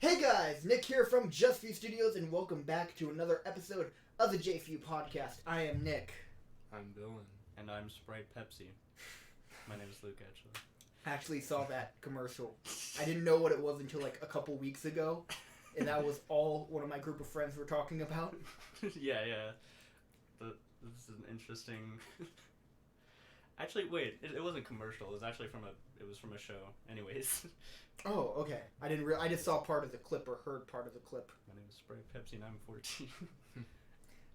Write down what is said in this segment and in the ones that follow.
Hey guys, Nick here from Just Few Studios, and welcome back to another episode of the J4U podcast. I am Nick. I'm Dylan. And I'm Sprite Pepsi. My name is Luke, actually. I actually saw that commercial. I didn't know what it was until like a couple weeks ago, and that was all one of my group of friends were talking about. Yeah. This is an interesting... Actually, wait, it wasn't commercial. It was actually from a show. Anyways. Oh, okay. I just saw part of the clip or heard part of the clip. My name is Sprite Pepsi and I'm 14.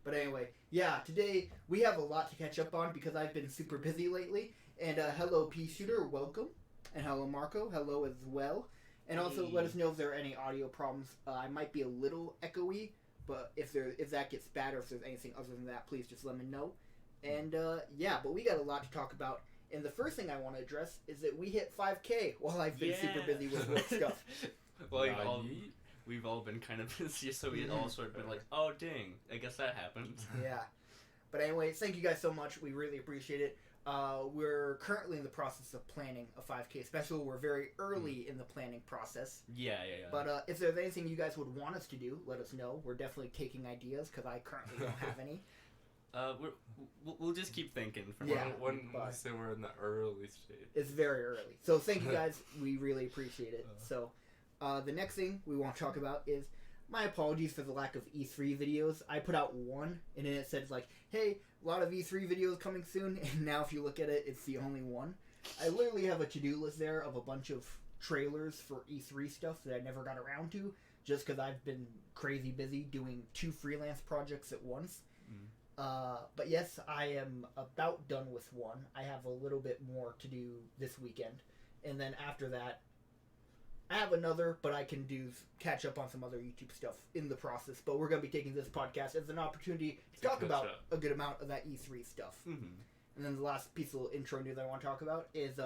But anyway, yeah, today we have a lot to catch up on because I've been super busy lately. And hello, Pea Shooter, welcome. And hello, Marco, hello as well. And also, let us know if there are any audio problems. I might be a little echoey, but if that gets bad or if there's anything other than that, please just let me know. And yeah, but we got a lot to talk about. And the first thing I want to address is that we hit 5K while I've been super busy with work stuff. Well, we've all been kind of busy, so we all sort of been like, oh, dang, I guess that happened. Yeah. But anyway, thank you guys so much. We really appreciate it. We're currently in the process of planning a 5K special. We're very early in the planning process. Yeah. But if there's anything you guys would want us to do, let us know. We're definitely taking ideas because I currently don't have any. We'll just keep thinking. When we say we're in the early stage. It's very early. So thank you guys. We really appreciate it. So the next thing we want to talk about is my apologies for the lack of E3 videos. I put out one, and then it said like, hey, a lot of E3 videos coming soon. And now if you look at it, it's the only one. I literally have a to-do list there of a bunch of trailers for E3 stuff that I never got around to just because I've been crazy busy doing 2 freelance projects at once. But yes, I am about done with one. I have a little bit more to do this weekend. And then after that, I have another, but I can catch up on some other YouTube stuff in the process. But we're going to be taking this podcast as an opportunity to talk about a good amount of that E3 stuff. Mm-hmm. And then the last piece of intro news I want to talk about is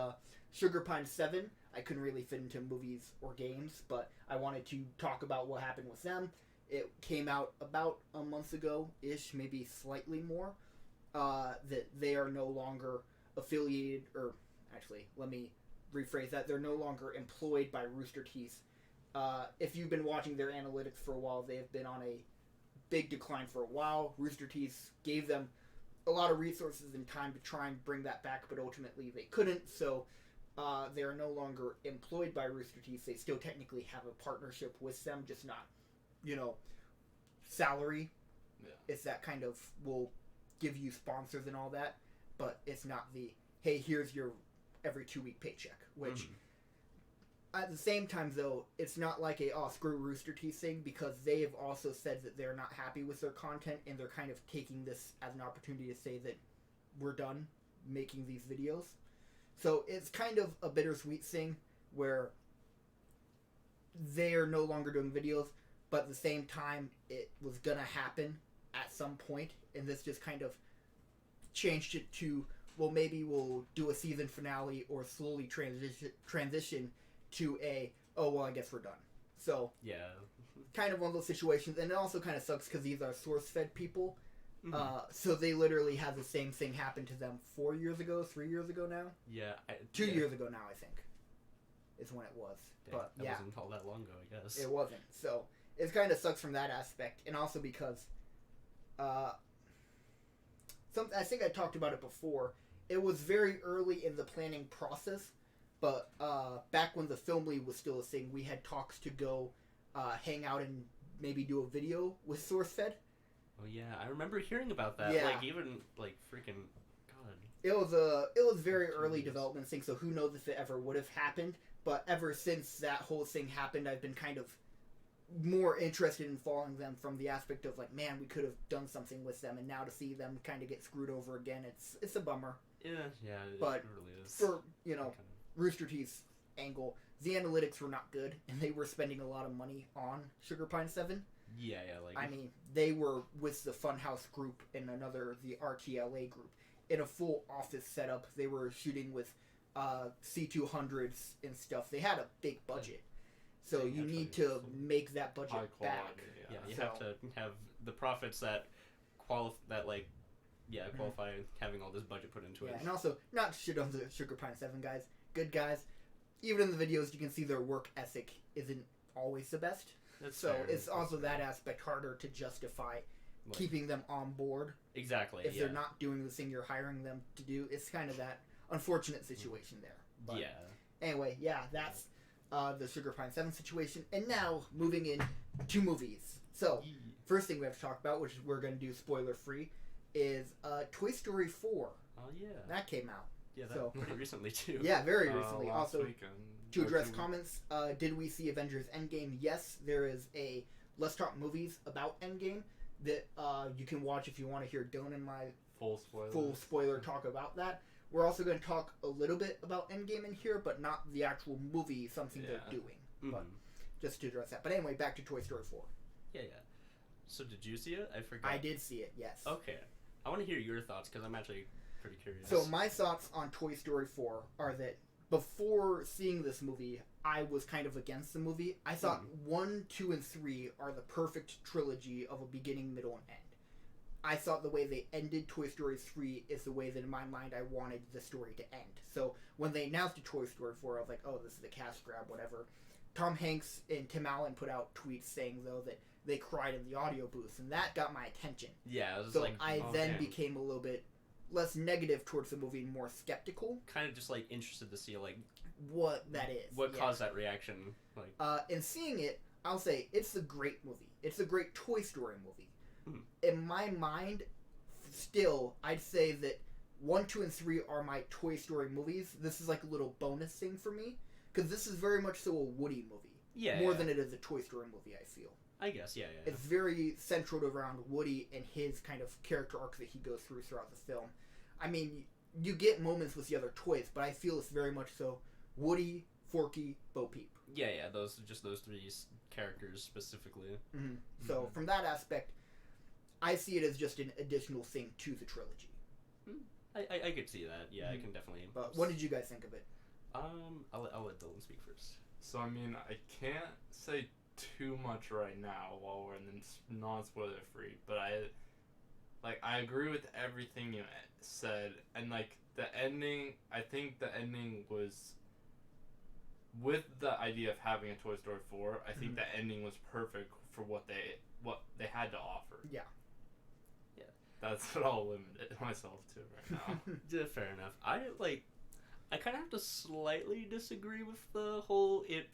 Sugar Pine 7. I couldn't really fit into movies or games, but I wanted to talk about what happened with them. It came out about a month ago-ish, maybe slightly more, that they are no longer affiliated, or actually, let me rephrase that, they're no longer employed by Rooster Teeth. If you've been watching their analytics for a while, they have been on a big decline for a while. Rooster Teeth gave them a lot of resources and time to try and bring that back, but ultimately they couldn't, so they are no longer employed by Rooster Teeth. They still technically have a partnership with them, just not salary. Yeah. It's that kind of, we'll give you sponsors and all that, but it's not the, hey, here's your every 2-week paycheck, which at the same time, though, it's not like a, oh, screw Rooster Teeth thing, because they have also said that they're not happy with their content, and they're kind of taking this as an opportunity to say that we're done making these videos. So it's kind of a bittersweet thing where they are no longer doing videos, but at the same time, it was going to happen at some point, and this just kind of changed it to, well, maybe we'll do a season finale or slowly transition to a, oh, well, I guess we're done. So, yeah, kind of one of those situations, and it also kind of sucks because these are source-fed people, so they literally had the same thing happen to them 4 years ago, 3 years ago now? Yeah. 2 years ago now, I think, is when it was. Dang, but that wasn't all that long ago, I guess. It wasn't, so it kind of sucks from that aspect, and also because I think I talked about it before. It was very early in the planning process, but back when the Film League was still a thing, we had talks to go hang out and maybe do a video with SourceFed. Oh yeah, I remember hearing about that. Yeah. Like even like freaking God. It was very early development thing, so who knows if it ever would have happened. But ever since that whole thing happened, I've been kind of more interested in following them from the aspect of like, man, we could have done something with them, and now to see them kind of get screwed over again, it's a bummer. Yeah, it really is. For Rooster Teeth's angle, the analytics were not good, and they were spending a lot of money on Sugar Pine 7. Yeah, like I mean, they were with the Funhouse group and the RTLA group in a full office setup. They were shooting with C200s and stuff. They had a big budget. So you need to make that budget back. Yeah, you have to have the profits that qualify having all this budget put into it. And also, not shit on the Sugar Pine 7 guys. Good guys. Even in the videos, you can see their work ethic isn't always the best. That's So fair. it's also that aspect harder to justify keeping them on board. Exactly. If they're not doing the thing you're hiring them to do. It's kind of that unfortunate situation there. But anyway, that's the Sugar Pine 7 situation. And now, moving in to movies. So, first thing we have to talk about, which we're going to do spoiler-free, is Toy Story 4. Oh, yeah. That came out. Yeah, that pretty recently, too. Yeah, very recently. Also, weekend. to address comments, did we see Avengers Endgame? Yes, there is a Let's Talk Movies about Endgame that you can watch if you want to hear Dylan and my full spoiler talk about that. We're also going to talk a little bit about Endgame in here, but not the actual movie, something they're doing. But just to address that. But anyway, back to Toy Story 4. Yeah. So did you see it? I forgot. I did see it, yes. Okay. I want to hear your thoughts, because I'm actually pretty curious. So my thoughts on Toy Story 4 are that before seeing this movie, I was kind of against the movie. I thought 1, 2, and 3 are the perfect trilogy of a beginning, middle, and end. I thought the way they ended Toy Story 3 is the way that in my mind I wanted the story to end. So when they announced Toy Story 4, I was like, oh, this is a cash grab, whatever. Tom Hanks and Tim Allen put out tweets saying, though, that they cried in the audio booth, and that got my attention. Yeah, I was so like, I then became a little bit less negative towards the movie and more skeptical. Kind of just, like, interested to see, like, what that is. What caused that reaction. Like, and seeing it, I'll say, it's a great movie. It's a great Toy Story movie. In my mind, still, I'd say that 1, 2, and 3 are my Toy Story movies. This is like a little bonus thing for me, because this is very much so a Woody movie. More than it is a Toy Story movie, I feel. I guess, yeah. It's very centered around Woody and his kind of character arc that he goes through throughout the film. I mean, you get moments with the other toys, but I feel it's very much so Woody, Forky, Bo Peep. Yeah, those 3 characters specifically. So, from that aspect, I see it as just an additional thing to the trilogy. I could see that. Yeah, I can definitely. But what did you guys think of it? I'll let Dylan speak first. So I mean, I can't say too much right now while we're in the non-spoiler free, but I agree with everything you said, and like the ending. I think the ending was, with the idea of having a Toy Story 4. I think the ending was perfect for what they had to offer. Yeah. That's what I'll limit myself to right now. Fair enough. I kind of have to slightly disagree with the whole it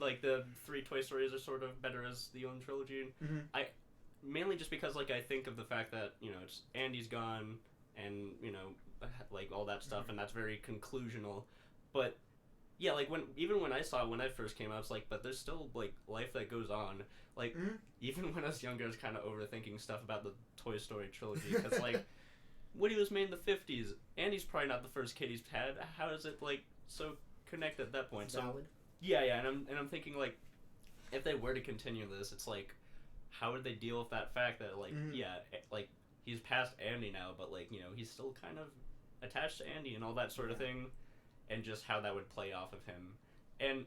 like the 3 Toy Stories are sort of better as the own trilogy. I mainly just because like I think of the fact that it's Andy's gone and like all that stuff and that's very conclusional, but yeah, like when I saw it when I first came out, it's like, but there's still like life that goes on. Like even when I was younger, I was kind of overthinking stuff about the Toy Story trilogy because like Woody was made in the 50s. Andy's probably not the first kid he's had. How is it like so connected at that point? Valid. So yeah, and I'm thinking like if they were to continue this, it's like how would they deal with that fact that like like he's past Andy now, but like he's still kind of attached to Andy and all that sort of thing. And just how that would play off of him. And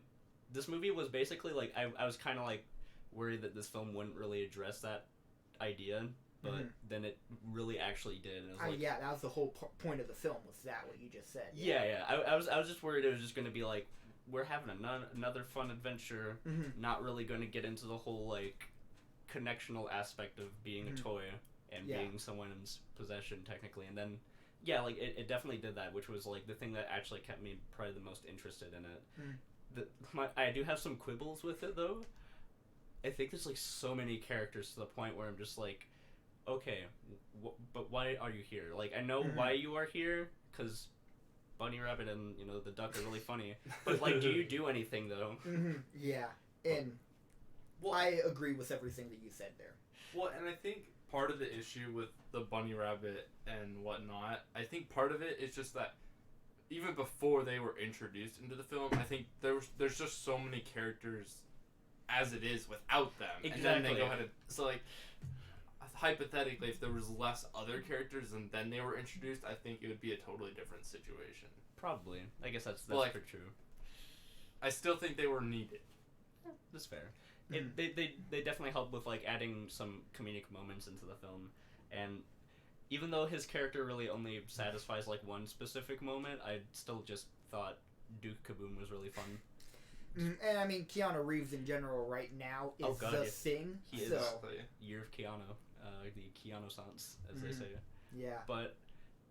this movie was basically like, I was kind of like worried that this film wouldn't really address that idea, but then it really actually did. And it was like, yeah, that was the whole point of the film, was that what you just said. Yeah. I was just worried it was just going to be like, we're having another fun adventure, not really going to get into the whole like connectional aspect of being a toy and being someone's possession technically. And then yeah, like it definitely did that, which was like the thing that actually kept me probably the most interested in it. I do have some quibbles with it though. I think there's like so many characters to the point where I'm just like, okay, but why are you here? Like I know why you are here because Bunny Rabbit and the duck are really funny, but like, do you do anything though? Yeah, and I agree with everything that you said there. Well, and I think part of the issue with the Bunny Rabbit and whatnot, I think part of it is just that even before they were introduced into the film, I think there's just so many characters as it is without them. Exactly. And then they go ahead and, so like, hypothetically, if there was less other characters and then they were introduced, I think it would be a totally different situation. Probably. I guess that's like, for true. I still think they were needed. That's fair. They definitely helped with like adding some comedic moments into the film, and even though his character really only satisfies like one specific moment, I still just thought Duke Kaboom was really fun. And I mean, Keanu Reeves in general right now is the thing. He is Year of Keanu, the Keanu-sans, as they say. Yeah. But,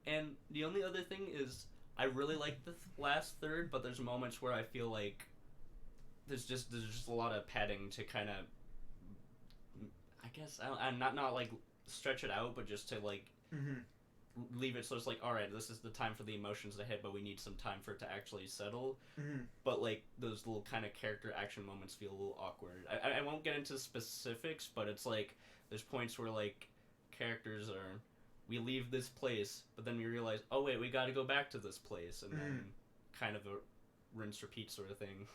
and the only other thing is, I really like the last third, but there's moments where I feel like there's just a lot of padding to kind of, I guess, not like stretch it out, but just to like leave it so it's like, all right, this is the time for the emotions to hit, but we need some time for it to actually settle. But like those little kind of character action moments feel a little awkward. I won't get into specifics, but it's like there's points where like characters are, we leave this place, but then we realize, oh wait, we got to go back to this place, and then kind of a rinse repeat sort of thing.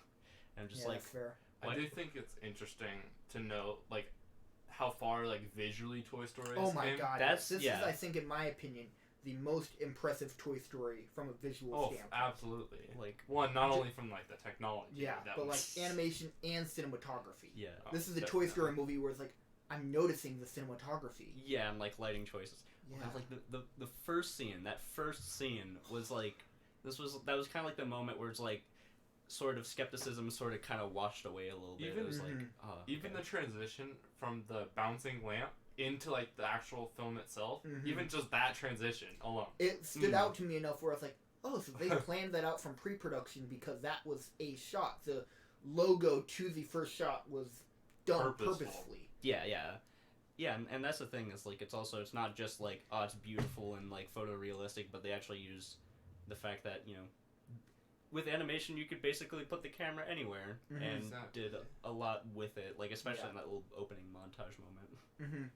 And I'm just like, fair. I do think it's interesting to know like how far like visually Toy Story is. Oh my god, this is, yeah. I think, in my opinion, the most impressive Toy Story from a visual standpoint. Absolutely. Like one, not only from like the technology. But like animation and cinematography. Yeah. This is a Toy Story movie where it's like I'm noticing the cinematography. Yeah, and like lighting choices. Yeah. Like the first scene, that first scene was like that was kind of like the moment where it's like sort of skepticism sort of kind of washed away a little bit. Even, it was like, even the transition from the bouncing lamp into like the actual film itself, even just that transition alone, it stood out to me enough where I was like, oh, so they planned that out from pre-production because that was a shot. The logo to the first shot was done purposefully. Yeah, and that's the thing is like it's not just like, oh, it's beautiful and like photorealistic, but they actually use the fact that, you know, with animation you could basically put the camera anywhere and did a lot with it, like especially in that little opening montage moment.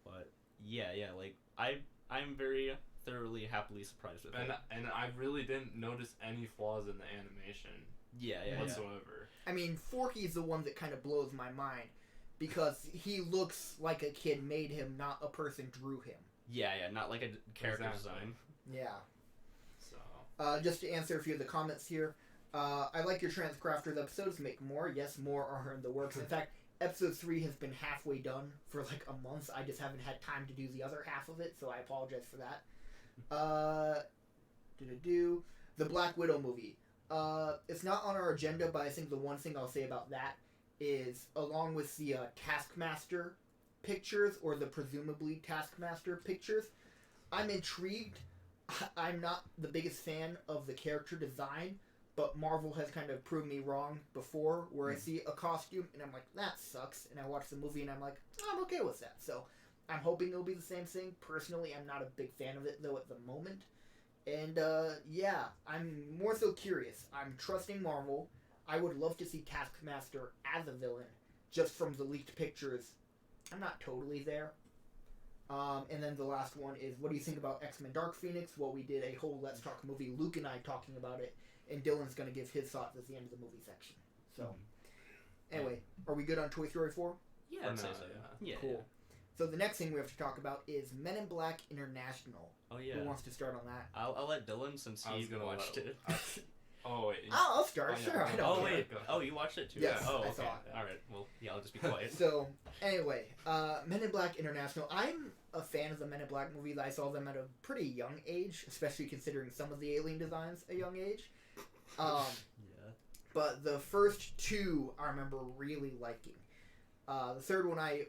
But yeah, like I'm very thoroughly happily surprised with it. And I really didn't notice any flaws in the animation whatsoever. I mean, Forky's the one that kind of blows my mind because he looks like a kid made him, not a person drew him. Yeah, not like a character design. Yeah. So just to answer a few of the comments here, I like your Transcrafters episodes. Make more. Yes, more are in the works. In fact, episode 3 has been halfway done for like a month. I just haven't had time to do the other half of it, so I apologize for that. The Black Widow movie. It's not on our agenda, but I think the one thing I'll say about that is, along with the Taskmaster pictures, or the presumably Taskmaster pictures, I'm intrigued. I'm not the biggest fan of the character design, but Marvel has kind of proved me wrong before, where I see a costume and I'm like, that sucks, and I watch the movie and I'm like, I'm okay with that. So I'm hoping it'll be the same thing. Personally, I'm not a big fan of it though at the moment. And I'm more so curious. I'm trusting Marvel. I would love to see Taskmaster as a villain, just from the leaked pictures. I'm not totally there. And then the last one is, what do you think about X-Men Dark Phoenix? Well, we did a whole Let's Talk movie, Luke and I talking about it, and Dylan's going to give his thoughts at the end of the movie section. So, anyway, are we good on Toy Story 4? Yeah, I'd say so. Yeah. Cool. Yeah. So the next thing we have to talk about is Men in Black International. Oh, yeah. Who wants to start on that? I'll let Dylan, since he watched it. Oh, wait. I'll start, sure. I don't care. Oh, you watched it too? Yes, oh, I okay. saw it. All right. Well, yeah, I'll just be quiet. So, anyway, Men in Black International. I'm a fan of the Men in Black movies. I saw them at a pretty young age, especially considering some of the alien designs at a young age. But the first two I remember really liking. The third one I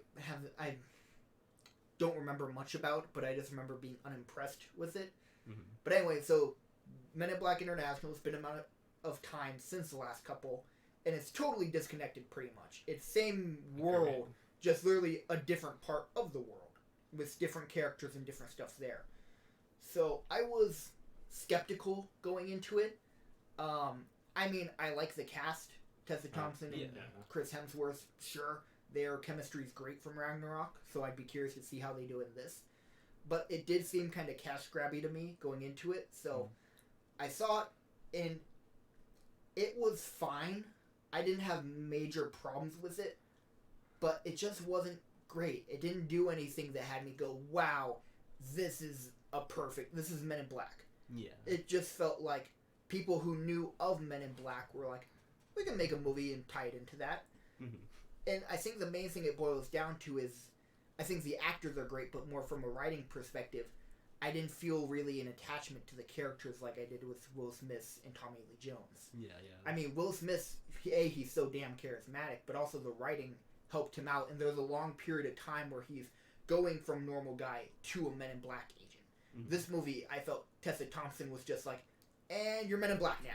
don't remember much about, but I just remember being unimpressed with it. But anyway, so Men in Black International has been an amount of time since the last couple, and it's totally disconnected pretty much. It's same world, just literally a different part of the world, with different characters and different stuff there. So I was skeptical going into it. I mean, I like the cast. Tessa Thompson and Chris Hemsworth, sure. Their chemistry is great from Ragnarok, so I'd be curious to see how they do in this. But it did seem kind of cash grabby to me going into it, so I saw it, and it was fine. I didn't have major problems with it, but it just wasn't great. It didn't do anything that had me go, wow, this is Men in Black. Yeah. It just felt like people who knew of Men in Black were like, we can make a movie and tie it into that. And I think the main thing it boils down to is, I think the actors are great, but more from a writing perspective, I didn't feel really an attachment to the characters like I did with Will Smith and Tommy Lee Jones. Yeah. I mean, Will Smith, he's so damn charismatic, but also the writing helped him out, and there's a long period of time where he's going from normal guy to a Men in Black agent. Mm-hmm. This movie, I felt Tessa Thompson was just like, and you're Men in Black now.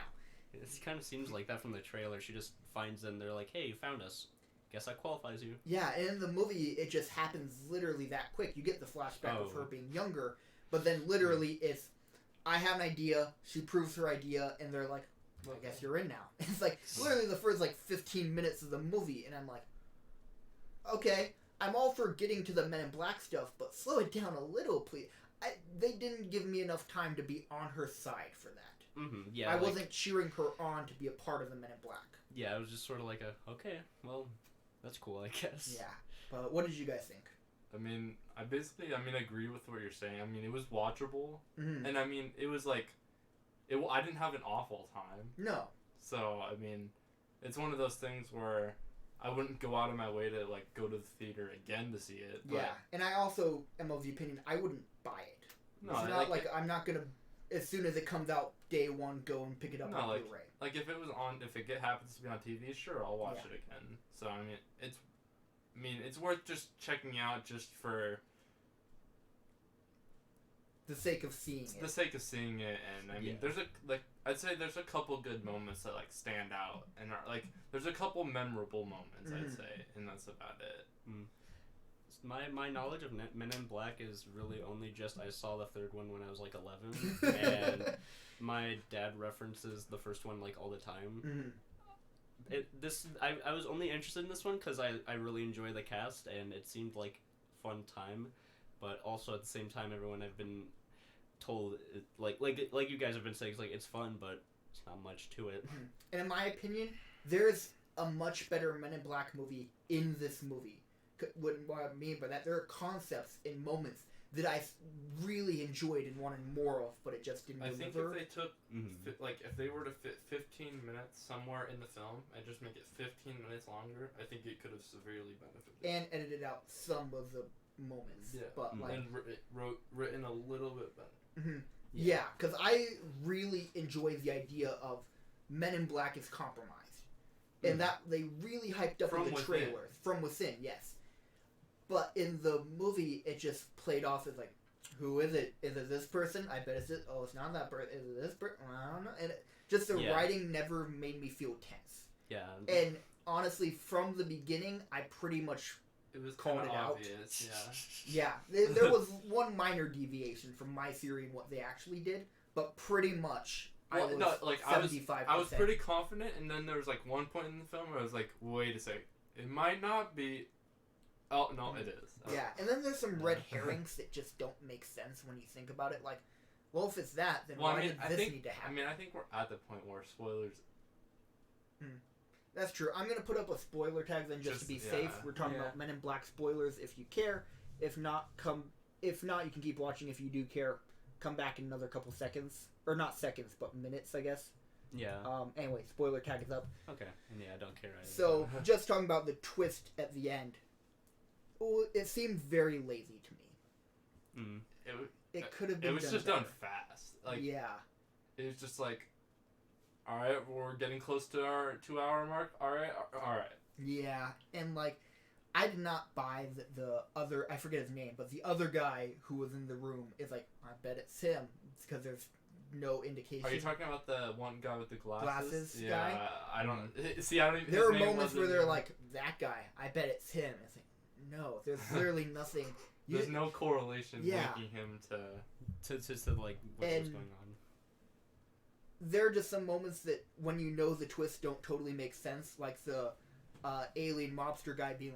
It kind of seems like that from the trailer. She just finds them, they're like, hey, you found us. Guess that qualifies you. Yeah, and in the movie, it just happens literally that quick. You get the flashback of her being younger, but then literally it's, I have an idea, she proves her idea, and they're like, well, I guess you're in now. It's like, literally the first, 15 minutes of the movie, and I'm like, okay, I'm all for getting to the Men in Black stuff, but slow it down a little, please. They didn't give me enough time to be on her side for that. Mm-hmm, yeah. I wasn't cheering her on to be a part of the Men in Black. Yeah, it was just sort of like okay, well, that's cool, I guess. Yeah, but what did you guys think? I mean, I agree with what you're saying. I mean, it was watchable, and I mean, it was like, I didn't have an awful time. No. So, I mean, it's one of those things where I wouldn't go out of my way to, go to the theater again to see it. But yeah, and I also am of the opinion I wouldn't buy it. No, it's not I'm not going to, as soon as it comes out, day one, go and pick it up on Blu-ray. Like, if it was on, if it happens to be on TV, sure, I'll watch it again. So, I mean, it's worth just checking out just for the sake of seeing it. The sake of seeing it, and I mean, I'd say there's a couple good moments that stand out, and are there's a couple memorable moments, I'd say, and that's about it. My knowledge of Men in Black is really only just I saw the third one when I was 11, and my dad references the first one all the time. I was only interested in this one because I really enjoy the cast and it seemed like fun time, but also at the same time everyone I've been told like you guys have been saying it's fun, but it's not much to it. And in my opinion, there's a much better Men in Black movie in this movie. What I mean by that, there are concepts and moments that I really enjoyed and wanted more of, but it just didn't deliver. I think if they took, if they were to fit 15 minutes somewhere in the film and just make it 15 minutes longer, I think it could have severely benefited. And edited out some of the moments. Yeah. But and written a little bit better. Yeah, because I really enjoy the idea of Men in Black is compromised. And that they really hyped up in the trailers. From within, yes. But in the movie, it just played off as who is it? Is it this person? I bet it's this. Oh, it's not that person. Is it this person? I don't know. And just the writing never made me feel tense. Yeah. And honestly, from the beginning, I pretty much called it obvious, out. Yeah. There was one minor deviation from my theory and what they actually did, but pretty much I was 75%. I was pretty confident, and then there was one point in the film where I was like, wait a second. It might not be... Oh, no, it is. Yeah, and then there's some red herrings that just don't make sense when you think about it. Well, if it's that, then why did this need to happen? I mean, I think we're at the point where spoilers... That's true. I'm going to put up a spoiler tag then just to be safe. We're talking about Men in Black spoilers if you care. If not, you can keep watching. If you do care, come back in another couple seconds. Or not seconds, but minutes, I guess. Yeah. Anyway, spoiler tag is up. Okay. And I don't care either. So, just talking about the twist at the end. It seemed very lazy to me. It could have been. It was just done fast. Yeah. It was just all right, we're getting close to our 2-hour mark. All right. Yeah, and I did not buy the other. I forget his name, but the other guy who was in the room is I bet it's him. It's because there's no indication. Are you talking about the one guy with the glasses? Guy? Yeah, I don't see. I don't. Even, there are moments where they're that guy. I bet it's him. It's no, there's clearly nothing. There's no correlation linking him to what's going on. There are just some moments that, when you know the twist, don't totally make sense. Like the alien mobster guy being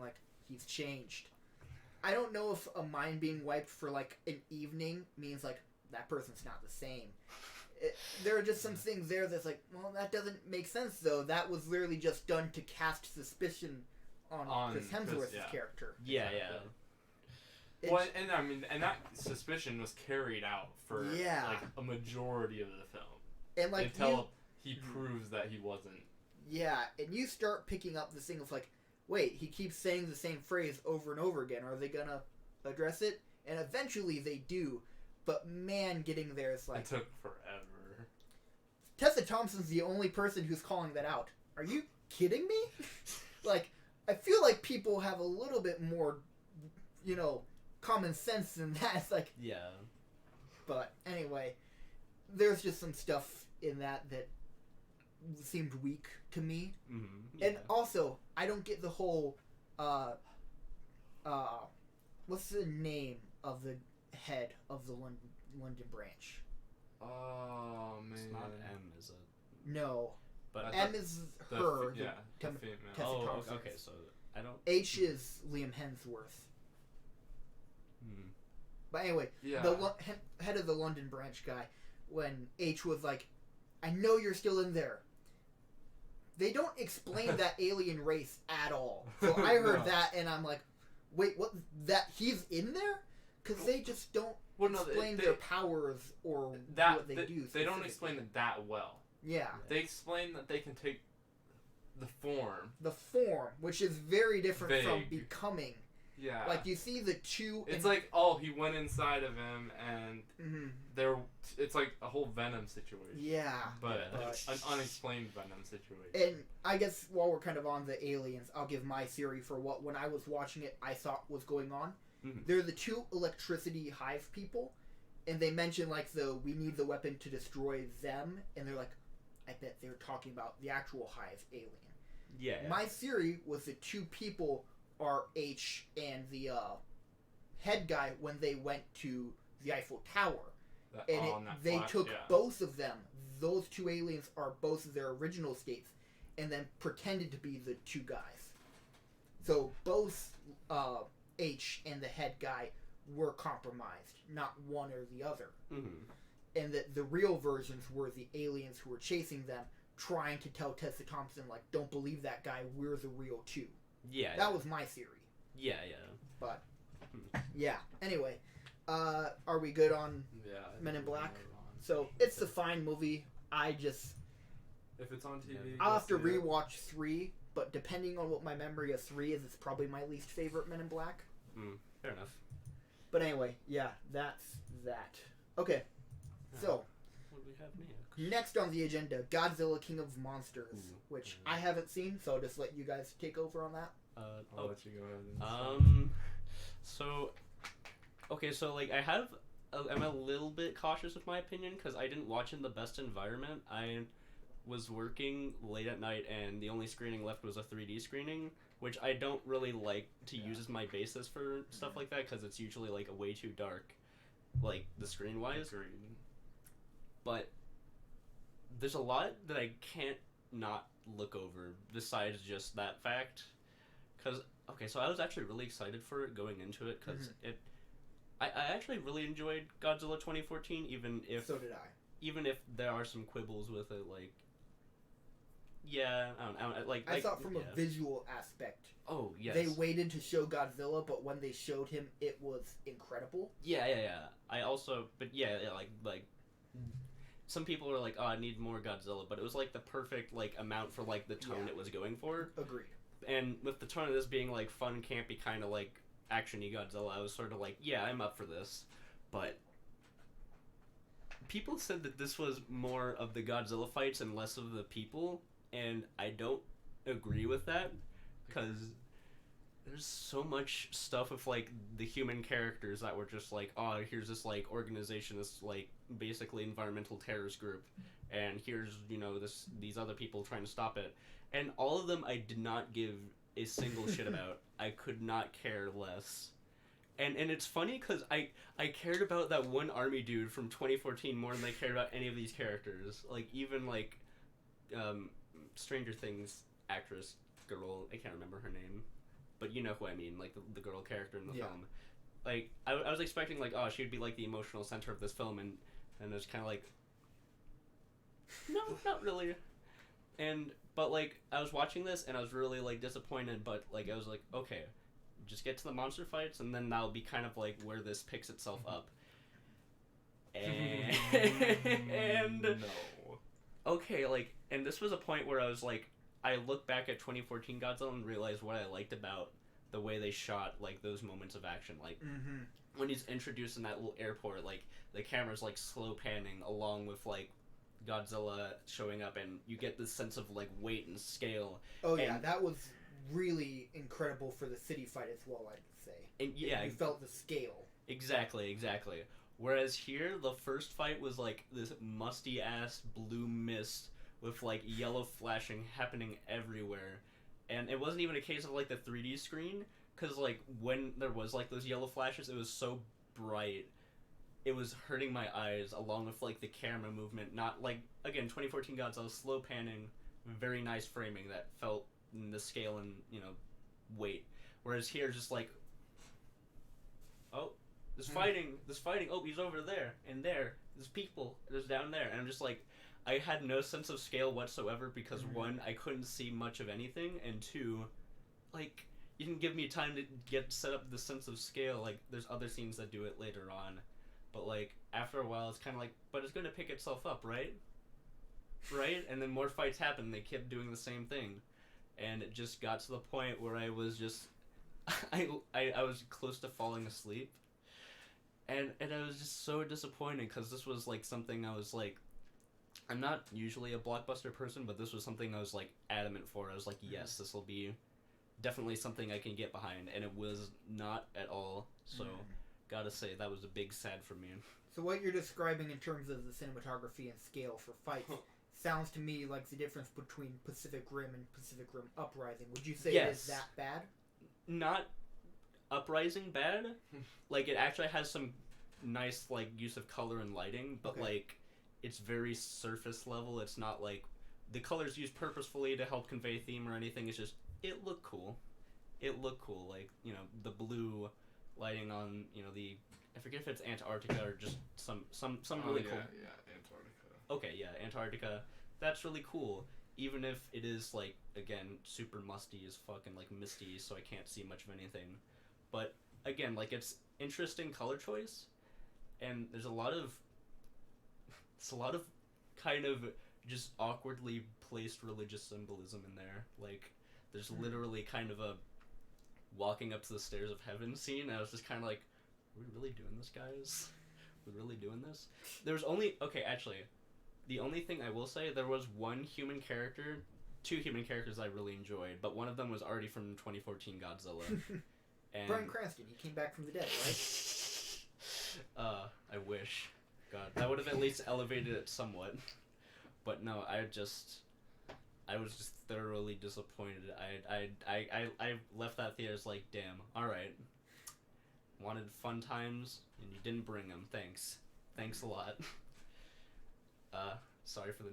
he's changed. I don't know if a mind being wiped for an evening means that person's not the same. There are just some things there that's well, that doesn't make sense though. That was literally just done to cast suspicion on Chris Hemsworth's character. Yeah. Well, and that suspicion was carried out for a majority of the film. And until he proves that he wasn't. Yeah, and you start picking up this thing of wait, he keeps saying the same phrase over and over again. Are they gonna address it? And eventually they do, but man, getting there is like... It took forever. Tessa Thompson's the only person who's calling that out. Are you kidding me? Like, I feel like people have a little bit more, common sense than that. It's like... Yeah. But anyway, there's just some stuff in that seemed weak to me. Mm-hmm. Yeah. And also, I don't get the whole, what's the name of the head of the London branch? Oh, man. It's not M, is it? No. But M is her. Yeah, the Tessa female. Thompson. okay, so I don't... H is Liam Hemsworth. Hmm. But anyway, Yeah. the head of the London branch guy, when H was like, I know you're still in there. They don't explain that alien race at all. So I heard No. that and I'm like, wait, what? That he's in there? Because they just don't explain their powers or what they do. They don't explain it that well. Yeah. They explain that they can take the form. The form, which is very different from Vague. becoming. Yeah. Like, you see the two... It's like, oh, he went inside of him, and it's like a whole Venom situation. Yeah. But Yeah. an unexplained Venom situation. And I guess while we're kind of on the aliens, I'll give my theory for what, when I was watching it, I thought was going on. Mm-hmm. They're the two electricity hive people, and they mention, like, we need the weapon to destroy them, and they're like, I bet they're talking about the actual hive alien. Yeah. My theory was the two people are H and the head guy when they went to the Eiffel Tower. They took both of them. Those two aliens are both of their original states, and then pretended to be the two guys. So both H and the head guy were compromised, not one or the other. Mm-hmm. And that the real versions were the aliens who were chasing them, trying to tell Tessa Thompson, like, don't believe that guy, we're the real two. Yeah. That was my theory. Yeah. But, yeah. Anyway, are we good on Men in Black? So, it's a fine movie. If it's on TV... I'll have to rewatch 3, but depending on what my memory of 3 is, it's probably my least favorite Men in Black. Fair enough. But anyway, yeah, that's that. Okay, so... What do we have next on the agenda, Godzilla King of Monsters, which I haven't seen, so I'll just let you guys take over on that. I'll let you go ahead. So like I'm a little bit cautious with my opinion because I didn't watch in the best environment. I was working late at night and the only screening left was a 3D screening, which I don't really like to use as my basis for stuff like that because it's usually like way too dark, like the screen wise. But there's a lot that I can't not look over besides just that fact. So I was actually really excited for it going into it because I actually really enjoyed Godzilla 2014, even if... So did I. Even if there are some quibbles with it, like... Yeah, I don't know, I thought from a visual aspect. Oh, yes. They waited to show Godzilla, but when they showed him, it was incredible. Yeah. I also... But yeah, like... Some people are like, oh, I need more Godzilla, but it was like the perfect like amount for like the tone it was going for. Agreed. And with the tone of this being like fun, campy, kind of like action-y Godzilla, I was sort of like, yeah, I'm up for this. But people said that this was more of the Godzilla fights and less of the people, and I don't agree with that because there's so much stuff with like the human characters that were just like, oh, here's this like organization, this like basically environmental terrorist group, and here's these other people trying to stop it, and all of them I did not give a single shit about. I could not care less, and it's funny because I cared about that one army dude from 2014 more than I cared about any of these characters. Like even like Stranger Things actress girl, I can't remember her name. But you know who I mean, like the girl character in the film. Like, I was expecting, like, oh, she would be, like, the emotional center of this film, and it's kind of like, no, not really. But, like, I was watching this, and I was really, like, disappointed, but, like, I was like, okay, just get to the monster fights, and then that'll be kind of, like, where this picks itself up. And no. Okay, like, and this was a point where I was like, I look back at 2014 Godzilla and realized what I liked about the way they shot like those moments of action, like when he's introduced in that little airport, like the camera's like slow panning along with like Godzilla showing up, and you get this sense of like weight and scale. Oh yeah, that was really incredible for the city fight as well, I'd say. And yeah, you felt the scale. Exactly. Whereas here, the first fight was like this musty ass blue mist with like yellow flashing happening everywhere, and it wasn't even a case of like the 3D screen, because like when there was like those yellow flashes, it was so bright. It was hurting my eyes, along with like the camera movement. Not like, again, 2014 Godzilla, slow panning, very nice framing that felt in the scale and, you know, weight. Whereas here, just like, oh, there's fighting, oh, he's over there, and there's people, there's down there. And I'm just like, I had no sense of scale whatsoever because, one, I couldn't see much of anything, and two, like, you didn't give me time to set up the sense of scale. Like, there's other scenes that do it later on. But, like, after a while, it's kind of like, but it's going to pick itself up, right? Right? And then more fights happened. They kept doing the same thing. And it just got to the point where I was just... I was close to falling asleep. And I was just so disappointed because this was, like, something I was, like... I'm not usually a blockbuster person, but this was something I was, like, adamant for. I was like, yes, this will be definitely something I can get behind. And it was not at all, so... Gotta say, that was a big sad for me. So what you're describing in terms of the cinematography and scale for fights sounds to me like the difference between Pacific Rim and Pacific Rim Uprising. Would you say it is that bad? Not Uprising bad. Like, it actually has some nice, like, use of color and lighting, but, like, it's very surface level. It's not, like, the colors used purposefully to help convey theme or anything. It's just, it looked cool. Like, you know, the blue... lighting on, you know, I forget if it's Antarctica or just some really cool. Yeah, Antarctica. Okay, yeah, Antarctica. That's really cool. Even if it is, like, again, super musty as fucking, like, misty, so I can't see much of anything. But, again, like, it's interesting color choice, and there's a lot of kind of just awkwardly placed religious symbolism in there. Like, there's literally kind of a walking up to the stairs of heaven scene, and I was just kind of like, are we really doing this, guys? We're really doing this? There's only... Okay, actually, the only thing I will say, there was two human characters I really enjoyed, but one of them was already from 2014 Godzilla. And Bryan Cranston, he came back from the dead, right? I wish. God, that would have at least elevated it somewhat. But no, I was just thoroughly disappointed. I left that theater as like, damn, alright. Wanted fun times, and you didn't bring them. Thanks a lot. Sorry for the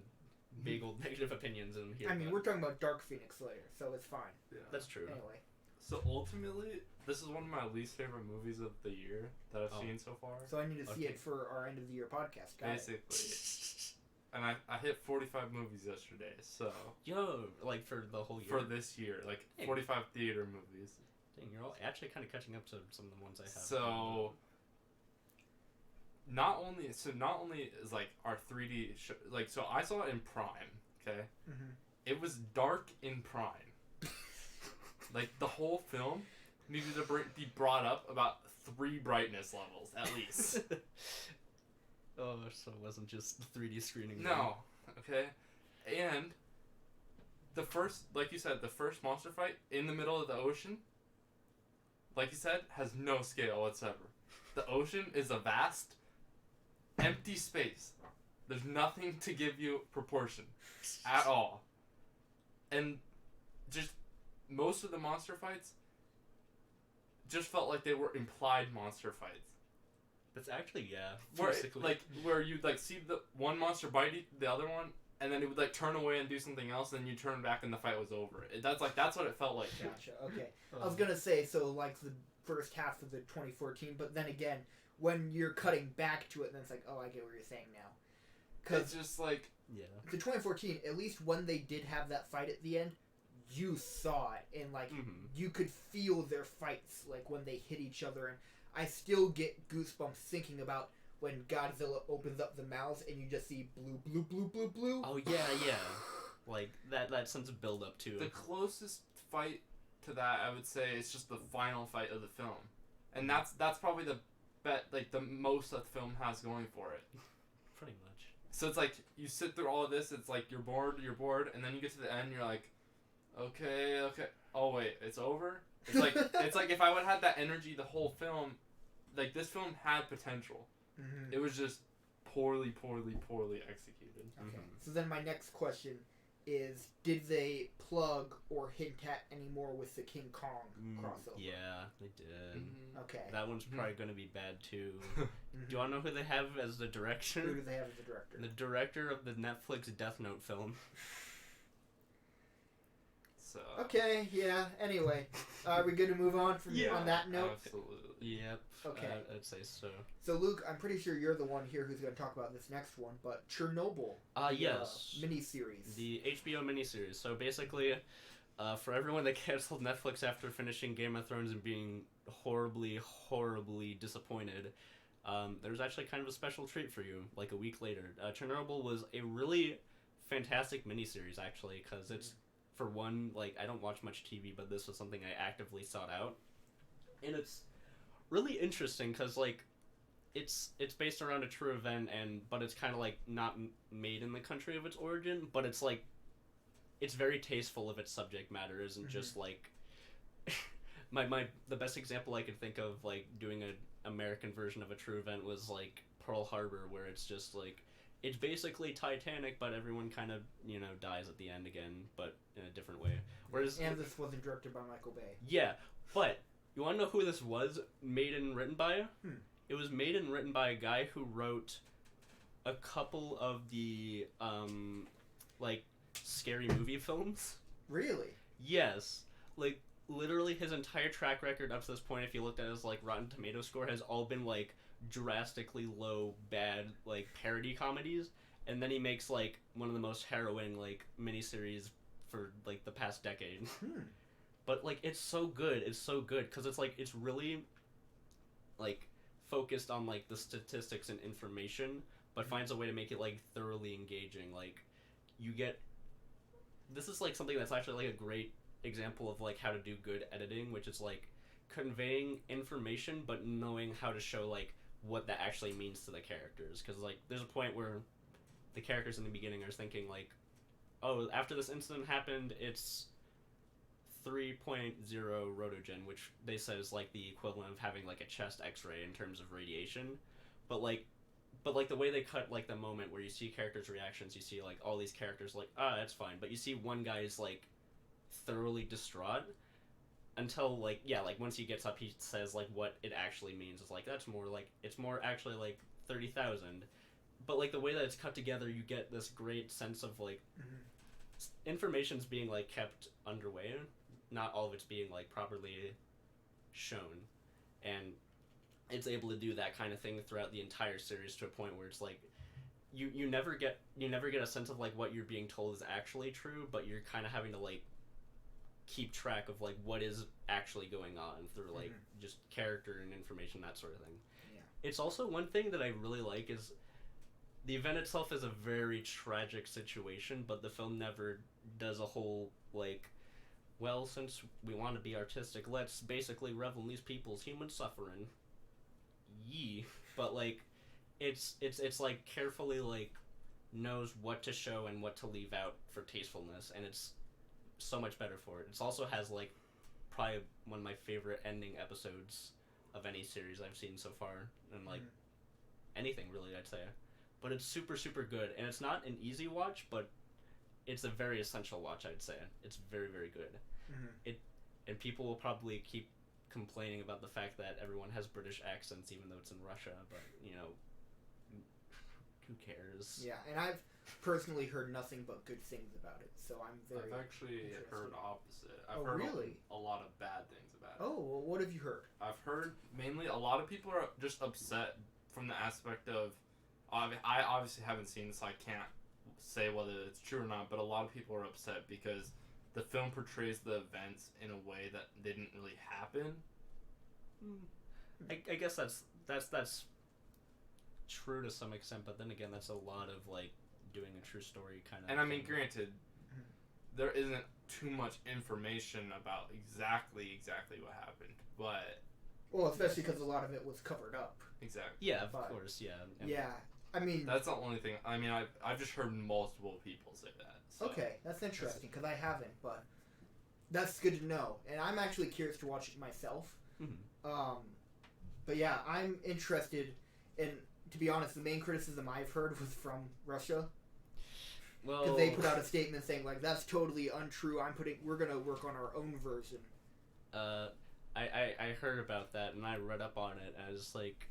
big old negative opinions in here. I mean, we're talking about Dark Phoenix later, so it's fine. Yeah. That's true. Anyway. So ultimately, this is one of my least favorite movies of the year that I've seen so far. So I need to see it for our end of the year podcast, guys. Basically. And I hit 45 movies yesterday, so... Yo, like for the whole year? For this year, like 45 theater movies. Dang, you're all actually kind of catching up to some of the ones I have. So... Not only is like our 3D... so I saw it in Prime, okay? Mm-hmm. It was dark in Prime. Like, the whole film needed to be brought up about 3 brightness levels, at least. Oh, so it wasn't just 3D screening. No, okay? And the first, like you said, the first monster fight in the middle of the ocean, like you said, has no scale whatsoever. The ocean is a vast, empty space. There's nothing to give you proportion at all. And just most of the monster fights just felt like they were implied monster fights. That's actually, yeah. Where you like see the one monster bite the other one, and then it would like turn away and do something else, and then you turn back and the fight was over. That's what it felt like. Gotcha. Okay. I was gonna say, so like the first half of the 2014, but then again, when you're cutting back to it, then it's like, oh, I get what you're saying now. Because it's just like the 2014, at least when they did have that fight at the end, you saw it, and like you could feel their fights, like when they hit each other, and I still get goosebumps thinking about when Godzilla opens up the mouths and you just see blue, blue, blue, blue, blue. Oh, yeah. Like, that sense of build-up, too. The closest fight to that, I would say it's just the final fight of the film, and that's probably the most that the film has going for it. Pretty much. So it's like you sit through all of this. It's like you're bored, and then you get to the end. You're like, okay. Oh wait, it's over. It's like if I would have had that energy the whole film, like this film had potential. Mm-hmm. It was just poorly executed. Okay. So then my next question is, did they plug or hint at any more with the King Kong crossover? Yeah, they did. Mm-hmm. Okay. That one's probably going to be bad too. Do you want to know who they have as the director? Who do they have as the director? The director of the Netflix Death Note film. So. Okay, yeah. Anyway, are we good to move on from on that note? Absolutely. Yep. Okay. I'd say so. So Luke, I'm pretty sure you're the one here who's going to talk about this next one, but Chernobyl. Yes. Miniseries. The HBO miniseries. So basically, for everyone that canceled Netflix after finishing Game of Thrones and being horribly disappointed, there's actually kind of a special treat for you. Like a week later, Chernobyl was a really fantastic miniseries actually, because it's for one, like I don't watch much TV, but this was something I actively sought out, and it's really interesting because like it's based around a true event, but it's kind of like not made in the country of its origin, but it's like it's very tasteful of its subject matter. Isn't just like the best example I could think of like doing an American version of a true event was like Pearl Harbor, where it's just like it's basically Titanic, but everyone kind of dies at the end again, but in a different way. Whereas and this wasn't directed by Michael Bay. Yeah, but you want to know who this was made and written by? It was made and written by a guy who wrote a couple of the like scary movie films. Really? Yes. Like literally his entire track record up to this point, if you looked at his like Rotten Tomato score, has all been like drastically low, bad like parody comedies, and then he makes like one of the most harrowing like miniseries for like the past decade. But like it's so good because it's like it's really like focused on like the statistics and information, but finds a way to make it like thoroughly engaging. Like you get this is like something that's actually like a great example of like how to do good editing, which is like conveying information but knowing how to show like what that actually means to the characters. Because like there's a point where the characters in the beginning are thinking like, oh, after this incident happened, it's 3.0 rotogen, which they said is like the equivalent of having like a chest x-ray in terms of radiation. But the way they cut like the moment where you see characters' reactions, you see like all these characters like, that's fine, but you see one guy's like thoroughly distraught until like once he gets up, he says like what it actually means. It's like it's more actually like 30,000. But like the way that it's cut together, you get this great sense of like information's being like kept underway, not all of it's being like properly shown, and it's able to do that kind of thing throughout the entire series to a point where it's like you never get a sense of like what you're being told is actually true, but you're kind of having to like keep track of like what is actually going on through like just character and information, that sort of thing. Yeah. It's also one thing that I really like is the event itself is a very tragic situation, but the film never does a whole like, well, since we want to be artistic, let's basically revel in these people's human suffering. But like it's like carefully like knows what to show and what to leave out for tastefulness, and it's so much better for it. It also has like probably one of my favorite ending episodes of any series I've seen so far, and like anything really, I'd say. But it's super good, and it's not an easy watch, but it's a very essential watch, I'd say. It's very good. And people will probably keep complaining about the fact that everyone has British accents even though it's in Russia, but who cares? Yeah, and I've personally heard nothing but good things about it, so I'm very I've actually heard opposite. I've heard really? a lot of bad things about it. Oh, well, what have you heard? I've heard mainly a lot of people are just upset from the aspect of I obviously haven't seen this, so I can't say whether it's true or not, but a lot of people are upset because the film portrays the events in a way that didn't really happen. I guess that's true to some extent, but then again, that's a lot of like doing a true story kind of. And I mean, granted, there isn't too much information about exactly what happened, but well, especially because a lot of it was covered up. exactly. Yeah, of course, yeah. Yeah, I mean that's the only thing. I mean, I've just heard multiple people say that. So. Okay, that's interesting because I haven't, but that's good to know, and I'm actually curious to watch it myself. Mm-hmm. But yeah, I'm interested in. To be honest, the main criticism I've heard was from Russia. Well, because they put out a statement saying like that's totally untrue. We're gonna work on our own version. I heard about that and I read up on it. And I was like,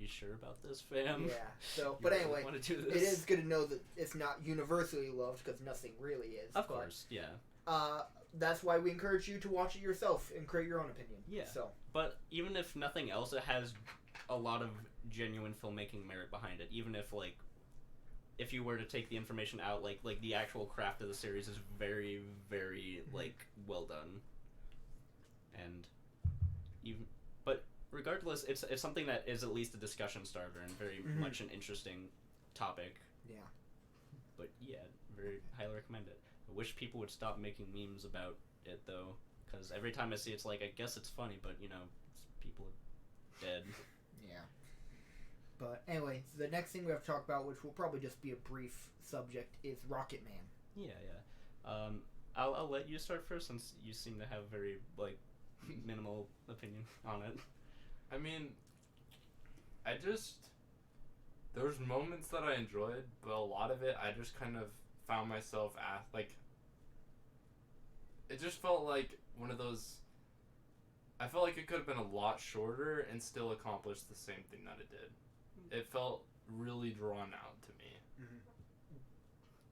you sure about this, fam? Yeah. So, but really anyway, want to do this? It is good to know that it's not universally loved because nothing really is. Of course, yeah. That's why we encourage you to watch it yourself and create your own opinion. Yeah. So, but even if nothing else, it has a lot of genuine filmmaking merit behind it. Even if like, if you were to take the information out, like the actual craft of the series is very, very like well done. And even, but regardless, it's something that is at least a discussion starter and very much an interesting topic. Yeah. But yeah, very highly recommend it. I wish people would stop making memes about it though, because every time I see it's like, I guess it's funny, but you know, people are dead. Yeah. But anyway, the next thing we have to talk about, which will probably just be a brief subject, is Rocket Man. Yeah. I'll let you start first since you seem to have very like minimal opinion on it. I mean, there was moments that I enjoyed, but a lot of it I just kind of found myself at like. It just felt like one of those. I felt like it could have been a lot shorter and still accomplished the same thing that it did. It felt really drawn out to me.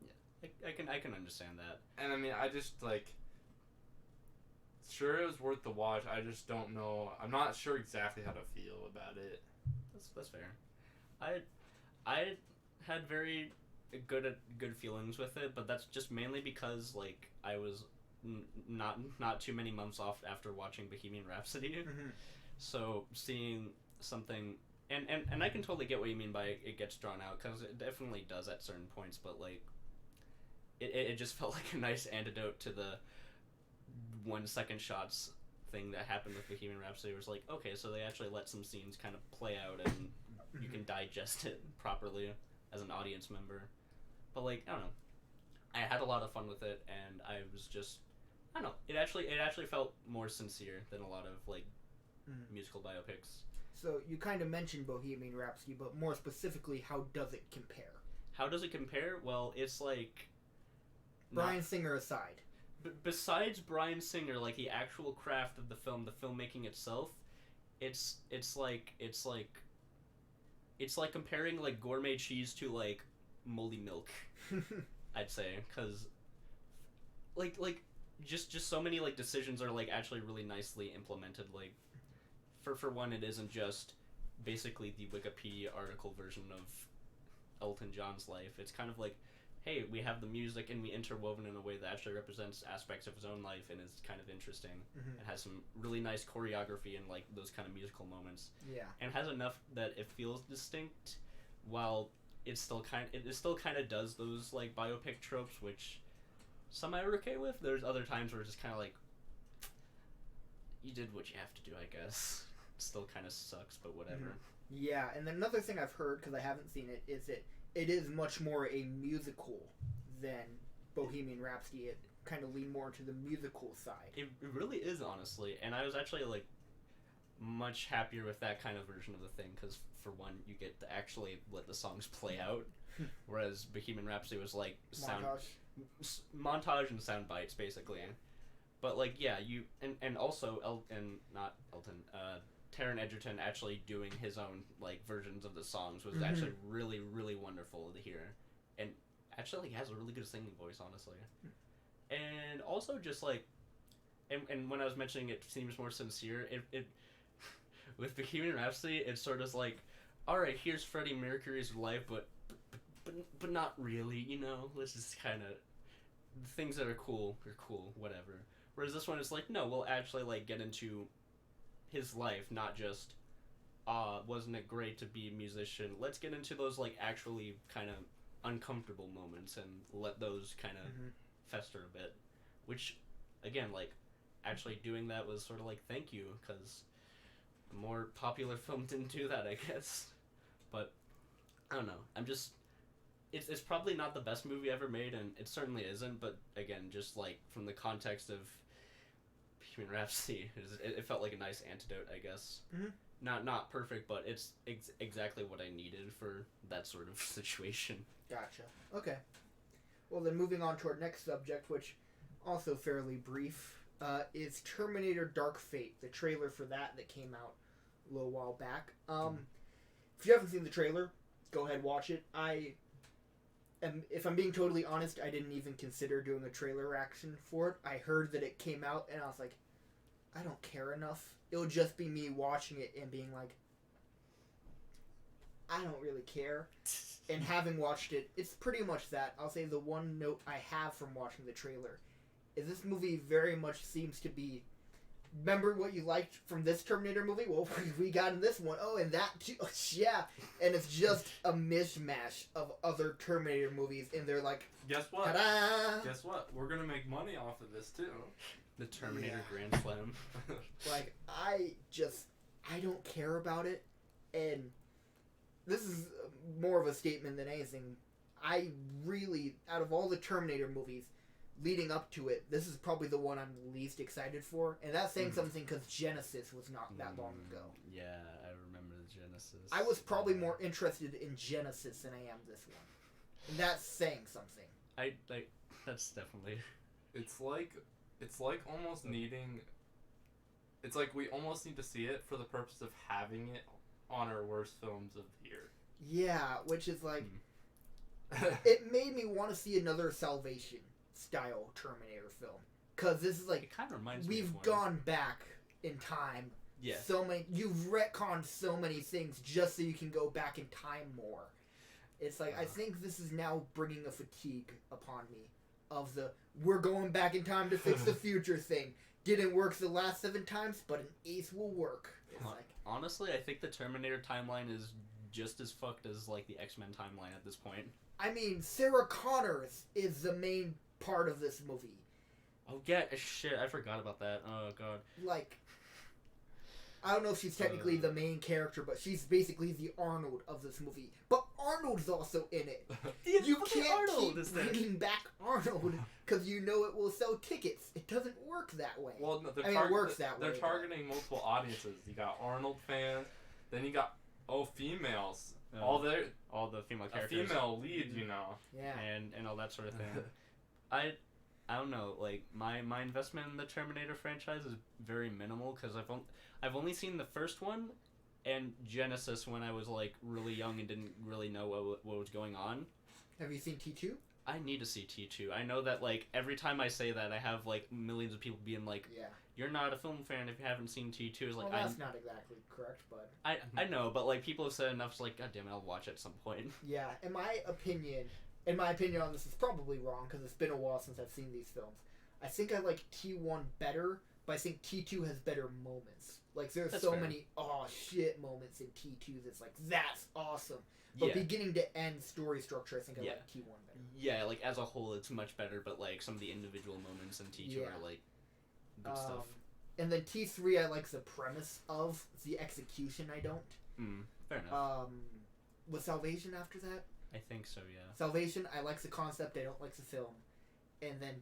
Yeah, I can understand that. And I mean, I just like. Sure, it was worth the watch. I just don't know. I'm not sure exactly how to feel about it. That's fair. I had very good feelings with it, but that's just mainly because like I was not too many months off after watching Bohemian Rhapsody, so seeing something and I can totally get what you mean by it gets drawn out because it definitely does at certain points, but like it just felt like a nice antidote to the 1 second shots thing that happened with Bohemian Rhapsody. It was like, okay, so they actually let some scenes kind of play out and you can digest it properly as an audience member. But like, I don't know, I had a lot of fun with it, and I was just, I don't know, it actually felt more sincere than a lot of like musical biopics. So you kind of mentioned Bohemian Rhapsody, but more specifically, how does it compare? How does it compare? Well, it's like Bryan Singer aside. Besides Bryan Singer, like the actual craft of the film, the filmmaking itself, it's like comparing like gourmet cheese to like moldy milk. I'd say, because like just so many like decisions are like actually really nicely implemented. Like for one, it isn't just basically the Wikipedia article version of Elton John's life. It's kind of like, hey, we have the music and we interwoven in a way that actually represents aspects of his own life and is kind of interesting. It has some really nice choreography and like those kind of musical moments. Yeah. And has enough that it feels distinct, while it still kind of does those like biopic tropes, which some I'm okay with. There's other times where it's just kind of like, you did what you have to do, I guess. It still kind of sucks, but whatever. Yeah, and then another thing I've heard, because I haven't seen it, is that it is much more a musical than Bohemian Rhapsody. It kind of leaned more into the musical side. It really is, honestly, and I was actually like much happier with that kind of version of the thing, because for one, you get to actually let the songs play out, whereas Bohemian Rhapsody was like montage and sound bites basically. But like, yeah, you and also Taron Egerton actually doing his own like versions of the songs was actually really, really wonderful to hear, and actually he has a really good singing voice, honestly. And also just like, and when I was mentioning it seems more sincere, it with Bohemian Rhapsody, it's sort of like, all right, here's Freddie Mercury's life, but not really, you know. Let's just kind of things that are cool, whatever. Whereas this one is like, no, we'll actually like get into his life, not just, wasn't it great to be a musician? Let's get into those like actually kind of uncomfortable moments and let those kind of fester a bit, which, again, like, actually doing that was sort of like, thank you, because a more popular film didn't do that, I guess. But, I don't know, I'm just, it's probably not the best movie ever made, and it certainly isn't, but, again, just, like, from the context of Bohemian Rhapsody, it felt like a nice antidote, I guess. Mm-hmm. Not perfect, but it's exactly what I needed for that sort of situation. Gotcha. Okay. Well, then moving on to our next subject, which also fairly brief, is Terminator Dark Fate, the trailer for that came out a little while back. If you haven't seen the trailer, go ahead, watch it. If I'm being totally honest, I didn't even consider doing a trailer reaction for it. I heard that it came out, and I was like, I don't care enough. It'll just be me watching it and being like, I don't really care. And having watched it, it's pretty much that. I'll say the one note I have from watching the trailer is this movie very much seems to be, remember what you liked from this Terminator movie? Well, we got in this one. Oh, and that too. Oh, yeah. And it's just a mishmash of other Terminator movies, and they're like, guess what? ta-da! Guess what? We're gonna make money off of this too. The Terminator Grand Slam. Like, I don't care about it, and this is more of a statement than anything. I really, out of all the Terminator movies leading up to it, this is probably the one I'm least excited for, and that's saying something because Genesis was not that long ago. Yeah, I remember the Genesis. I was probably more interested in Genesis than I am this one, and that's saying something. That's definitely. It's like almost needing. It's like we almost need to see it for the purpose of having it on our worst films of the year. Yeah, which is like, it made me want to see another Salvation style Terminator film, because this is like, it kind of reminds me. We've gone back in time. Yeah. You've retconned so many things just so you can go back in time more. It's like, I think this is now bringing a fatigue upon me of the, we're going back in time to fix the future thing. Didn't work the last 7 times, but an 8th will work. It's like, honestly, I think the Terminator timeline is just as fucked as, like, the X-Men timeline at this point. I mean, Sarah Connors is the main part of this movie. Oh, yeah, shit, I forgot about that. Oh, God. Like, I don't know if she's technically the main character, but she's basically the Arnold of this movie. But Arnold's also in it. You can't keep bringing back Arnold because you know it will sell tickets. It doesn't work that way. Well, no, it works that way. They're targeting multiple audiences. You got Arnold fans, then you got females. All the female characters. A female lead, you know. Yeah. And all that sort of thing. I don't know. Like my investment in the Terminator franchise is very minimal because I've only seen the first one and Genesis when I was like really young and didn't really know what was going on. Have you seen T2? I need to see T2. I know that like every time I say that I have like millions of people being like, yeah, you're not a film fan if you haven't seen T2. It's like, well, that's not exactly correct, but I know, but like people have said enough. It's like, God damn it, I'll watch it at some point. Yeah, in my opinion on this is probably wrong because it's been a while since I've seen these films. I think I like T1 better, but I think T2 has better moments. Like there's That's so fair. many shit moments in T2 that's like, that's awesome. But beginning to end story structure, I think I like T1 better. Yeah, like as a whole it's much better, but like some of the individual moments in T2 are like good stuff. And then T3 I like the premise of, the execution I don't. Fair enough. Was Salvation after that? I think so, yeah. Salvation, I like the concept, I don't like the film. And then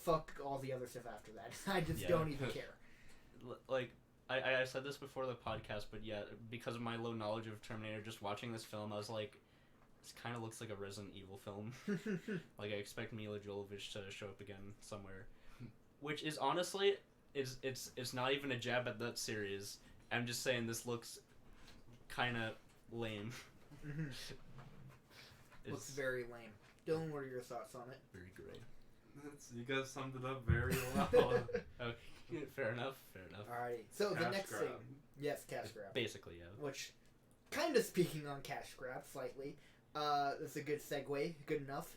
fuck all the other stuff after that. I just don't even care. Like, I said this before the podcast, but yeah, because of my low knowledge of Terminator, just watching this film, I was like, this kind of looks like a Resident Evil film. Like, I expect Mila Jovovich to show up again somewhere. Which is honestly, it's not even a jab at that series. I'm just saying this looks kind of lame. Looks very lame. Dylan, what are your thoughts on it? Very great. You guys summed it up very well. Okay, fair enough. Alrighty. So the next grab. thing, yes, cash grab. Basically, yeah. Which, kind of speaking on cash grab slightly, that's a good segue. Good enough.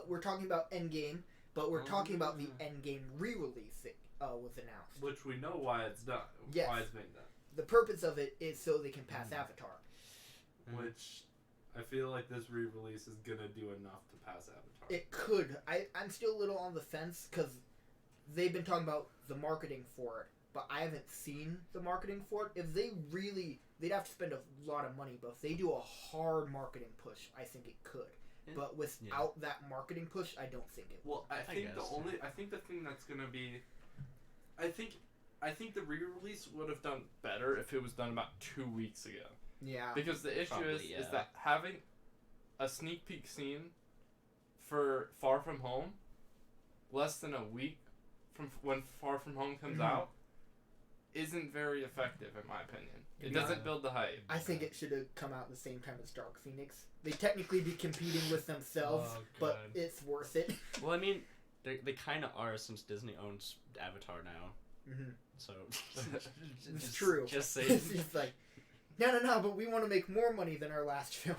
We're talking about Endgame, but we're talking about the Endgame Re-Release that was announced. Which we know why it's done. Yes. Why it's being done. The purpose of it is so they can pass Avatar. Which I feel like this re-release is gonna do enough to pass Avatar. It could. I'm still a little on the fence because they've been talking about the marketing for it, but I haven't seen the marketing for it. If they really, they'd have to spend a lot of money, but if they do a hard marketing push, I think it could. But without that marketing push, I don't think it will. Well, I think the thing that's gonna be, I think the re-release would have done better if it was done about 2 weeks ago. Yeah. Because the issue is that having a sneak peek scene for Far From Home less than a week from when Far From Home comes out isn't very effective, in my opinion. It doesn't build the hype. I think it should have come out at the same time as Dark Phoenix. They technically be competing with themselves, but it's worth it. Well, I mean, they kind of are since Disney owns Avatar now. Mm-hmm. So it's true. Just say it's like, no, but we want to make more money than our last film.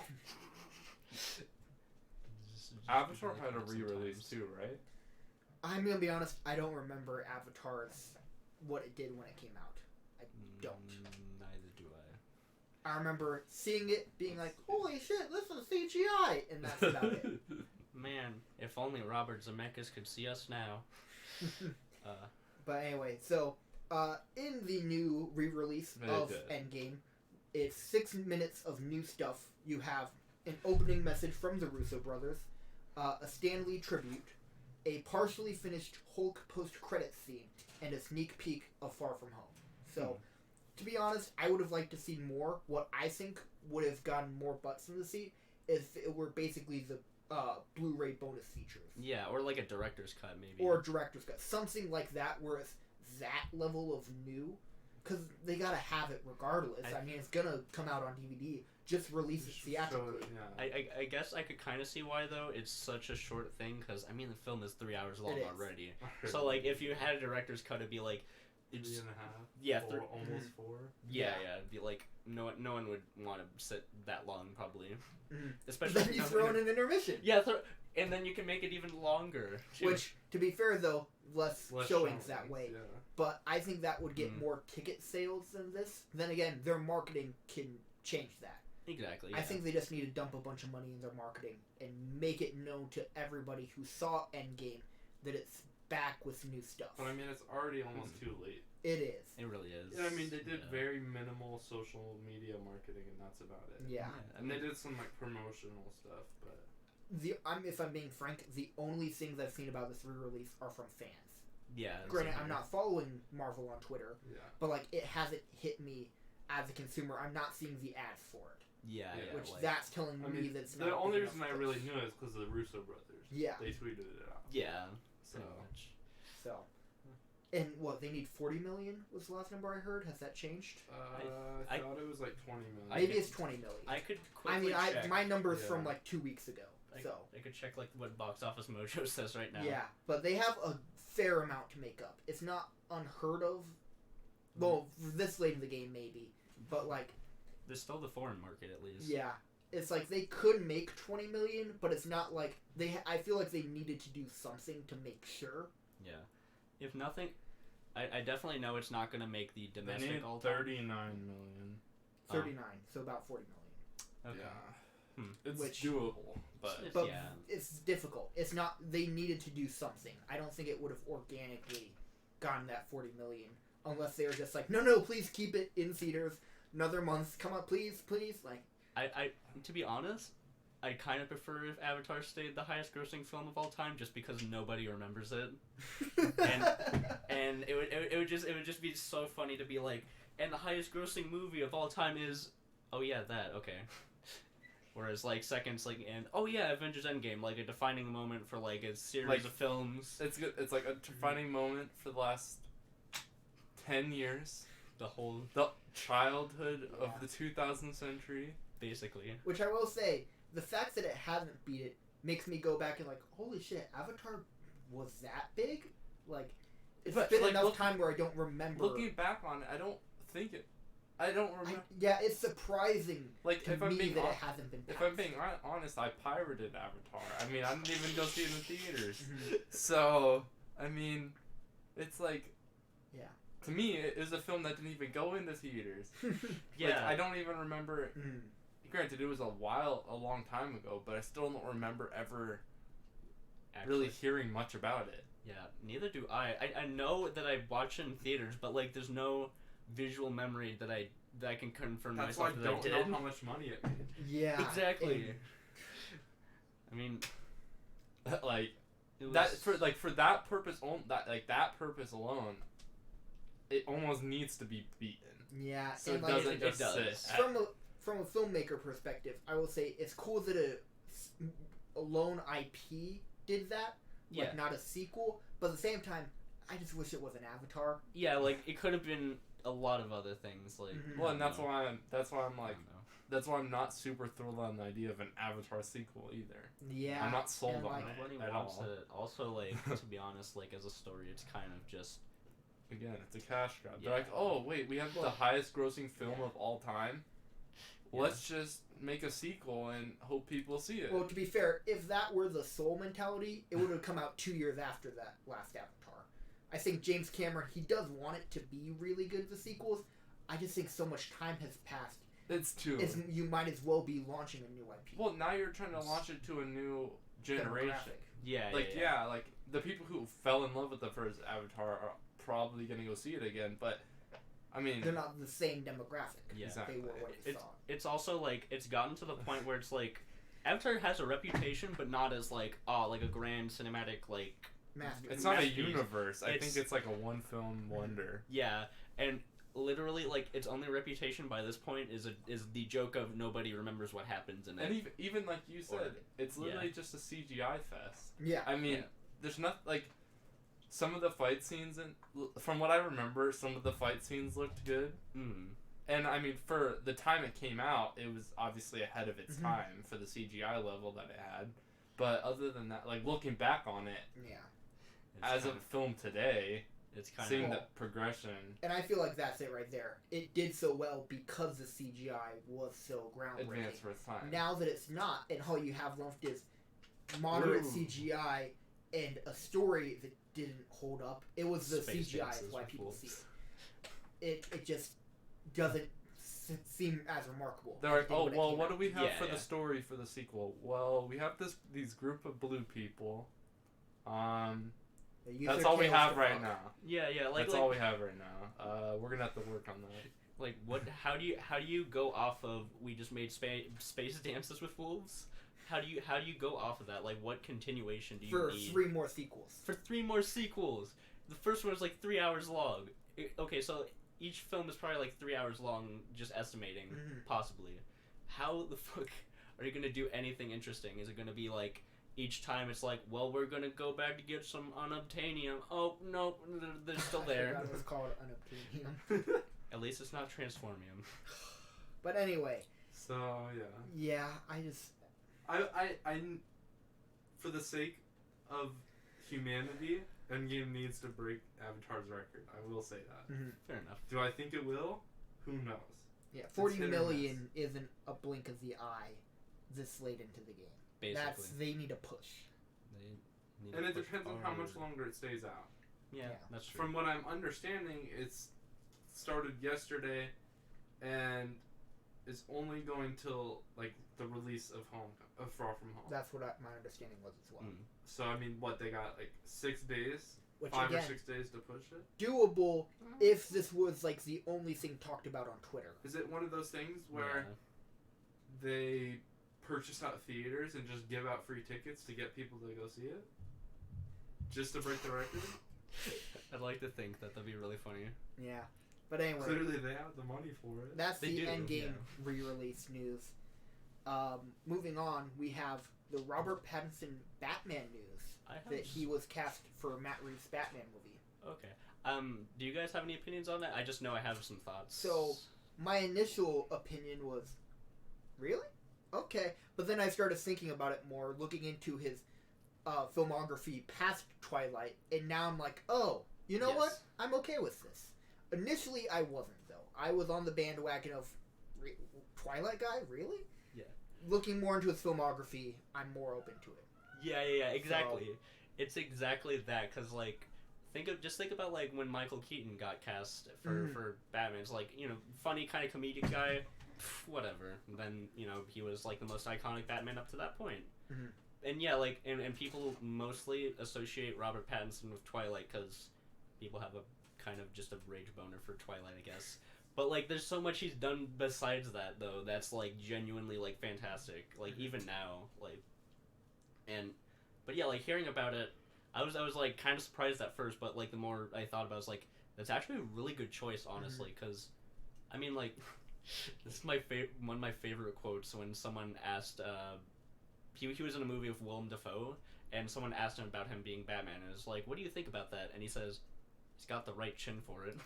Avatar had a re-release too, right? I'm gonna be honest. I don't remember Avatar's what it did when it came out. I don't. Neither do I. I remember seeing it, being like, "Holy shit, this is CGI," and that's about it. Man, if only Robert Zemeckis could see us now. But anyway, so in the new re-release of Endgame, it's 6 minutes of new stuff. You have an opening message from the Russo brothers, a Stan Lee tribute, a partially finished Hulk post-credits scene, and a sneak peek of Far From Home. So, to be honest, I would have liked to see more. What I think would have gotten more butts in the seat if it were basically the Blu-ray bonus features. Yeah, or like a director's cut, maybe. Or a director's cut. Something like that where it's that level of new. Because they gotta have it regardless. I mean, it's gonna come out on DVD. Just release it theatrically. I guess I could kind of see why, though. It's such a short thing, because, I mean, the film is 3 hours long already. So, like, if you had a director's cut, it'd be like... 3.5? Yeah, almost 4? Yeah, it'd be like... No one would want to sit that long, probably. Mm-hmm. Especially then you throw in an intermission. Yeah, and then you can make it even longer. Which, to be fair, though, less showings that way. Yeah. But I think that would get more ticket sales than this. Then again, their marketing can change that. Exactly. Yeah. I think they just need to dump a bunch of money in their marketing and make it known to everybody who saw Endgame that it's back with new stuff. But I mean, it's already almost too late. It is. It really is. Yeah, I mean, they did very minimal social media marketing, and that's about it. Yeah. And they did some like promotional stuff, but if I'm being frank, the only things I've seen about this re-release are from fans. Yeah. Granted, I'm not following Marvel on Twitter. Yeah. But like, it hasn't hit me as a consumer. I'm not seeing the ads for it. Yeah. Which that's telling me that it's not. The only reason I really knew it is because of the Russo brothers. Yeah. They tweeted it out. Yeah. So. And what, they need 40 million was the last number I heard? Has that changed? I thought it was like 20 million. Maybe it's 20 million. I could quickly check. My number's from like 2 weeks ago. I could check like what Box Office Mojo says right now. Yeah, but they have a fair amount to make up. It's not unheard of. Well, this late in the game maybe, but like... There's still the foreign market at least. Yeah. It's like they could make 20 million, but it's not like... I feel like they needed to do something to make sure. Yeah. If nothing... I definitely know it's not going to make the domestic they need all-time. 39 million. 39, so about 40 million. Okay. Yeah. It's doable, but yeah. It's difficult. It's not... They needed to do something. I don't think it would have organically gotten that 40 million unless they were just like, no, please keep it in theaters another month. Come on, please. Like... I to be honest, I kind of prefer if Avatar stayed the highest grossing film of all time, just because nobody remembers it, and it would just be so funny to be like, and the highest grossing movie of all time is, oh yeah, that, okay. Whereas like seconds like, and oh yeah, Avengers Endgame, like a defining moment for like a series of films. It's good. It's like a defining moment for the last 10 years. The childhood of the 2000th century. Basically. Which I will say, the fact that it hasn't beat it makes me go back and like, holy shit, Avatar was that big? Like, it's been enough time where I don't remember. Looking back on it, I don't remember. It's surprising like, to me that it hasn't been passed. If I'm being honest, I pirated Avatar. I mean, I didn't even go see it in the theaters. So, I mean, it's like... Yeah. To me, it was a film that didn't even go into theaters. Yeah. Like, I don't even remember granted, it was a long time ago, but I still don't remember ever really hearing much about it. Yeah, neither do I. I know that I watched it in theaters, but like, there's no visual memory that I can confirm That's myself why I that I don't did. know how much money it made. Yeah. Exactly. I mean, Like it was... that for that purpose alone, it almost needs to be beaten. Yeah. So and it like, doesn't just sit. From a filmmaker perspective, I will say it's cool that a lone IP did that. Like, not a sequel, but at the same time, I just wish it was an Avatar. Yeah, like, it could have been a lot of other things, like... Well, and that's why I'm not super thrilled on the idea of an Avatar sequel either. Yeah. I'm not sold on Nobody it at wants all. it. Also, like, to be honest, like, as a story, it's kind of just... Again, it's a cash grab. Yeah. They're like, oh, wait, we have the highest grossing film of all time. Yeah. Let's just make a sequel and hope people see it. Well, to be fair, if that were the Soul mentality, it would have come out 2 years after that last Avatar. I think James Cameron, he does want it to be really good, the sequels. I just think so much time has passed. It's too. You might as well be launching a new IP. Well, now you're trying to launch it to a new generation. Demographic. Yeah, Like, the people who fell in love with the first Avatar are probably going to go see it again, but, I mean... They're not the same demographic. Yeah. They were when they saw it. It's also, like, it's gotten to the point where it's, like, Avatar has a reputation, but not as, like, like a grand cinematic, like... Masterpiece. It's not a Masterpiece. universe. I think it's, like, a one-film wonder. Yeah, and literally, like, its only reputation by this point is the joke of nobody remembers what happens in it. And even like you said, it's literally just a CGI fest. Yeah. I mean, there's not, like... Some of the fight scenes, from what I remember, some of the fight scenes looked good. Mm. And, I mean, for the time it came out, it was obviously ahead of its time for the CGI level that it had. But other than that, like, looking back on it, as a film today, it's kind seeing of... the progression. And I feel like that's it right there. It did so well because the CGI was so groundbreaking. Advanced for its time. Now that it's not, and all you have left is moderate Ooh. CGI and a story that didn't hold up. It was the Space CGI dances is why with people wolves. see it. It just doesn't seem as remarkable. They're like, oh, when it well, came what out. do we have Yeah, for yeah. the story for the sequel? Well, we have these group of blue people. They use That's their all we tails have to right fuck. now. Yeah, That's all we have right now. We're gonna have to work on that. Like, what? How do you go off of we just made space dances with wolves? How do you go off of that? Like, what continuation do you need? For 3 more sequels. For 3 more sequels. The first one was like 3 hours long. Okay, so each film is probably like 3 hours long, just estimating, possibly. How the fuck are you gonna do anything interesting? Is it gonna be like each time it's like, well, we're gonna go back to get some unobtainium. Oh no, they're still there. I forgot it was called unobtainium. At least it's not transformium. But anyway. So yeah. Yeah, I just. I for the sake of humanity, Endgame needs to break Avatar's record. I will say that. Fair enough. Do I think it will? Who knows? Yeah, 40 hit or million isn't a blink of the eye this late into the game. Basically. They need a push. They need And to it push depends on how much hard. longer it stays out. Yeah, Yeah. that's true. From what I'm understanding, it's started yesterday, and is only going till like the release of Far From Home. That's what my understanding was as well. So I mean, what they got like 6 days, Which 5 again, or 6 days to push it. doable if this was like the only thing talked about on Twitter. Is it one of those things where they purchase out theaters and just give out free tickets to get people to go see it, just to break the record? I'd like to think that that'd be really funny. Yeah, but anyway, Clearly they have the money for it. that's They the do, Endgame re-release news. Moving on, we have the Robert Pattinson Batman news that he was cast for Matt Reeves' Batman movie. Okay. Do you guys have any opinions on that? I just know I have some thoughts. So, my initial opinion was, really? Okay. But then I started thinking about it more, looking into his filmography past Twilight, and now I'm like, oh, you know what? I'm okay with this. Initially, I wasn't, though. I was on the bandwagon of, Twilight guy? Really? Yeah. Looking more into his filmography, I'm more open to it. Yeah, exactly. It's exactly that, because, like, think about like when Michael Keaton got cast for Batman. It's like, you know, funny kind of comedic guy, whatever. And then, you know, he was like the most iconic Batman up to that point. Mm-hmm. And yeah, like and people mostly associate Robert Pattinson with Twilight because people have a kind of just a rage boner for Twilight, I guess. But like, there's so much he's done besides that though. That's like genuinely like fantastic. Like even now, like, but yeah, like hearing about it. I was like kind of surprised at first, but like the more I thought about it, I was like, that's actually a really good choice, honestly, because I mean, like, this is one of my favorite quotes when someone asked, he was in a movie with Willem Dafoe, and someone asked him about him being Batman, and it was like, what do you think about that? And he says, he's got the right chin for it.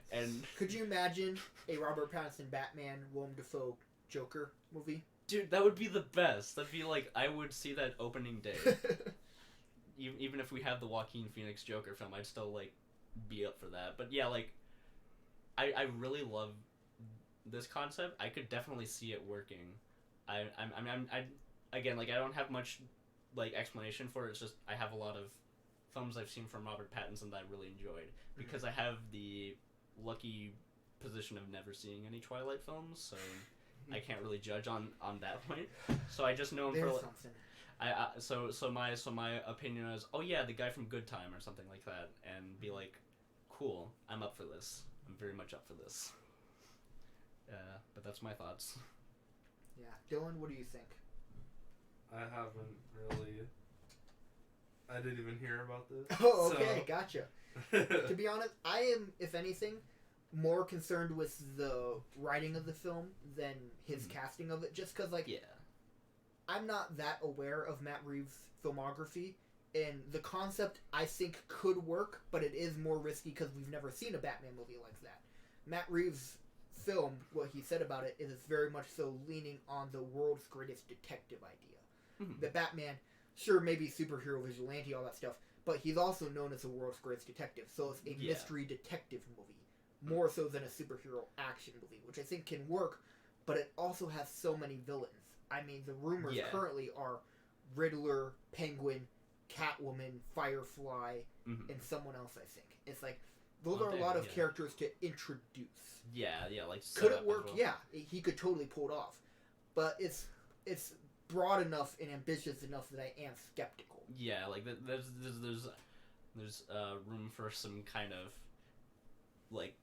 And could you imagine a Robert Pattinson Batman, Willem Dafoe Joker movie? Dude, that would be the best. That'd be like, I would see that opening day. Even if we have the Joaquin Phoenix Joker film, I'd still like be up for that. But yeah, like I really love this concept. I could definitely see it working. I again, like, I don't have much like explanation for it. It's just I have a lot of films I've seen from Robert Pattinson that I really enjoyed because I have the lucky position of never seeing any Twilight films, so I can't really judge on that point. So I just know him for like, something. So my opinion is, oh yeah, the guy from Good Time or something like that, and be like, cool, I'm up for this. I'm very much up for this. But that's my thoughts. Yeah, Dylan, what do you think? I haven't really. I didn't even hear about this. Oh, okay, gotcha. To be honest, I am, if anything, more concerned with the writing of the film than his casting of it, just because, like, yeah. I'm not that aware of Matt Reeves' filmography, and the concept I think could work, but it is more risky because we've never seen a Batman movie like that. Matt Reeves' film, what he said about it is it's very much so leaning on the world's greatest detective idea. The Batman, sure, maybe superhero, vigilante, all that stuff, but he's also known as the world's greatest detective, so it's a mystery detective movie, more so than a superhero action movie, which I think can work, but it also has so many villains. I mean, the rumors currently are Riddler, Penguin, Catwoman, Firefly, and someone else, I think. It's like, those are a lot of characters to introduce. Yeah, like... Could it work? Well. Yeah, he could totally pull it off. But it's broad enough and ambitious enough that I am skeptical. Yeah, like, there's room for some kind of, like,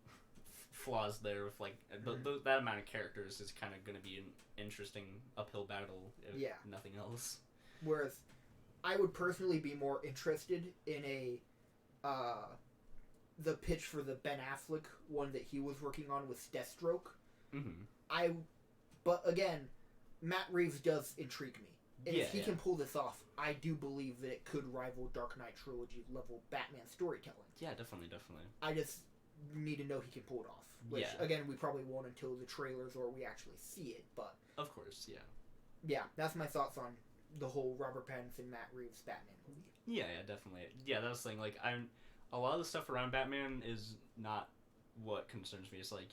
flaws there with, like, that amount of characters is kind of going to be an interesting uphill battle if nothing else. Whereas I would personally be more interested in the pitch for the Ben Affleck one that he was working on with Deathstroke. But again, Matt Reeves does intrigue me. And if he can pull this off, I do believe that it could rival Dark Knight trilogy level Batman storytelling. Yeah, definitely. I just need to know he can pull it off. Which, again, we probably won't until the trailers or we actually see it, but... Of course, yeah. Yeah, that's my thoughts on the whole Robert Pattinson, Matt Reeves Batman movie. Yeah, definitely. Yeah, that's the thing. Like, a lot of the stuff around Batman is not what concerns me. It's like,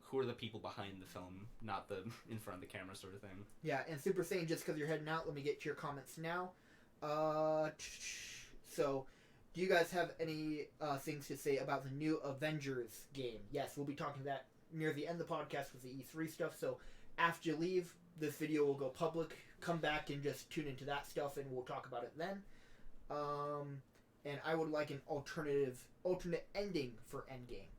who are the people behind the film, not the in front of the camera sort of thing. Yeah, and Super Saiyan, just because you're heading out, let me get to your comments now. So... Do you guys have any things to say about the new Avengers game? Yes, we'll be talking that near the end of the podcast with the E3 stuff, so after you leave, this video will go public. Come back and just tune into that stuff, and we'll talk about it then. And I would like an alternate ending for Endgame.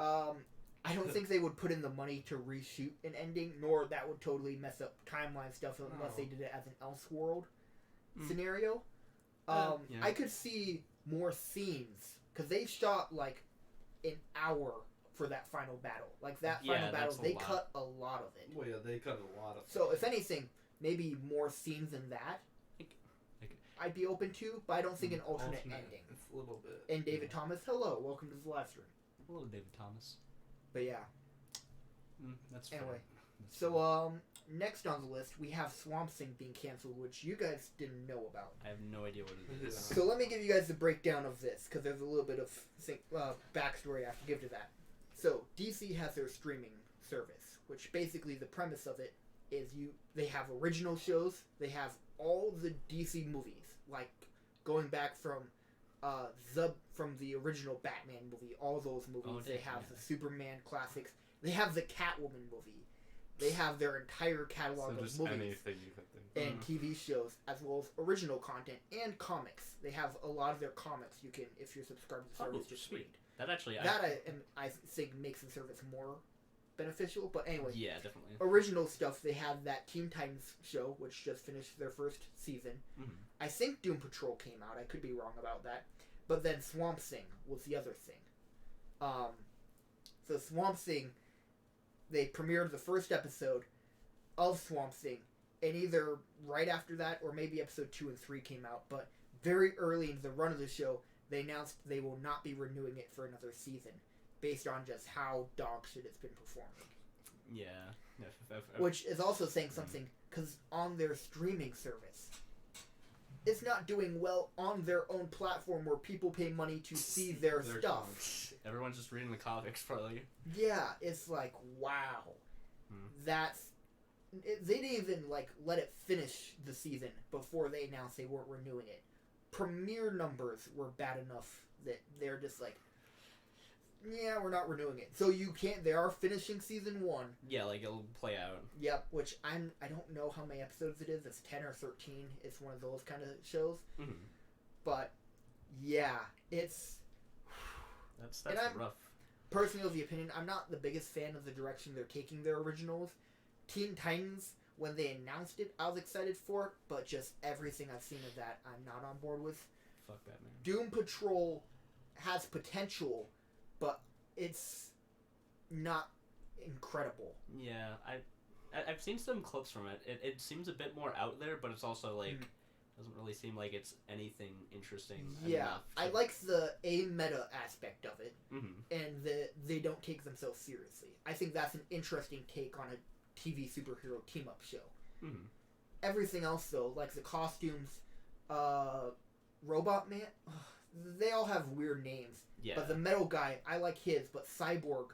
I don't think they would put in the money to reshoot an ending, nor that would totally mess up timeline stuff unless they did it as an Elseworld scenario. I could see more scenes because they shot like an hour for that final battle. Like that final battle, they cut a lot of it. Well, yeah, they cut a lot of it. So if anything, maybe more scenes than that. I'd be open to, but I don't think an alternate ending. It's a little bit. And David Thomas, hello, welcome to the live stream. Hello, David Thomas. But yeah. That's anyway. So next on the list we have Swampthing being canceled, which you guys didn't know about. I have no idea what it is. So let me give you guys the breakdown of this because there's a little bit of backstory I have to give to that. So DC has their streaming service, which basically the premise of it is they have original shows, they have all the DC movies, like going back from from the original Batman movie, all those movies. They have yeah. the Superman classics. They have the Catwoman movie. They have their entire catalog So of just movies anything you could think. and TV shows, as well as original content and comics. They have a lot of their comics you can, if you're subscribed to the service, just read. That actually, I think makes the service more beneficial. But anyway, yeah, definitely. original stuff. They have that Teen Titans show, which just finished their first season. Mm-hmm. I think Doom Patrol came out. I could be wrong about that. But then Swamp Thing was the other thing. So Swamp Thing, they premiered the first episode of Swamp Thing, and either right after that or maybe episode 2 and 3 came out. But very early in the run of the show, they announced they will not be renewing it for another season, based on just how dog shit it's been performing. Yeah. Which is also saying something, because on their streaming service, it's not doing well on their own platform where people pay money to see their stuff. Comics. Everyone's just reading the comics, probably. Yeah, it's like, wow. They didn't even, let it finish the season before they announced they weren't renewing it. Premiere numbers were bad enough that they're just like, yeah, we're not renewing it. So you can't. They are finishing season 1. Yeah, it'll play out. Yep. Which I don't know how many episodes it is. It's 10 or 13. It's one of those kind of shows. Mm-hmm. But yeah, it's that's rough. Personally, of the opinion, I'm not the biggest fan of the direction they're taking their originals. Teen Titans, when they announced it, I was excited for it, but just everything I've seen of that, I'm not on board with. Fuck Batman. Doom Patrol has potential, but it's not incredible. Yeah, I've seen some clips from it. It seems a bit more out there, but it's also doesn't really seem like it's anything interesting. Yeah, enough to... I like the meta aspect of it, mm-hmm. and they don't take themselves seriously. I think that's an interesting take on a TV superhero team-up show. Mm-hmm. Everything else, though, like the costumes, Robot Man, they all have weird names. Yeah. But the metal guy, I like his, but Cyborg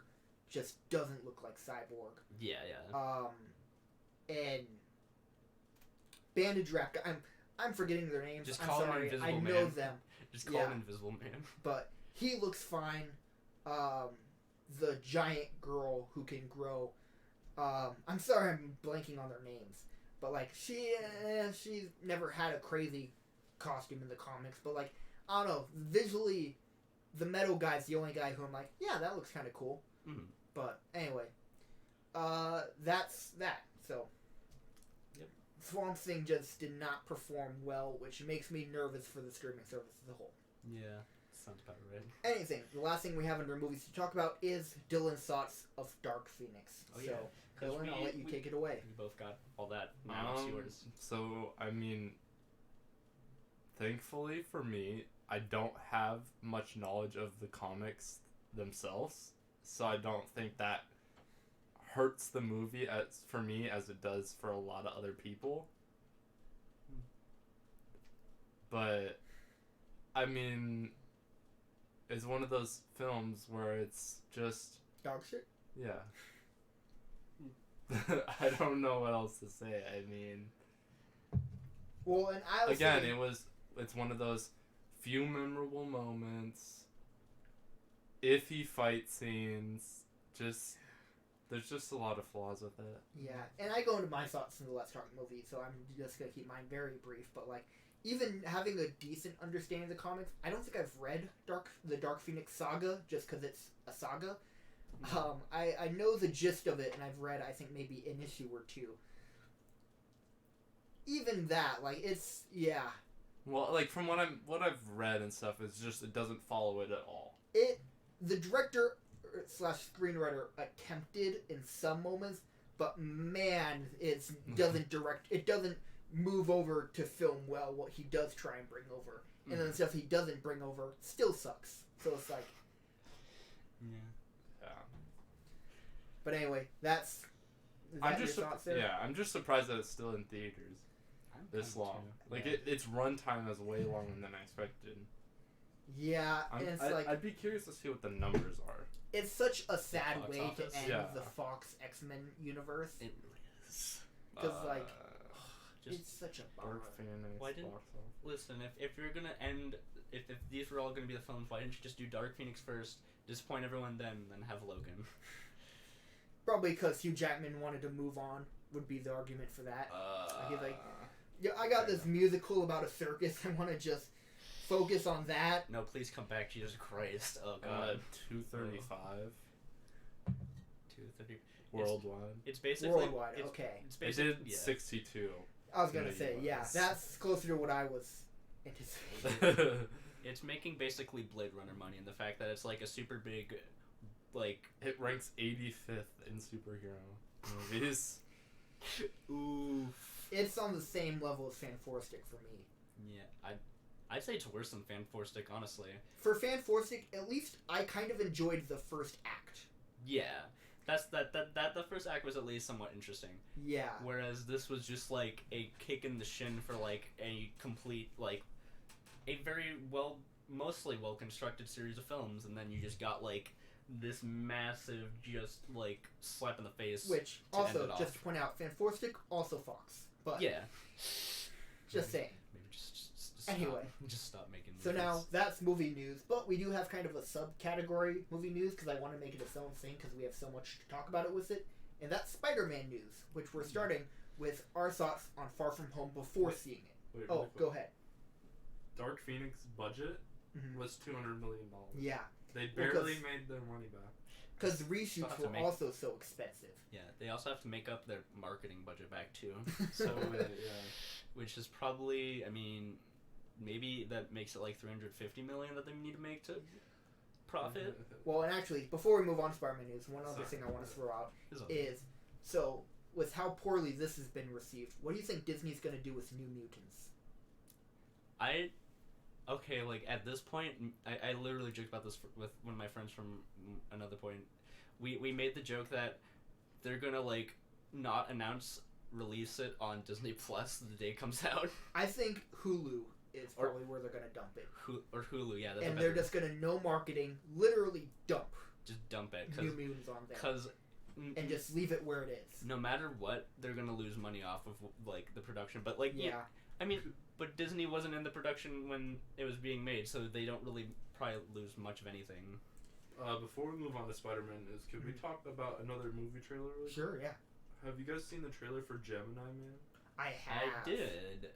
just doesn't look like Cyborg. Yeah, yeah. And Bandage Wrap guy, I'm forgetting their names. Just I'm call sorry. him Invisible I Man. know them. Just call him Invisible Man. But he looks fine. The giant girl who can grow. I'm sorry I'm blanking on their names. But, she's never had a crazy costume in the comics. But, I don't know. Visually, the metal guy's the only guy who I'm like, yeah, that looks kind of cool. Mm-hmm. But, anyway. That's that. So, yep. Swamp Thing just did not perform well, which makes me nervous for the streaming service as a whole. Yeah, sounds about right. Anything. The last thing we have under movies to talk about is Dylan's thoughts of Dark Phoenix. Oh, so, yeah. Dylan, I'll let you take it away. We both got all that. Now it's yours. So, I mean, thankfully for me, I don't have much knowledge of the comics themselves, so I don't think that hurts the movie for me as it does for a lot of other people. But I mean, it's one of those films where it's just dog shit. Yeah. I don't know what else to say. I mean, well, and I was again, it's one of those few memorable moments, iffy fight scenes, there's just a lot of flaws with it. Yeah, and I go into my thoughts in the Let's Talk movie, so I'm just going to keep mine very brief, but even having a decent understanding of the comics, I don't think I've read the Dark Phoenix saga, just because it's a saga. I know the gist of it, and I've read, I think, maybe an issue or two. Even that, it's, yeah. Well, from what I've read and stuff, it's just, it doesn't follow it at all. The director / screenwriter attempted in some moments, but man, it doesn't move over to film well what he does try and bring over. And then the stuff he doesn't bring over still sucks. So it's like... Yeah. But anyway, that's... I'm just surprised that it's still in theaters this long. Its runtime is way longer than I expected. Yeah, and I'd be curious to see what the numbers are. It's such a sad way to end Yeah. the Fox X-Men universe. It really is. Because, It's such a bummer. Dark Phoenix. Why didn't- box office. Listen, if you're gonna end, if these were all gonna be the films, why didn't you just do Dark Phoenix first, disappoint everyone then have Logan? Probably because Hugh Jackman wanted to move on would be the argument for that. He's like, yeah, I got this musical about a circus. I want to just focus on that. No, please come back, Jesus Christ. Oh god. 235 230. worldwide. It's basically Worldwide, it's, okay. It's It basically did 62. I was going to in the say, yeah, US. that's closer to what I was anticipating. It's making basically Blade Runner money, and the fact that it's like a super big, like It ranks 85th in superhero movies. oof. It's on the same level as Fan Four Stick for me. Yeah, I'd say it's worse than Fan Four Stick, honestly. For Fan Four Stick, at least I kind of enjoyed the first act. Yeah, that's that the first act was at least somewhat interesting. Yeah. Whereas this was just like a kick in the shin for like a complete like a very mostly well constructed series of films, and then you just got like this massive just like slap in the face. Which to end also, it off. just to point out, Fan Four Stick also Fox. But Yeah. just saying. Maybe just Anyway. stop. Just stop making movies. So now that's movie news, but we do have kind of a subcategory movie news because I want to make it its own thing because we have so much to talk about it with it, and that's Spider-Man news, which we're starting with our thoughts on Far From Home before seeing it. Wait, Oh, really quick. go ahead. Dark Phoenix budget Mhm. was $200 million. Yeah, They Well, 'cause- barely made their money back. because the reshoots Still have to were make- also so expensive. Yeah, they also have to make up their marketing budget back too. So, Yeah. which is probably, I mean, maybe that makes it like $350 million that they need to make to profit. Well, and actually, before we move on to Spider-Man news, one other Sorry. thing I want to throw out Is is, so with how poorly this has been received, what do you think Disney's going to do with New Mutants? Okay, like at this point, I literally joked about this with one of my friends from another point. We made the joke that they're gonna like not release it on Disney Plus the day it comes out. I think Hulu is Or- probably where they're going to dump it. Or Hulu, yeah. That's And a they're better- just going to, no marketing, literally dump just dump it New Mutants on there. because And just leave it where it is. no matter what, they're gonna lose money off of like the production. But like Yeah. I mean, but Disney wasn't in the production when it was being made, so they don't really probably lose much of anything. Before we move on to Spider-Man news, could we talk about another movie trailer? Really quick? Sure, yeah. Have you guys seen the trailer for Gemini Man? I have. I did.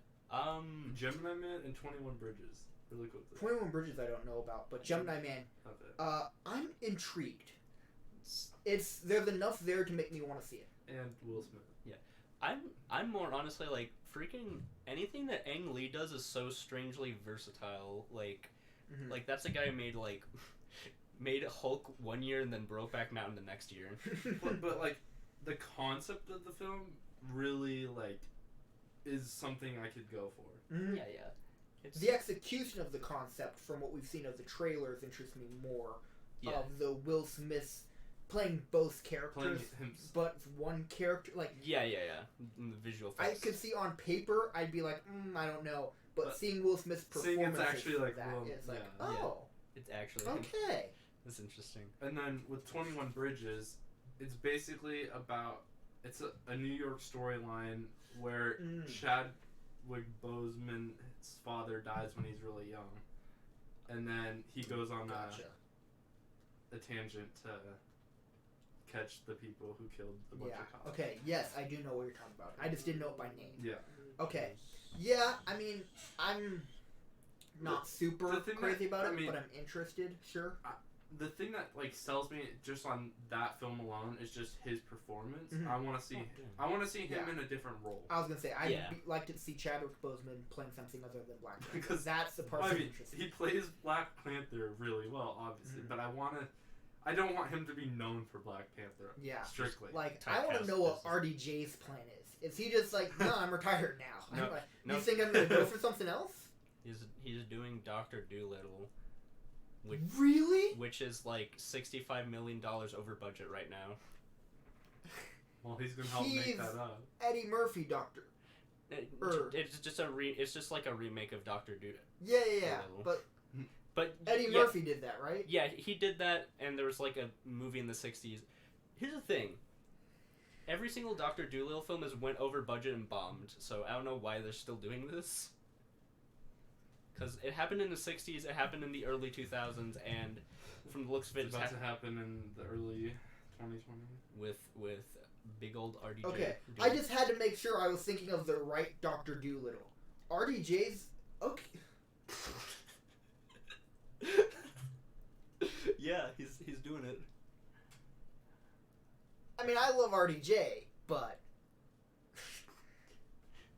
Gemini Man and 21 Bridges. Really quickly. 21 Bridges I don't know about, but Gemini Man, Have it. I'm intrigued. There's enough there to make me want to see it. And Will Smith. I'm more honestly like freaking anything that Ang Lee does is so strangely versatile. Like Mhm. like that's a guy who made Hulk one year and then Brokeback Mountain the next year. but like the concept of the film really like is something I could go for. Mhm. Yeah. It's, The execution of the concept from what we've seen of the trailers interests me more. yeah. Of the Will Smith's playing both characters, Playing him. but one character, like, Yeah. In the visual I effects. could see on paper, I'd be like, I don't know. But But seeing Will Smith's seeing performance it's actually like that Will- is like, yeah. oh, It's actually okay. That's interesting. And then with 21 Bridges, it's basically about it's a New York storyline where Chadwick Boseman's father dies when he's really young, and then he goes on Gotcha. a tangent to catch the people who killed the bunch Yeah. of cops. Okay. Yes, I do know what you're talking about. I just didn't know it by name. Yeah. Okay. Yeah. I mean, I'm not super the thing crazy that- about I it, mean- but I'm interested. Sure. The thing that like sells me just on that film alone is just his performance. Mhm. I want to see. Oh, yeah. I want to see him Yeah. in a different role. I was gonna say I'd Yeah. like to see Chadwick Boseman playing something other than Black Panther. Because that's the part I that mean, interests me. he plays Black Panther really well, obviously, Mhm. but I don't want him to be known for Black Panther. Yeah. Strictly. Like, I want to Typecast know what is- RDJ's plan is. Is he just like, no, I'm retired now? No, I'm like, no. You think I'm gonna go for something else? He's doing Dr. Dolittle, Really? which is like $65 million over budget right now. Well, he's gonna help He's- make that up. Eddie Murphy, Doctor. It's just it's just like a remake of Dr. Dolittle. Yeah. Dolittle. But Eddie yeah, Murphy did that, right? Yeah, he did that, and there was like a movie in the '60s. Here's the thing: Every single Dr. Dolittle film has went over budget and bombed, so I don't know why they're still doing this. Because it happened in the 60s, it happened in the early 2000s, and from the looks of it, It's about to happen in the early 2020. With big old RDJ. Okay, I just had to make sure I was thinking of the right Dr. Dolittle. RDJ's... Okay. Yeah, he's doing it. I mean, I love RDJ, but...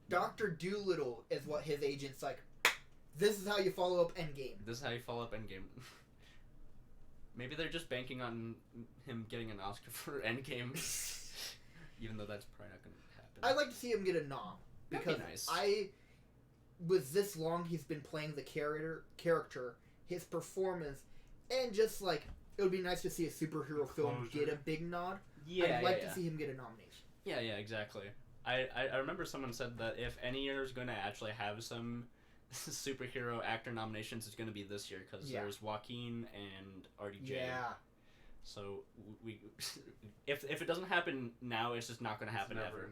Dr. Dolittle is what his agent's like, this is how you follow up Endgame. This is how you follow up Endgame. Maybe they're just banking on him getting an Oscar for Endgame. Even though that's probably not going to happen. I'd like to see him get a nom. Because That'd be nice. with this long he's been playing the character, his performance, and just like, it would be nice to see a superhero film get a big nod. Yeah, I'd like to see him get a nomination. Yeah, exactly. I remember someone said that if any year is going to actually have some superhero actor nominations, it's going to be this year, because there's Joaquin and RDJ. Yeah. So we if it doesn't happen now, it's just not going to happen ever.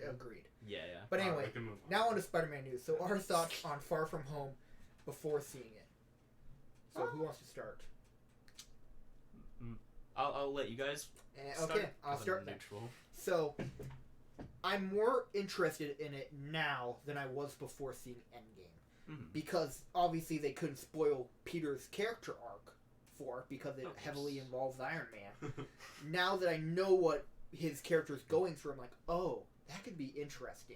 Agreed. Yeah. But anyway, now on to Spider-Man news. So our thoughts on Far From Home before seeing it. So who wants to start? I'll let you guys start. Okay, I'll start. Neutral. So I'm more interested in it now than I was before seeing Endgame. Because obviously they couldn't spoil Peter's character arc because it heavily involves Iron Man. Now that I know what his character is going through, I'm like, oh, that could be interesting.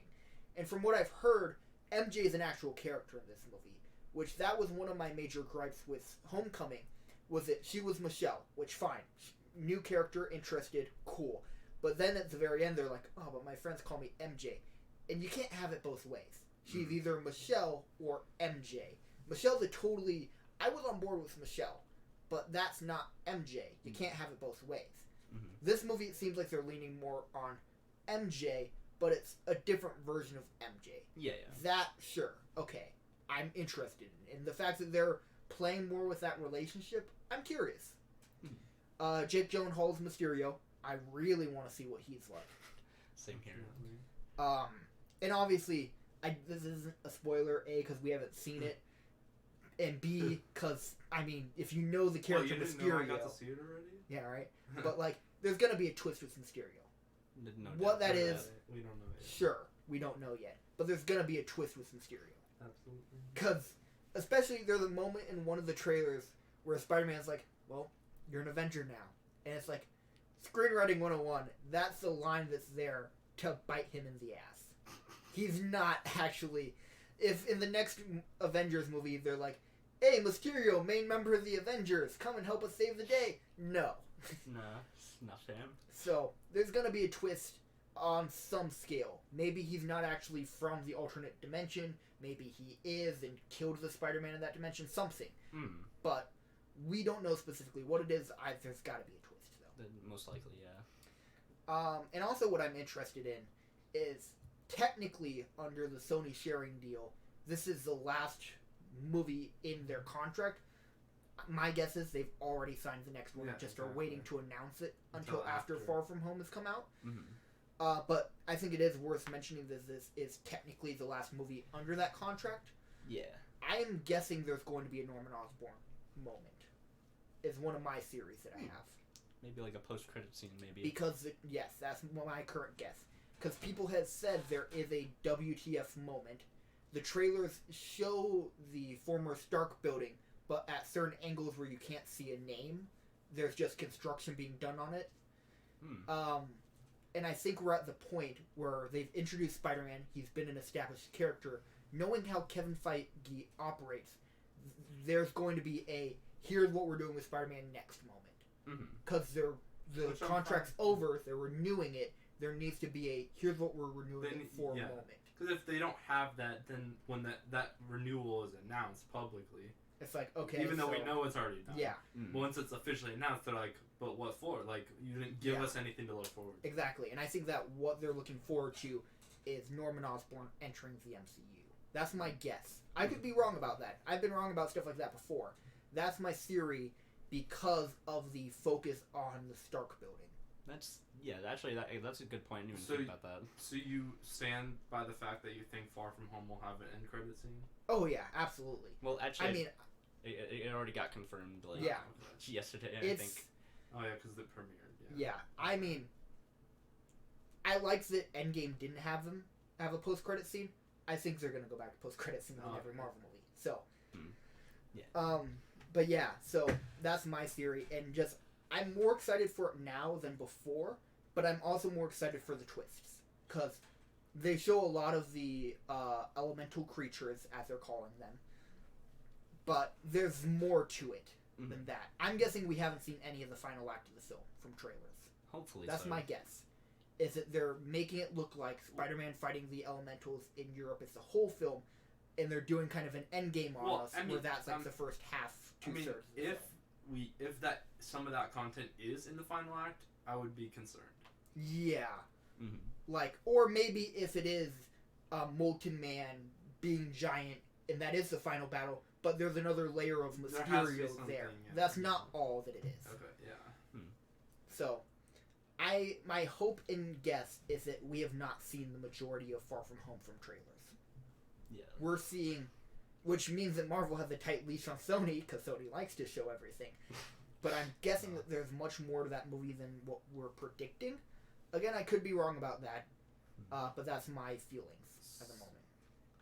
And from what I've heard, MJ is an actual character in this movie, which that was one of my major gripes with Homecoming, was that she was Michelle, which fine, new character, interested, cool. But then at the very end, they're like, oh, but my friends call me MJ. And you can't have it both ways. She's either Michelle or MJ. Michelle's I was on board with Michelle, but that's not MJ. You can't have it both ways. This movie, it seems like they're leaning more on MJ, but it's a different version of MJ. Yeah. That, sure, okay, I'm interested in. And the fact that they're playing more with that relationship, I'm curious. Jake Gyllenhaal's Mysterio, I really want to see what he's like. Same here. And obviously, this isn't a spoiler, A, because we haven't seen it, and B, because, I mean, if you know the character you didn't Mysterio... know I got to see it already? Yeah, right? But, like, there's going to be a twist with Mysterio. No what that is... We don't know yet. Sure, we don't know yet. But there's going to be a twist with Mysterio. Absolutely. Because, especially, there's a moment in one of the trailers where Spider-Man's like, well, you're an Avenger now. And it's like, screenwriting 101, that's the line that's there to bite him in the ass. He's not actually... If in the next Avengers movie, they're like, hey, Mysterio, main member of the Avengers, come and help us save the day. No. Nah, it's not him. So, there's going to be a twist on some scale. Maybe he's not actually from the alternate dimension. Maybe he is and killed the Spider-Man in that dimension. Something. But we don't know specifically what it is. There's got to be a twist, though. Most likely, yeah. And also what I'm interested in is, technically, under the Sony sharing deal, this is the last movie in their contract. My guess is they've already signed the next one, are waiting to announce it until after Far From Home has come out. But I think it is worth mentioning this is technically the last movie under that contract. Yeah. I am guessing there's going to be a Norman Osborn moment. Is one of my theories that I have. Maybe like a post-credit scene, maybe. Because, yes, that's my current guess. Because people have said there is a WTF moment. The trailers show the former Stark building, but at certain angles where you can't see a name, there's just construction being done on it. And I think we're at the point where they've introduced Spider-Man. He's been an established character. Knowing how Kevin Feige operates, there's going to be here's what we're doing with Spider-Man next moment. Because the contract's over, they're renewing it. There needs to be here's what we're renewing it for moment. Because if they don't have that, then when that renewal is announced publicly, it's like, okay. Even though we know it's already done. Yeah. Once it's officially announced, they're like, but what for? Like, you didn't give us anything to look forward to. Exactly. And I think that what they're looking forward to is Norman Osborn entering the MCU. That's my guess. I could be wrong about that. I've been wrong about stuff like that before. That's my theory because of the focus on the Stark building. That's a good point. I didn't even think about that. So you stand by the fact that you think Far From Home will have an end credit scene? Oh yeah, absolutely. Well, actually, I mean, it already got confirmed yesterday. I think. Oh yeah, because it premiered. Yeah, I mean, I like that Endgame didn't have a post credit scene. I think they're gonna go back to post credit scene in every Marvel movie. So, yeah. But yeah, so that's my theory, and just I'm more excited for it now than before, but I'm also more excited for the twists because they show a lot of the elemental creatures, as they're calling them, but there's more to it than that. I'm guessing we haven't seen any of the final act of the film from trailers. Hopefully, that's my guess. Is that they're making it look like Spider-Man fighting the elementals in Europe is the whole film, and they're doing kind of an endgame on us, where that's like the first half, two-thirds. If that some of that content is in the final act, I would be concerned. Yeah, like, or maybe if it is Molten Man being giant, and that is the final battle, but there's another layer of Mysterio there. Yeah. That's not all that it is. Okay, yeah. So, my hope and guess is that we have not seen the majority of Far From Home from trailers. Yeah. We're seeing, which means that Marvel has a tight leash on Sony, because Sony likes to show everything. But I'm guessing that there's much more to that movie than what we're predicting. Again, I could be wrong about that, but that's my feelings at the moment.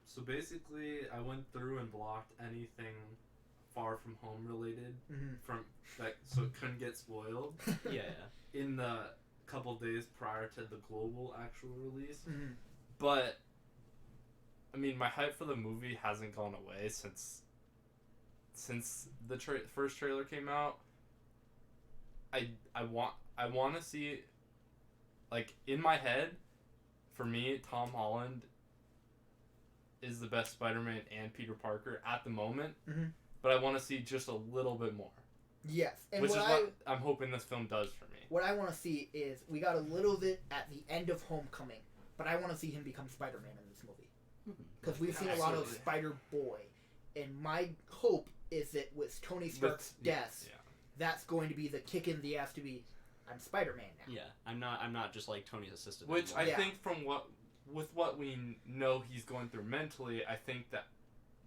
So basically, I went through and blocked anything Far From Home related from so it couldn't get spoiled. In the couple days prior to the global actual release, but I mean, my hype for the movie hasn't gone away since the first trailer came out. I want to see, like, in my head, for me, Tom Holland is the best Spider-Man and Peter Parker at the moment, but I want to see just a little bit more. Yes, and which is what I'm hoping this film does for me. What I want to see is, we got a little bit at the end of Homecoming, but I want to see him become Spider-Man in this movie. Because we've seen a lot of Spider-Boy, and my hope is that with Tony Stark's death, that's going to be the kick in the ass to be, I'm Spider-Man now. Yeah, I'm not just like Tony's assistant. Which anymore. I think from what we know he's going through mentally, I think that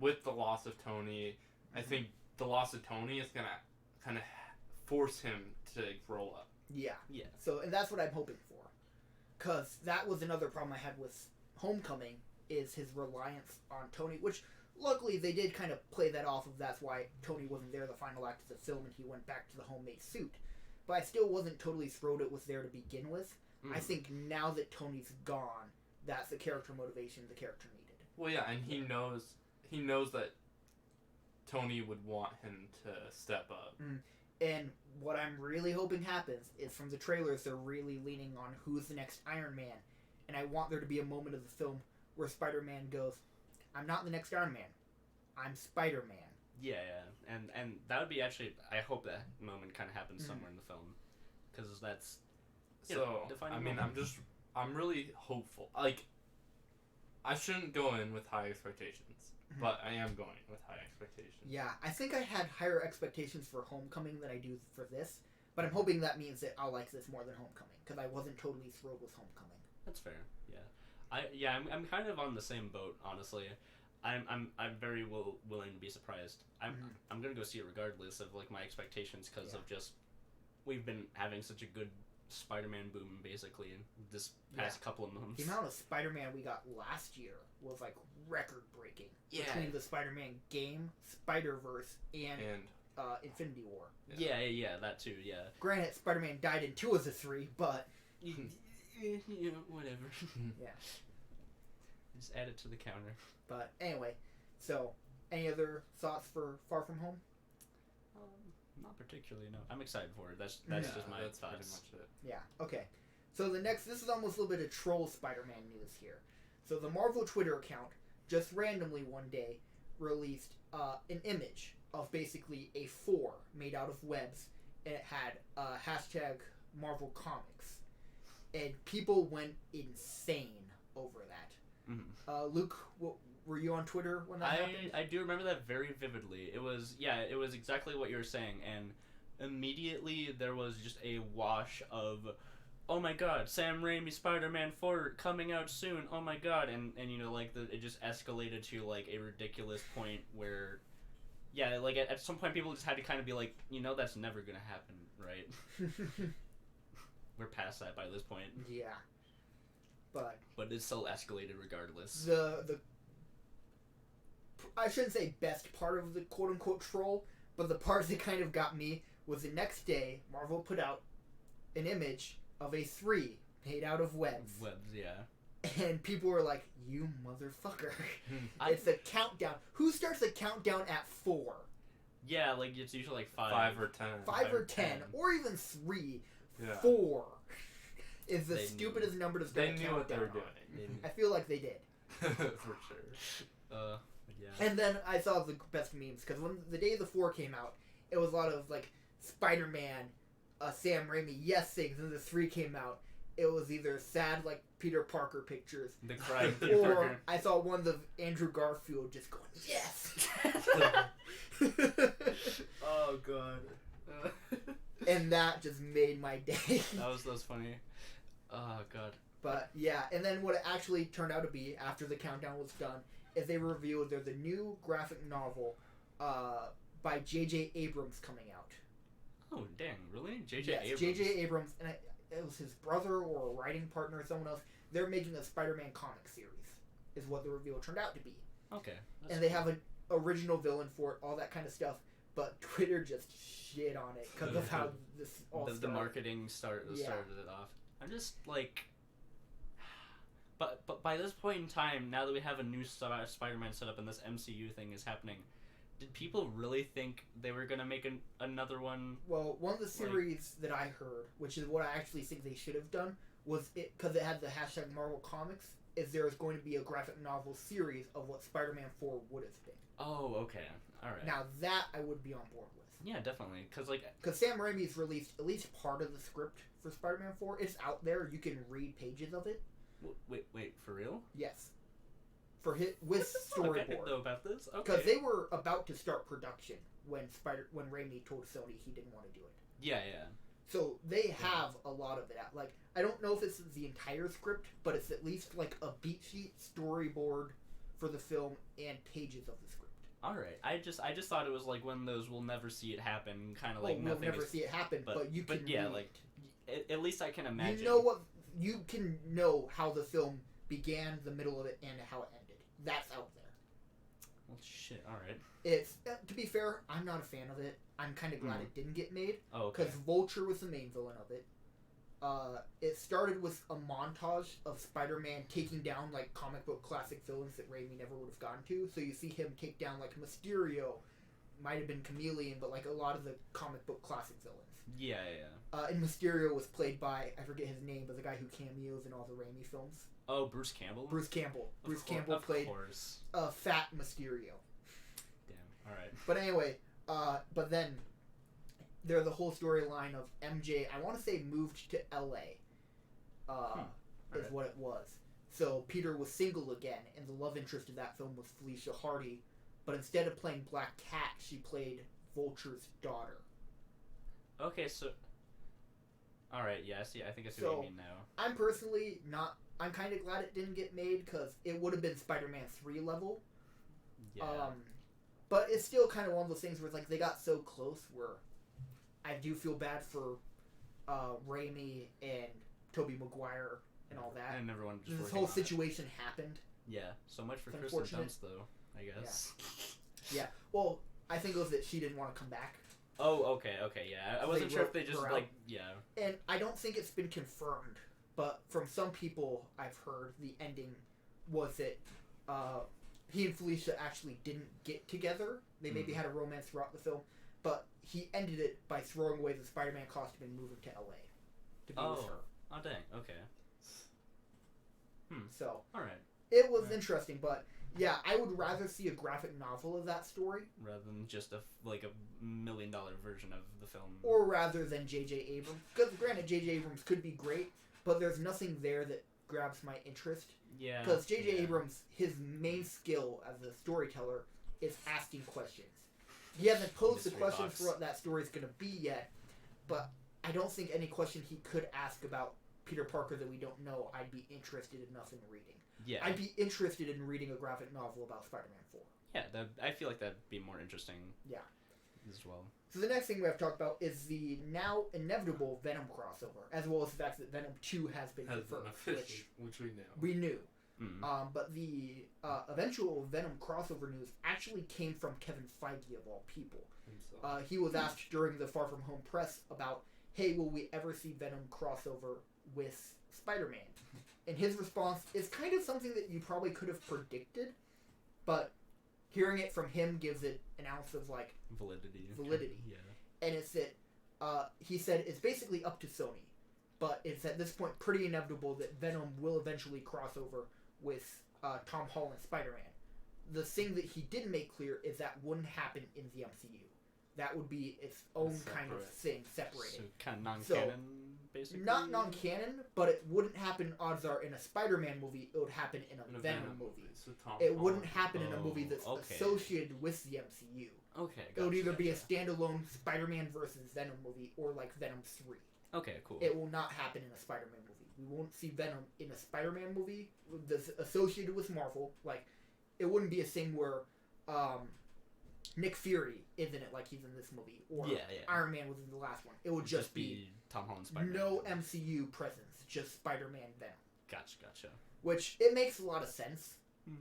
with the loss of Tony, I think the loss of Tony is gonna kind of force him to grow up. Yeah. So, and that's what I'm hoping for, because that was another problem I had with Homecoming, is his reliance on Tony, which luckily they did kind of play that off of. That's why Tony wasn't there the final act of the film, and he went back to the homemade suit. But I still wasn't totally thrilled it was there to begin with. I think now that Tony's gone, that's the character motivation the character needed. Well, yeah, and he knows that Tony would want him to step up. And what I'm really hoping happens is, from the trailers, they're really leaning on who's the next Iron Man. And I want there to be a moment of the film where Spider-Man goes, I'm not the next Iron Man. I'm Spider-Man. Yeah. And that would be actually, I hope that moment kind of happens somewhere in the film. Because that's... I mean, I'm really hopeful. Like, I shouldn't go in with high expectations, but I am going with high expectations. Yeah, I think I had higher expectations for Homecoming than I do for this, but I'm hoping that means that I'll like this more than Homecoming, because I wasn't totally thrilled with Homecoming. That's fair. Yeah. I'm kind of on the same boat, honestly. I'm very willing to be surprised. I'm gonna go see it regardless of like my expectations, because of just we've been having such a good Spider-Man boom basically in this past couple of months. The amount of Spider-Man we got last year was like record breaking. Between the Spider-Man game, Spiderverse, and Infinity War. Yeah, that too. Yeah. Granted, Spider-Man died in 2 of the 3, but whatever. Yeah. Just add it to the counter. But anyway, so any other thoughts for Far From Home? Not particularly, no. I'm excited for it. That's just my thoughts. Pretty much it. Yeah, okay. So this is almost a little bit of troll Spider-Man news here. So the Marvel Twitter account just randomly one day released an image of basically a 4 made out of webs, and it had hashtag Marvel Comics. And people went insane over that. Luke, were you on Twitter when that happened? I do remember that very vividly. It was exactly what you were saying, and immediately there was just a wash of oh my god, Sam Raimi Spider-Man 4 coming out soon, oh my god, and you know, like, it just escalated to, like, a ridiculous point where, yeah, like, at some point people just had to kind of be like, you know, that's never gonna happen, right? We're past that by this point. Yeah. But it's still escalated regardless. The I shouldn't say best part of the quote-unquote troll, but the part that kind of got me was the next day, Marvel put out an image of a 3 made out of webs. Webs, yeah. And people were like, you motherfucker. It's a countdown. Who starts a countdown at 4? Yeah, like, it's usually like 5 or 10. 5 or 10, or even 3. Yeah. 4 is the stupidest number to start They a knew countdown what they were on. doing. I feel like they did. For sure. Yeah. And then I saw the best memes, because when the day the 4 came out, it was a lot of, like, Spider-Man, Sam Raimi yes things, and the 3 came out. It was either sad, like, Peter Parker pictures, The crying Peter or Parker. I saw one of Andrew Garfield just going, yes! Oh, God. And that just made my day. That was funny. Oh, God. But, yeah, and then what it actually turned out to be, after the countdown was done, is they revealed there's a new graphic novel by JJ Abrams coming out. Oh, dang, really? JJ Yes, Abrams? JJ Abrams, and it was his brother or a writing partner or someone else. They're making a Spider-Man comic series, is what the reveal turned out to be. Okay. And they have an original villain for it, all that kind of stuff. But Twitter just shit on it because of how this all started. The marketing started it off. I'm just like, but by this point in time, now that we have a new Spider-Man set up and this MCU thing is happening, did people really think they were gonna make another one? Well, one of the series that I heard, which is what I actually think they should have done, was it because it had the hashtag Marvel Comics. Is there is going to be a graphic novel series of what Spider-Man 4 would have been. Oh, okay, all right. Now that I would be on board with. Yeah, definitely, because Sam Raimi's released at least part of the script for Spider-Man 4. It's out there. You can read pages of it. Wait, for real? Yes. For with storyboard. I didn't know about this. Okay. Because they were about to start production when Raimi told Sony he didn't want to do it. Yeah. So they have a lot of it out. Like, I don't know if it's the entire script, but it's at least like a beat sheet, storyboard for the film, and pages of the script. All right. I just thought it was like one of those we'll never see it happen kind of like nothing. We'll never see it happen, but you can. But yeah, read. like at least I can imagine. You can know how the film began, the middle of it, and how it ended. That's out there. Well, shit. All right. It's to be fair, I'm not a fan of it. I'm kind of glad it didn't get made. Oh, okay. Because Vulture was the main villain of it. It started with a montage of Spider-Man taking down like comic book classic villains that Raimi never would have gotten to. So you see him take down like Mysterio, might have been Chameleon, but like a lot of the comic book classic villains. Yeah. And Mysterio was played by, I forget his name, but the guy who cameos in all the Raimi films. Oh, Bruce Campbell? Bruce Campbell played Fat Mysterio. Damn, alright. But anyway, but then there's the whole storyline of MJ, I want to say moved to LA, is what it was. So Peter was single again, and the love interest of that film was Felicia Hardy, but instead of playing Black Cat, she played Vulture's daughter. Okay, so... Alright, yeah, I think I see what you mean now. I'm personally not... I'm kind of glad it didn't get made, because it would have been Spider-Man 3 level. Yeah. But it's still kind of one of those things where it's like they got so close where I do feel bad for Raimi and Tobey Maguire and all that. And everyone just this whole situation happened. Yeah, so much for Kristen Dunst, though, I guess. Yeah. Well, I think it was that she didn't want to come back. Oh, okay, yeah. I wasn't sure if they just, like, yeah. And I don't think it's been confirmed, but from some people I've heard, the ending was that he and Felicia actually didn't get together. They maybe had a romance throughout the film, but he ended it by throwing away the Spider-Man costume and moving to LA to be with her. Oh, dang, okay. So, alright. It was interesting, but yeah, I would rather see a graphic novel of that story. Rather than just a $1 million version of the film. Or rather than J.J. Abrams. Because granted, J.J. Abrams could be great, but there's nothing there that grabs my interest. Yeah. Because J.J. Abrams, his main skill as a storyteller is asking questions. He hasn't posed the questions for what that story is going to be yet, but I don't think any question he could ask about Peter Parker that we don't know, I'd be interested enough in reading. Yeah. I'd be interested in reading a graphic novel about Spider-Man 4. Yeah, I feel like that'd be more interesting. Yeah. As well. So the next thing we have to talk about is the now inevitable Venom crossover, as well as the fact that Venom 2 has been confirmed, which we knew. We knew. Mm. But the eventual Venom crossover news actually came from Kevin Feige, of all people. He was asked during the Far From Home press about, hey, will we ever see Venom crossover with Spider-Man? And his response is kind of something that you probably could have predicted, but hearing it from him gives it an ounce of, like, validity. Yeah. And it's that, he said it's basically up to Sony, but it's at this point pretty inevitable that Venom will eventually cross over with Tom Holland's Spider-Man. The thing that he didn't make clear is that wouldn't happen in the MCU. That would be its own kind of thing, separated. So kind of non-canon, basically? Not non-canon, but it wouldn't happen, odds are, in a Spider-Man movie. It would happen in a Venom movie. So it wouldn't happen in a movie that's associated with the MCU. Okay, It would either be a standalone Spider-Man versus Venom movie or like Venom 3. Okay, cool. It will not happen in a Spider-Man movie. We won't see Venom in a Spider-Man movie that's associated with Marvel. Like, it wouldn't be a thing where Nick Fury is in it like he's in this movie, or Iron Man was in the last one. It would just be Tom Holland Spider-Man. No MCU presence, just Spider-Man Venom. Gotcha. Which, it makes a lot of sense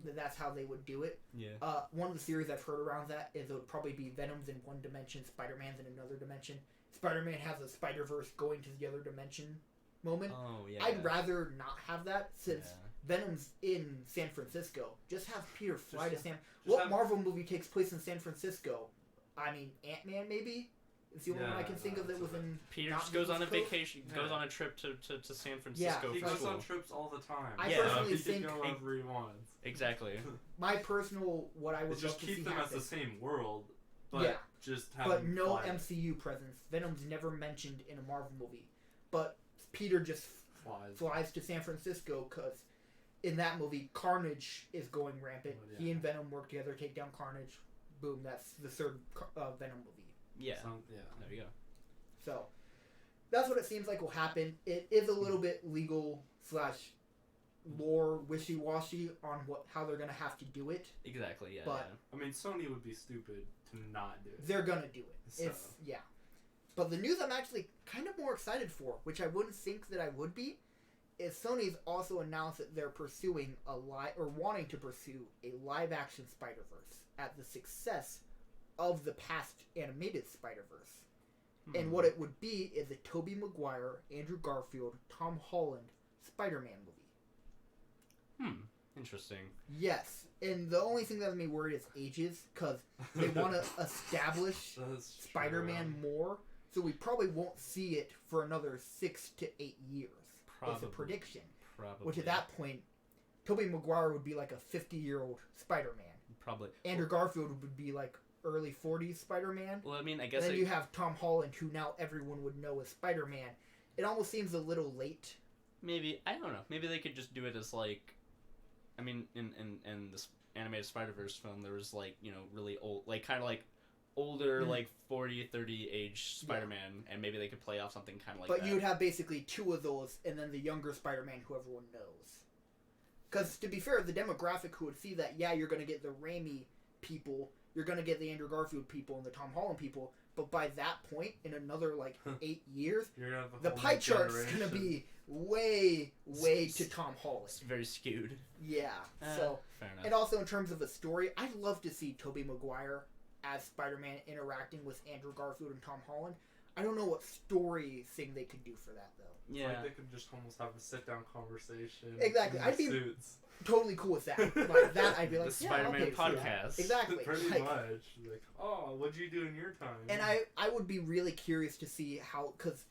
that that's how they would do it. Yeah. One of the theories I've heard around that is it would probably be Venom's in one dimension, Spider-Man's in another dimension. Spider-Man has a Spider-Verse going to the other dimension moment. Oh, yeah. I'd rather not have that, since Venom's in San Francisco. Just have Peter fly to San... What Marvel movie takes place in San Francisco? I mean, Ant-Man, maybe? It's the only one I can think of that was in... Peter just goes on a vacation, goes on a trip to San Francisco. He goes on trips all the time. I personally think... He can go wherever he wants. Exactly. My personal... What I would love to see keep them happen, as the same world, but just have but no fly. MCU presence. Venom's never mentioned in a Marvel movie. But Peter just flies to San Francisco because in that movie, Carnage is going rampant. Oh, yeah. He and Venom work together, take down Carnage. Boom, that's the third Venom movie. Yeah. There you go. So, that's what it seems like will happen. It is a little bit legal / lore wishy-washy on how they're going to have to do it. Exactly, yeah. But, I mean, Sony would be stupid to not do it. They're going to do it. So. But the news I'm actually kind of more excited for, which I wouldn't think that I would be, is Sony's also announced that they're pursuing wanting to pursue a live-action Spider-Verse at the success of the past animated Spider-Verse. And what it would be is a Tobey Maguire, Andrew Garfield, Tom Holland Spider-Man movie. Interesting. Yes. And the only thing that has me worried is ages, because they want to establish Spider-Man more, so we probably won't see it for another 6 to 8 years. It's a prediction. Probably. Which at that point, Tobey Maguire would be like a 50-year-old Spider-Man. Probably. Andrew Garfield would be like early 40s Spider-Man. Well, I mean, I guess... And then you have Tom Holland, who now everyone would know as Spider-Man. It almost seems a little late. Maybe. I don't know. Maybe they could just do it as, like... I mean, in this animated Spider-Verse film, there was, like, you know, really old... Like, kind of like older, like 40, 30 age Spider-Man, and maybe they could play off something kind of like that. But you would have basically 2 of those, and then the younger Spider-Man who everyone knows. Because, to be fair, the demographic who would see that, you're going to get the Raimi people, you're going to get the Andrew Garfield people, and the Tom Holland people, but by that point, in another, 8 years, the pie chart's going to be way to Tom Holland. It's very skewed. Yeah. So, fair enough. And also in terms of a story, I'd love to see Tobey Maguire as Spider-Man interacting with Andrew Garfield and Tom Holland. I don't know what story thing they could do for that, though. Yeah. Like they could just almost have a sit-down conversation. Exactly. I'd be totally cool with that. Like that, I'd be like, the Spider-Man podcast. Exactly. Pretty much. Like, oh, what'd you do in your time? And I would be really curious to see how, because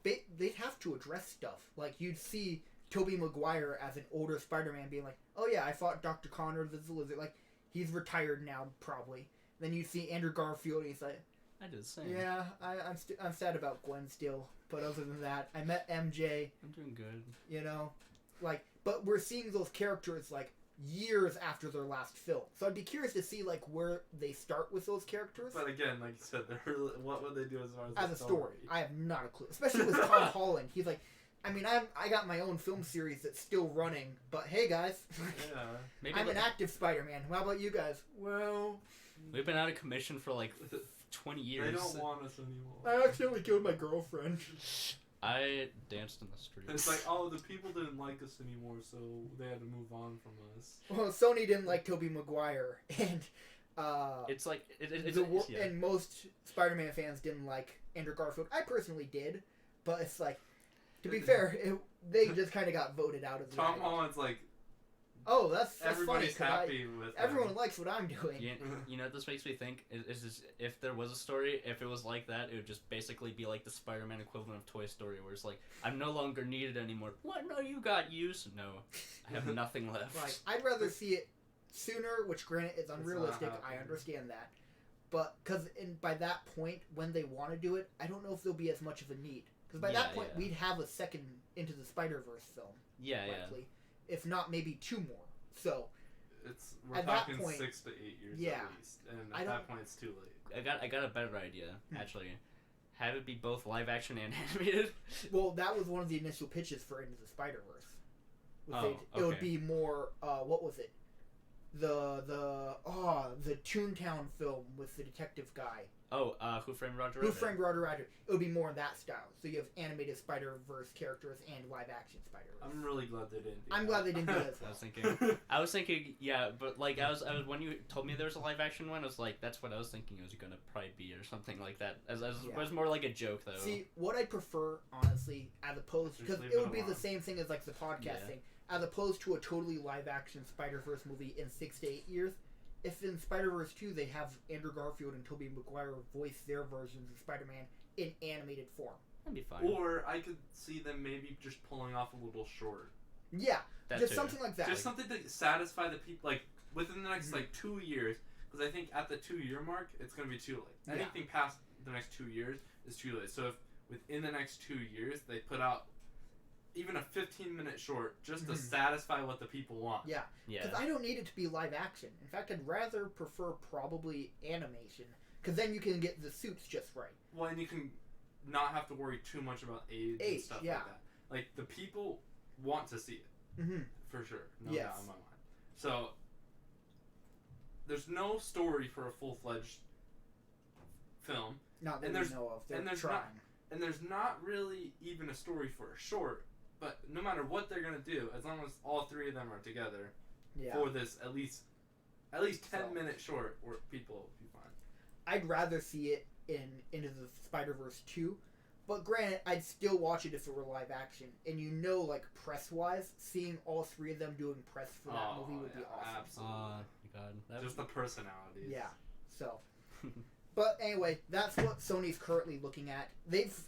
they'd have to address stuff. Like, you'd see Tobey Maguire as an older Spider-Man being like, oh yeah, I fought Dr. Connor the Lizard. Like, he's retired now, probably. Then you see Andrew Garfield, and he's like, I did the same. Yeah, I'm sad about Gwen still, but other than that, I met MJ. I'm doing good. You know, like, but we're seeing those characters like years after their last film, so I'd be curious to see like where they start with those characters. But again, like you said, what would they do as far as a story? I have not a clue. Especially with Tom Holland, he's like I mean, I got my own film series that's still running, but hey, guys. Yeah. Maybe I'm an active Spider-Man. How about you guys? Well... We've been out of commission for like 20 years. They don't want us anymore. I accidentally killed my girlfriend. I danced in the streets. It's like, oh, the people didn't like us anymore, so they had to move on from us. Well, Sony didn't like Tobey Maguire, and it's like yeah. and most Spider-Man fans didn't like Andrew Garfield. I personally did, but it's like, to be fair, they just kind of got voted out of the Tom Holland's like, oh, that's everybody's funny, happy with everyone likes what I'm doing. You know what this makes me think? Is this, if there was a story, if it was like that, it would just basically be like the Spider-Man equivalent of Toy Story, where it's like, I'm no longer needed anymore. What? No, you got use? No, I have nothing left. Like, I'd rather see it sooner, which granted is unrealistic, I understand that. But, because by that point, when they want to do it, I don't know if there'll be as much of a need. Because by that point, we'd have a second Into the Spider-Verse film. Yeah, likely. If not, maybe 2 more. So, we're at talking that point, 6 to 8 years yeah, at least. And at that point, it's too late. I got a better idea, actually. Have it be both live action and animated. Well, that was one of the initial pitches for Into the Spider-Verse. It would be more, what was it? The Toontown film with the detective guy. Oh, Who Framed Roger Rabbit? Who Framed Roger Rabbit. It would be more in that style. So you have animated Spider-Verse characters and live-action Spider-Verse. I'm really glad they didn't do I'm glad they didn't do that as well. I was thinking, yeah, but like I was when you told me there was a live-action one, I was like, that's what I was thinking it was gonna probably be or something like that. It was more like a joke though. See, what I prefer, honestly, as opposed, because it would be the same thing as like the podcast thing, as opposed to a totally live-action Spider-Verse movie in 6 to 8 years. If in Spider-Verse 2 they have Andrew Garfield and Tobey Maguire voice their versions of Spider-Man in animated form. That'd be fine. Or I could see them maybe just pulling off a little short. Yeah, just something like that. Just something to satisfy the people, like, within the next, 2 years. Because I think at the 2-year mark, it's going to be too late. Anything past the next 2 years is too late. So if within the next 2 years they put out even a 15-minute short just to satisfy what the people want. Yeah. Because I don't need it to be live action. In fact, I'd rather prefer probably animation. Because then you can get the suits just right. Well, and you can not have to worry too much about age and stuff like that. Like, the people want to see it. Mm-hmm. For sure. No doubt in my mind. So, there's no story for a full-fledged film. Not that we know of. They're trying. And there's not really even a story for a short. But no matter what they're gonna do, as long as all 3 of them are together for this at least 10-minute short, where people will be fine. I'd rather see it Into the Spider-Verse 2, but granted, I'd still watch it if it were live action. And like press-wise, seeing all 3 of them doing press for that movie would be awesome. Absolutely. God, just the personalities. Yeah. So. But anyway, that's what Sony's currently looking at.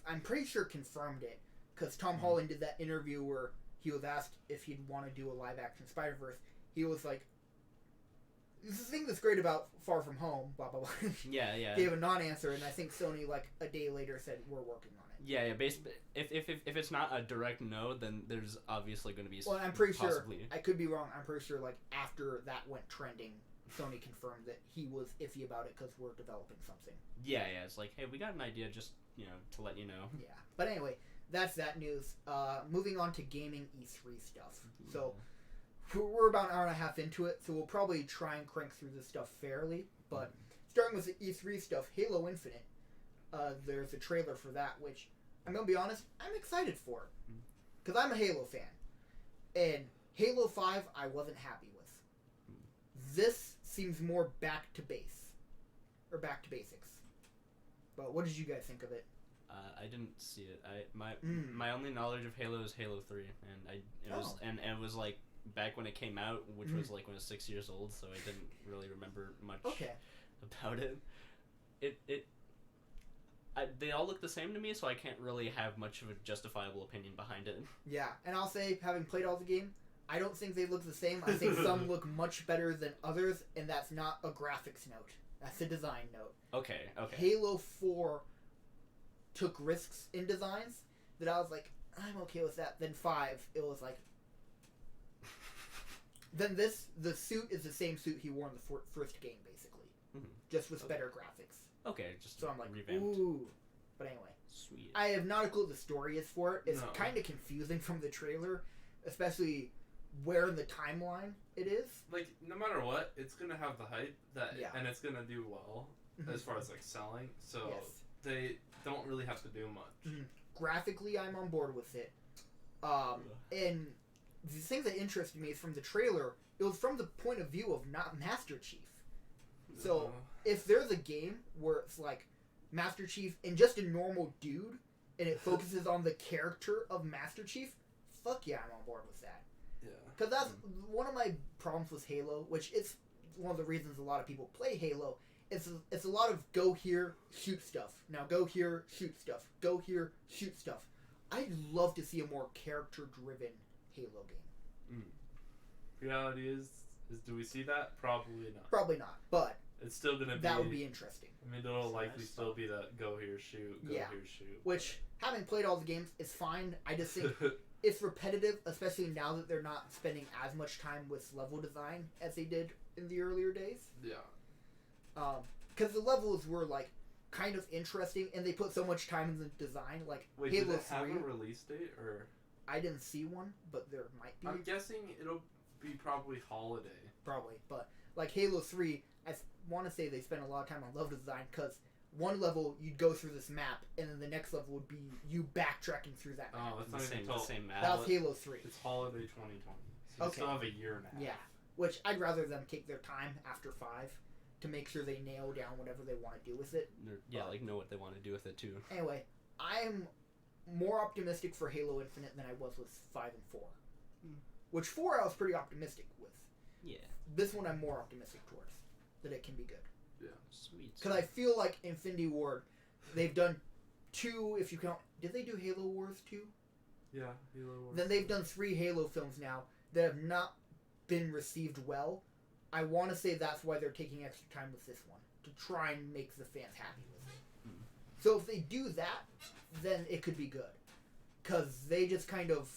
I'm pretty sure, confirmed it. Because Tom Holland did that interview where he was asked if he'd want to do a live-action Spider-Verse. He was like, this is the thing that's great about Far From Home, blah, blah, blah. Yeah. Gave a non-answer, and I think Sony, a day later, said, we're working on it. Yeah. Basically, if it's not a direct no, then there's obviously going to be I'm pretty sure, I could be wrong, I'm pretty sure, after that went trending, Sony confirmed that he was iffy about it because we're developing something. Yeah, it's like, hey, we got an idea just, to let you know. Yeah. But anyway... That's that news. Moving on to gaming E3 stuff. So, we're about an hour and a half into it, so we'll probably try and crank through this stuff fairly. But, starting with the E3 stuff, Halo Infinite, there's a trailer for that, which, I'm going to be honest, I'm excited for. Because I'm a Halo fan. And Halo 5, I wasn't happy with. This seems more back to base. Or back to basics. But what did you guys think of it? I didn't see it. My only knowledge of Halo is Halo 3, and it was like back when it came out, which was like when I was 6 years old, so I didn't really remember much about it. They all look the same to me, so I can't really have much of a justifiable opinion behind it. Yeah, and I'll say, having played all the game, I don't think they look the same. I think some look much better than others, and that's not a graphics note. That's a design note. Okay. Halo 4 took risks in designs that I was like, I'm okay with that. Then 5, it was like... Then the suit is the same suit he wore in the first game, basically. Just with better graphics. Okay, just so I'm like, revamped. ooh. But anyway, Sweet. I have not a clue what the story is for it. It's kind of confusing from the trailer, especially where in the timeline it is. Like, no matter what, it's gonna have the hype and it's gonna do well as far as like selling. So they don't really have to do much. Graphically, I'm on board with it. And the thing that interested me is from the trailer, it was from the point of view of not Master Chief. So if there's a game where it's like Master Chief and just a normal dude, and it focuses on the character of Master Chief, fuck yeah, I'm on board with that. Yeah. Because that's one of my problems with Halo, which it's one of the reasons a lot of people play Halo. It's a lot of go here, shoot stuff. Now go here, shoot stuff. Go here, shoot stuff. I'd love to see a more character-driven Halo game. Reality is do we see that? Probably not. Probably not, but it's still gonna be. That would be interesting. I mean, it'll likely still be that go here, shoot, go here, shoot. Which, having played all the games, is fine. I just think it's repetitive, especially now that they're not spending as much time with level design as they did in the earlier days. Yeah. Because the levels were like kind of interesting, and they put so much time in the design. Like wait, Halo did it 3, have a release date or? I didn't see one, but there might be. I'm guessing it'll be probably holiday. Probably, but like Halo 3, I want to say they spent a lot of time on level design because one level you'd go through this map, and then the next level would be you backtracking through that map. Oh, that's not the same map. That was Halo 3. It's holiday 2020. So you still have a year and a half. Yeah, which I'd rather them take their time after 5 to make sure they nail down whatever they want to do with it. Like know what they want to do with it too. Anyway, I'm more optimistic for Halo Infinite than I was with 5 and 4. Which 4 I was pretty optimistic with. Yeah. This one I'm more optimistic towards. That it can be good. Yeah. Sweet. Because I feel like Infinity Ward, they've done 2, if you count... Did they do Halo Wars 2? Yeah, Halo Wars. Then they've done 3 Halo films now that have not been received well. I want to say that's why they're taking extra time with this one. To try and make the fans happy with it. So if they do that, then it could be good. Because they just kind of...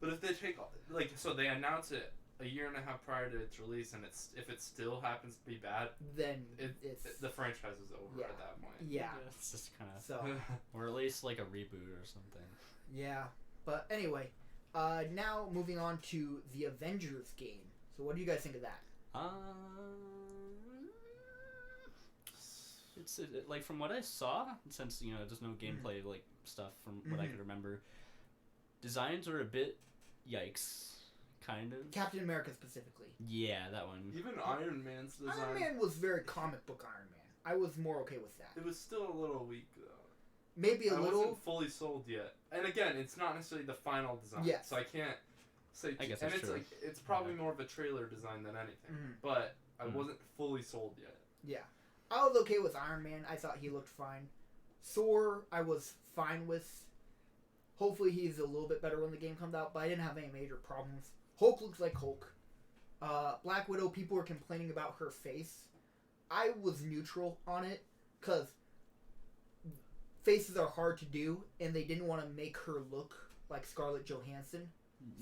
But if they take... Like, so they announce it a year and a half prior to its release, and if it still happens to be bad, then the franchise is over at that point. Yeah. It's just kind of... So, or at least like a reboot or something. Yeah. But anyway, now moving on to the Avengers game. So what do you guys think of that? It's like from what I saw, since there's no gameplay like stuff from what I could remember, designs are a bit yikes, kind of. Captain America specifically. Yeah, that one. Even Iron Man's design. Iron Man was very comic book Iron Man. I was more okay with that. It was still a little weak though. Maybe a little. I wasn't fully sold yet. And again, it's not necessarily the final design. Yes. So I can't say. I guess and that's it's true. like it's probably more of a trailer design than anything. But I wasn't fully sold yet. Yeah. I was okay with Iron Man. I thought he looked fine. Thor, I was fine with. Hopefully he's a little bit better when the game comes out, but I didn't have any major problems. Hulk looks like Hulk. Black Widow, people are complaining about her face. I was neutral on it, because faces are hard to do, and they didn't want to make her look like Scarlett Johansson.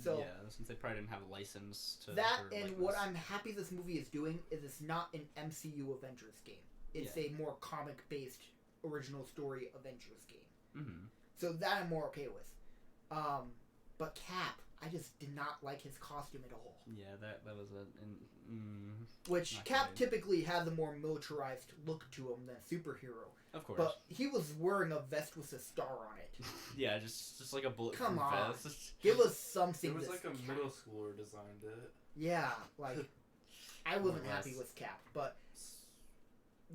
So yeah, since they probably didn't have a license to that, her and likeness. what I'm happy this movie is doing is it's not an MCU Avengers game. It's a more comic-based original story Avengers game. So that I'm more okay with. But Cap, I just did not like his costume at all. Yeah, that was Which Cap typically has a more militarized look to him than superhero. Of course. But he was wearing a vest with a star on it. Yeah, just like a bulletproof Come on. vest. Give us something. It was that's like a Cap. middle schooler designed it. Yeah, like I wasn't More or happy less. with Cap, but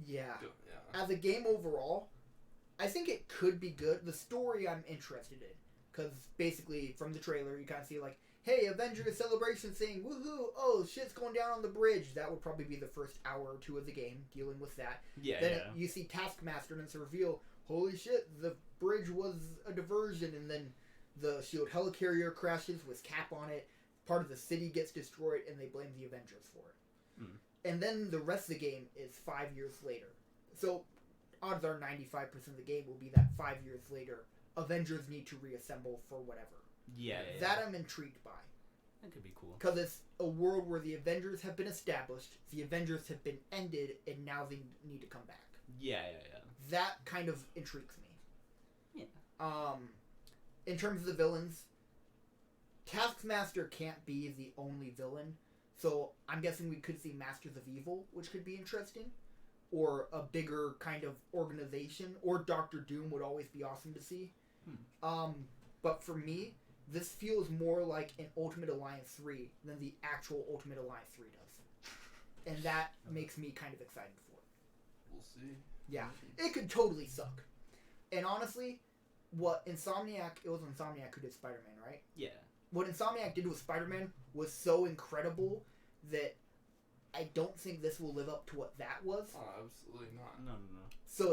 yeah. Yeah. As a game overall, I think it could be good. The story I'm interested in, because basically from the trailer you kind of see like, hey, Avengers celebration thing, woohoo! Oh, shit's going down on the bridge. That would probably be the first hour or 2 of the game dealing with that. Yeah, Then you see Taskmaster and it's a reveal. Holy shit, the bridge was a diversion, and then the SHIELD helicarrier crashes with Cap on it. Part of the city gets destroyed, and they blame the Avengers for it. And then the rest of the game is 5 years later. So odds are 95% of the game will be that 5 years later, Avengers need to reassemble for whatever. Yeah. That I'm intrigued by. That could be cool. Because it's a world where the Avengers have been established, the Avengers have been ended, and now they need to come back. Yeah. That kind of intrigues me. Yeah. In terms of the villains, Taskmaster can't be the only villain, so I'm guessing we could see Masters of Evil, which could be interesting, or a bigger kind of organization, or Doctor Doom would always be awesome to see. But for me, this feels more like an Ultimate Alliance 3 than the actual Ultimate Alliance 3 does. And that makes me kind of excited for it. We'll see. Yeah, it could totally suck. And honestly, it was Insomniac who did Spider-Man, right? Yeah. What Insomniac did with Spider-Man was so incredible that I don't think this will live up to what that was. Oh, absolutely not. No. So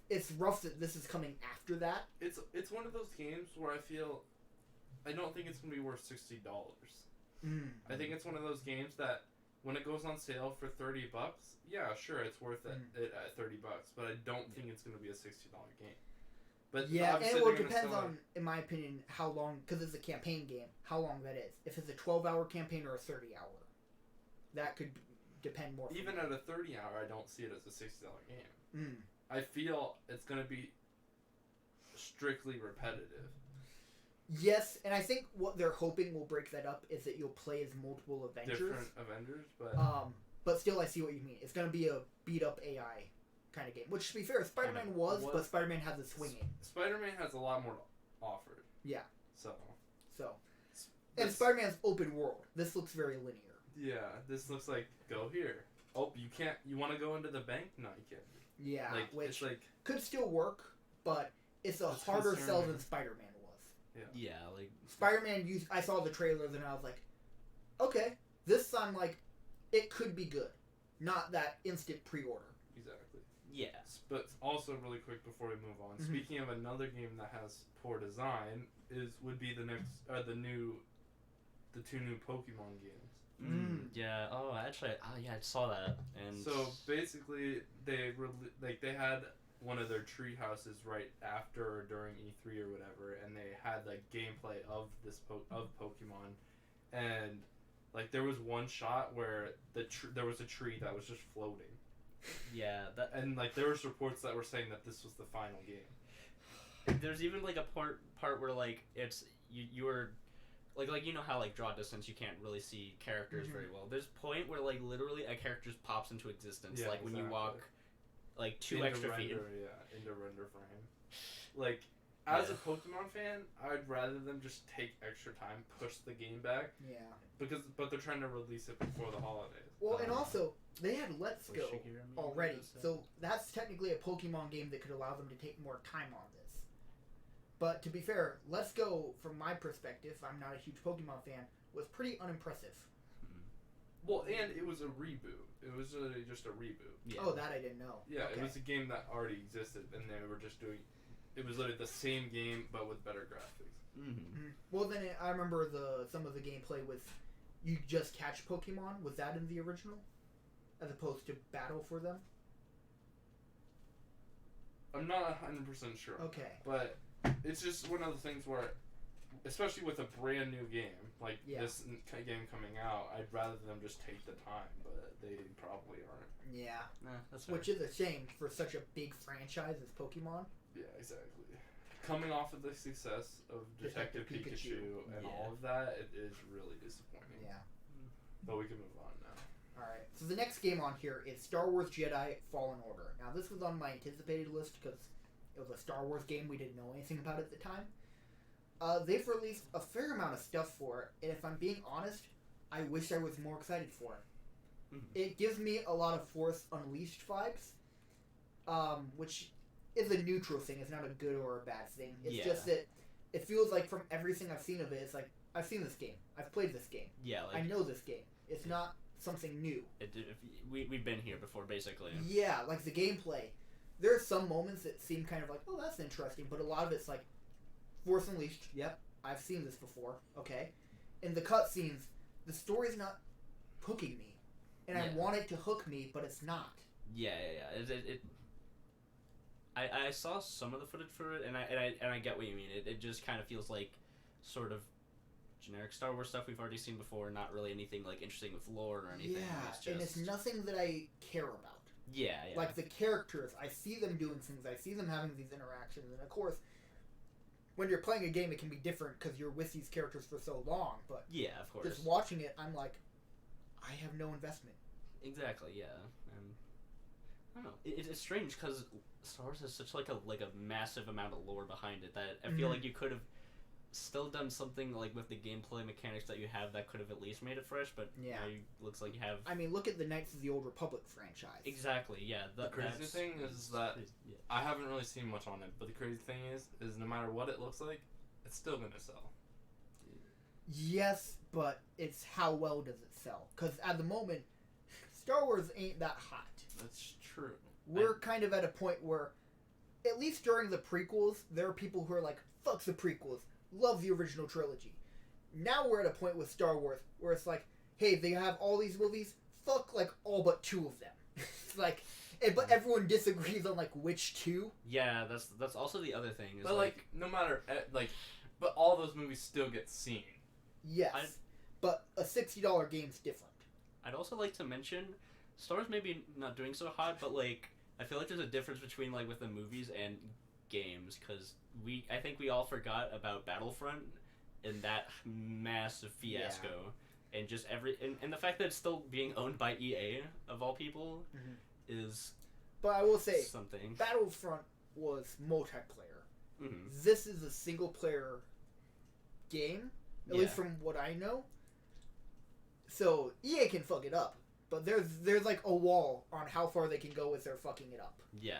it's rough that this is coming after that. It's one of those games where I don't think it's going to be worth $60. I think it's one of those games that when it goes on sale for $30, yeah, sure, it's worth it at $30, but I don't think it's going to be a $60 game. But yeah, and it depends on, in my opinion, how long, because it's a campaign game, how long that is. If it's a 12-hour campaign or a 30-hour, that could depend more. Even at a 30-hour, I don't see it as a $60 game. I feel it's going to be strictly repetitive. Yes, and I think what they're hoping will break that up is that you'll play as multiple Avengers. Different Avengers, but... But still, I see what you mean. It's going to be a beat-up AI kind of game. Which, to be fair, Spider-Man but Spider-Man has a swinging. Spider-Man has a lot more offered. Yeah. So. And Spider-Man's open world. This looks very linear. Yeah, this looks like, go here. Oh, you can't... You want to go into the bank? No, you can't. Yeah, which it's could still work, but it's a harder sell than Spider-Man was. Yeah, Spider-Man I saw the trailer, and I was like, okay, this I'm like, it could be good. Not that instant pre-order. Exactly. Yeah. But also, really quick before we move on, speaking of another game that has poor design, would be the two new Pokemon games. Yeah. Oh, actually, I saw that. And so basically, they had one of their tree houses right after or during E3 or whatever, and they had like gameplay of of Pokemon, and like there was one shot where there was a tree that was just floating. Yeah, and like there was reports that were saying that this was the final game. There's even like a part where like it's you were like you know how like draw distance you can't really see characters very well. There's a point where like literally a character just pops into existence, yeah, like when you walk like two extra feet. Yeah, into render frame. Like as a Pokemon fan, I'd rather them just take extra time, push the game back. Yeah. But they're trying to release it before the holidays. Well, and also they had Let's Go already, so that's technically a Pokemon game that could allow them to take more time on this. But to be fair, Let's Go, from my perspective, I'm not a huge Pokemon fan, was pretty unimpressive. Well, and it was a reboot. It was just a reboot. Yeah. Oh, that I didn't know. Yeah, okay. It was a game that already existed, and they were just doing... It was literally the same game, but with better graphics. Well, then I remember some of the gameplay with you just catch Pokemon. Was that in the original? As opposed to battle for them? I'm not 100% sure. Okay. But it's just one of the things where, especially with a brand new game, like this game coming out, I'd rather them just take the time, but they probably aren't. Yeah. That's fair. Which is a shame for such a big franchise as Pokemon. Yeah, exactly. Coming off of the success of Detective Pikachu and all of that, it is really disappointing. Yeah. But we can move on now. Alright, so the next game on here is Star Wars Jedi-Fallen Order. Now, this was on my anticipated list because it was a Star Wars game we didn't know anything about at the time. They've released a fair amount of stuff for it, and if I'm being honest, I wish I was more excited for it. It gives me a lot of Force Unleashed vibes, which is a neutral thing. It's not a good or a bad thing. It's just that it feels like from everything I've seen of it, it's like, I've seen this game. I've played this game. Yeah, like... I know this game. It's not something new. We've been here before, basically. Yeah, like the gameplay. There are some moments that seem kind of like, oh, that's interesting, but a lot of it's like, Force Unleashed, yep, I've seen this before, okay. In the cutscenes, the story's not hooking me. And I want it to hook me, but it's not. Yeah. I saw some of the footage for it, and I get what you mean. It just kind of feels like sort of generic Star Wars stuff we've already seen before, not really anything like interesting with lore or anything. Yeah, and it's nothing that I care about. Yeah. Like the characters, I see them doing things, I see them having these interactions, and of course, when you're playing a game, it can be different because you're with these characters for so long. But yeah, of course. just watching it, I'm like, I have no investment. Exactly, yeah. And I don't know. It's strange because Star Wars has such like a massive amount of lore behind it that I feel like you could have still done something like with the gameplay mechanics that you have that could have at least made it fresh. But Yeah, now looks like you have. I mean, look at the Knights of the Old Republic franchise. Exactly. Yeah. The crazy thing is that I haven't really seen much on it, but the crazy thing is no matter what it looks like, it's still gonna sell. Yes, but it's how well does it sell? Because at the moment, Star Wars ain't that hot. That's true. We're kind of at a point where, at least during the prequels, there are people who are like, fuck the prequels, love the original trilogy. Now we're at a point with Star Wars where it's like, hey, they have all these movies, fuck like all but 2 of them. It's like, but everyone disagrees on like which 2. Yeah, that's also the other thing. Is But like no matter but all those movies still get seen. Yes, but a $60 game's different. I'd also like to mention, Star Wars maybe not doing so hot, but like I feel like there's a difference between like with the movies and games because I think we all forgot about Battlefront and that massive fiasco, and just and the fact that it's still being owned by EA of all people is. But I will say, something. Battlefront was multiplayer. Mm-hmm. This is a single player game, at least from what I know. So EA can fuck it up, but there's like a wall on how far they can go with their fucking it up. Yeah,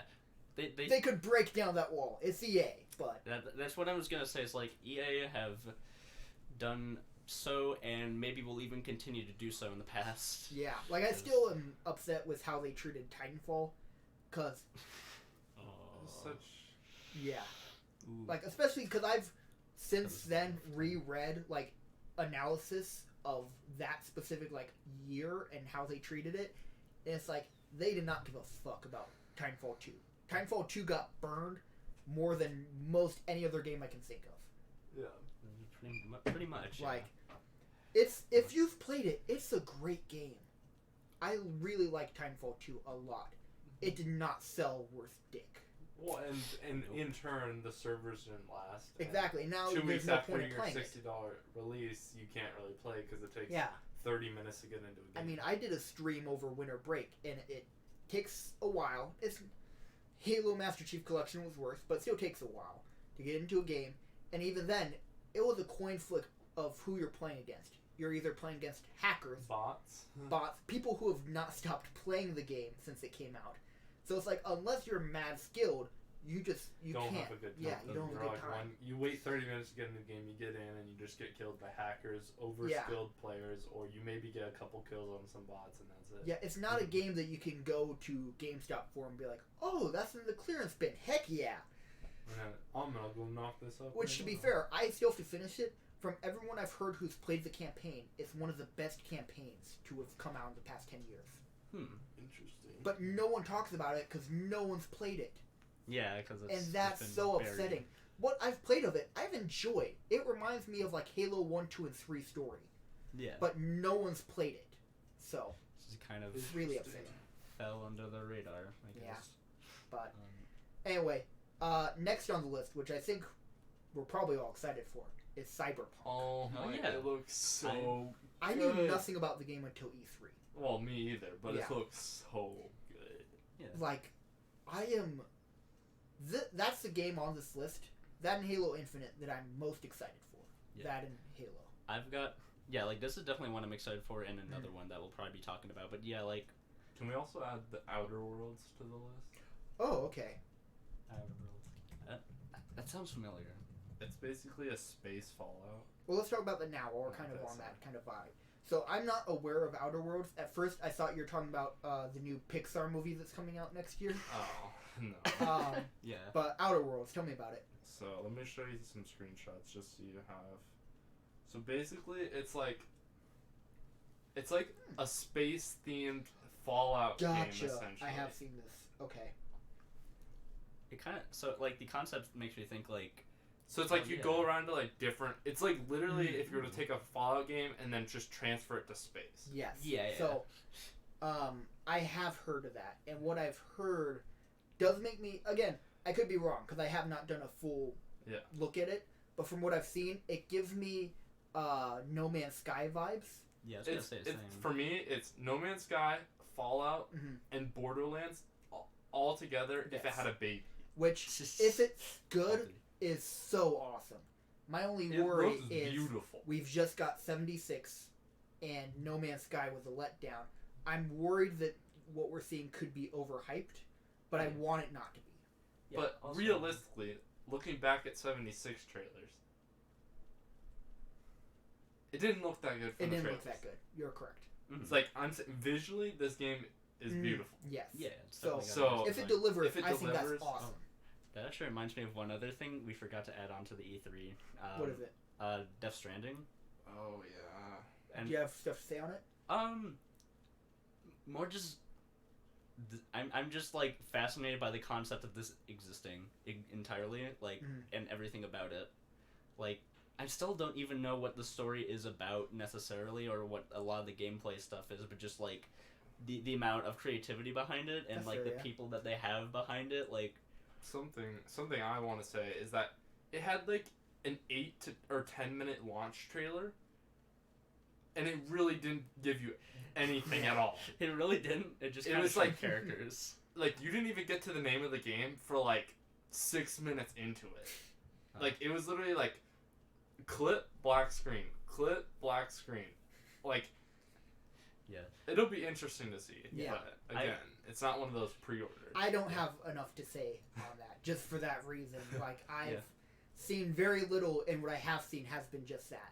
they could break down that wall. It's EA, but that's what I was gonna say. It's like EA have done so, and maybe will even continue to do so in the past. Yeah, like I still am upset with how they treated Titanfall, cause like especially because I've since then reread like analysis of that specific like year and how they treated it, and it's like they did not give a fuck about Titanfall 2. Titanfall 2 got burned more than most any other game I can think of. Yeah, pretty much. Like, it's if you've played it, it's a great game. I really like Titanfall 2 a lot. It did not sell worth dick. Well, and in turn, the servers didn't last. Exactly. Now 2 weeks no after point in your playing $60 release, you can't really play because it takes 30 minutes to get into a game. I mean, I did a stream over winter break, and it takes a while. It's Halo Master Chief Collection was worse, but it still takes a while to get into a game. And even then, it was a coin flip of who you're playing against. You're either playing against hackers, bots, people who have not stopped playing the game since it came out. So it's like, unless you're mad skilled, you don't can't. have a good time. Yeah, you don't have a good time. You wait 30 minutes to get in the game, you get in, and you just get killed by hackers, overskilled players, or you maybe get a couple kills on some bots, and that's it. Yeah, it's not a game that you can go to GameStop for and be like, oh, that's in the clearance bin. Heck yeah. I'm gonna go knock this up. Which, to be fair, I still have to finish it. From everyone I've heard who's played the campaign, it's one of the best campaigns to have come out in the past 10 years. Interesting. But no one talks about it because no one's played it. Yeah, because and that's so upsetting. What I've played of it, I've enjoyed. It reminds me of like Halo 1, 2, and 3 story. Yeah. But no one's played it. So it's kind of it's really upsetting. Fell under the radar, I guess. Yeah. But anyway, next on the list, which I think we're probably all excited for, is Cyberpunk. Oh yeah, it looks so I knew nothing about the game until E3. Well, me either, but it looks so good. Yeah. Like, I am... that's the game on this list, that and Halo Infinite, that I'm most excited for. Yeah. That and Halo. I've got... Yeah, like, this is definitely one I'm excited for, and another one that we'll probably be talking about. But yeah, like... Can we also add the Outer Worlds to the list? Oh, okay. Outer Worlds. That sounds familiar. It's basically a space Fallout. Well, let's talk about that now, while we're kind of on that kind of vibe. So, I'm not aware of Outer Worlds. At first, I thought you were talking about the new Pixar movie that's coming out next year. Oh, no. Yeah. But Outer Worlds, tell me about it. So, let me show you some screenshots just so you have... So, basically, it's like a space-themed Fallout game, essentially. I have seen this. Okay. It kind of... So, like, the concept makes me think, like... So it's like you go around to like different... It's like literally if you were to take a Fallout game and then just transfer it to space. Yes. Yeah. So, I have heard of that. And what I've heard does make me... Again, I could be wrong because I have not done a full look at it. But from what I've seen, it gives me No Man's Sky vibes. Yeah, I was gonna say the same. For me, it's No Man's Sky, Fallout, and Borderlands all together if it had a baby. Which, if it's good, is so awesome. My only worry is beautiful. We've just got 76, and No Man's Sky was a letdown. I'm worried that what we're seeing could be overhyped, but I want it not to be. Yeah, but also, realistically, looking back at 76 trailers, it didn't look that good. It didn't look that good. You're correct. Mm-hmm. It's like visually, this game is beautiful. Yes. Yeah. So if it delivers, I think that's awesome. That actually reminds me of one other thing we forgot to add on to the E3. What is it? Death Stranding. Oh yeah. And do you have stuff to say on it? More just. I'm just like fascinated by the concept of this existing entirely, like, and everything about it. Like, I still don't even know what the story is about necessarily, or what a lot of the gameplay stuff is, but just like the amount of creativity behind it, and like the people that they have behind it, like. Something I want to say is that it had like an 8 or 10 minute launch trailer, and it really didn't give you anything at all. It really didn't. It just kind of like characters. Like, you didn't even get to the name of the game for like 6 minutes into it. Like, it was literally like clip, black screen, clip, black screen. Like, yeah, it'll be interesting to see. Yeah. But again, it's not one of those pre-orders. I don't have enough to say on that, just for that reason. Like, I've seen very little, and what I have seen has been just that.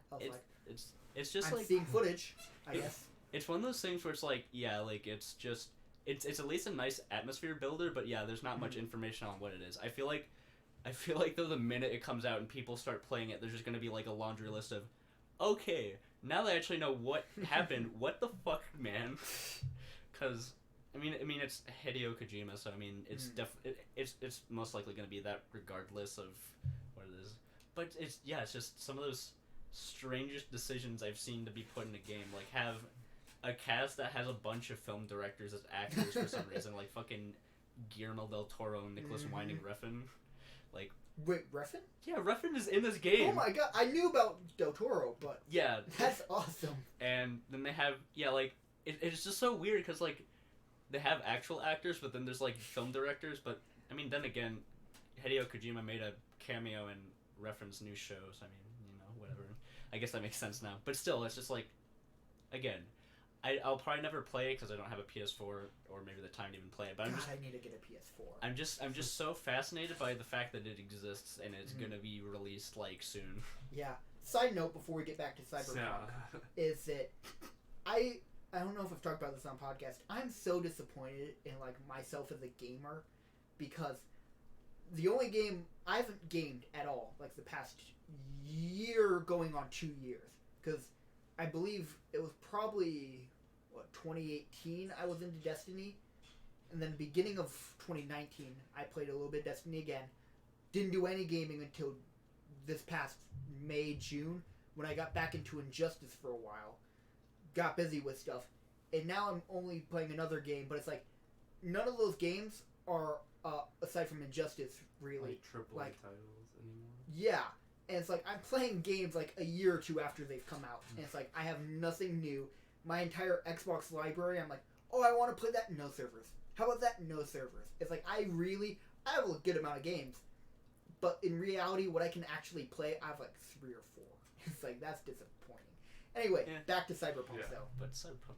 It's just I'm like seeing footage, I guess. It's one of those things where it's like, yeah, like it's at least a nice atmosphere builder, but yeah, there's not much information on what it is. I feel like though the minute it comes out and people start playing it, there's just gonna be like a laundry list of, okay, now that I actually know what happened, what the fuck, man? Because I mean, it's Hideo Kojima, so I mean, it's it's most likely gonna be that regardless of what it is. But it's just some of those strangest decisions I've seen to be put in a game, like have a cast that has a bunch of film directors as actors for some reason, like fucking Guillermo del Toro and Nicholas Winding Refn. Like, wait, Refn? Yeah, Refn is in this game. Oh my god, I knew about del Toro, but yeah, that's awesome. And then they have like it's just so weird because like they have actual actors, but then there's like film directors. But I mean, then again, Hideo Kojima made a cameo in Refn's new show, so I mean, whatever. I guess that makes sense now. But still, it's just like, again, I'll probably never play it because I don't have a PS4 or maybe the time to even play it. But I need to get a PS4. I'm just so fascinated by the fact that it exists and it's gonna be released like soon. Yeah. Side note before we get back to Cyberpunk is that I don't know if I've talked about this on podcast. I'm so disappointed in like myself as a gamer because the only game I haven't gamed at all like the past year going on 2 years because I believe it was probably 2018 I was into Destiny, and then beginning of 2019 I played a little bit of Destiny again. Didn't do any gaming until this past May, June when I got back into Injustice for a while. Got busy with stuff, and now I'm only playing another game, but it's like none of those games are aside from Injustice really like AAA titles anymore. Yeah. And it's like, I'm playing games like a year or two after they've come out. And it's like, I have nothing new. My entire Xbox library, I'm like, oh, I want to play that? No servers. How about that? No servers. It's like, I have a good amount of games. But in reality, what I can actually play, I have like 3 or 4. It's like, that's disappointing. Anyway, back to Cyberpunk though. But Cyberpunk,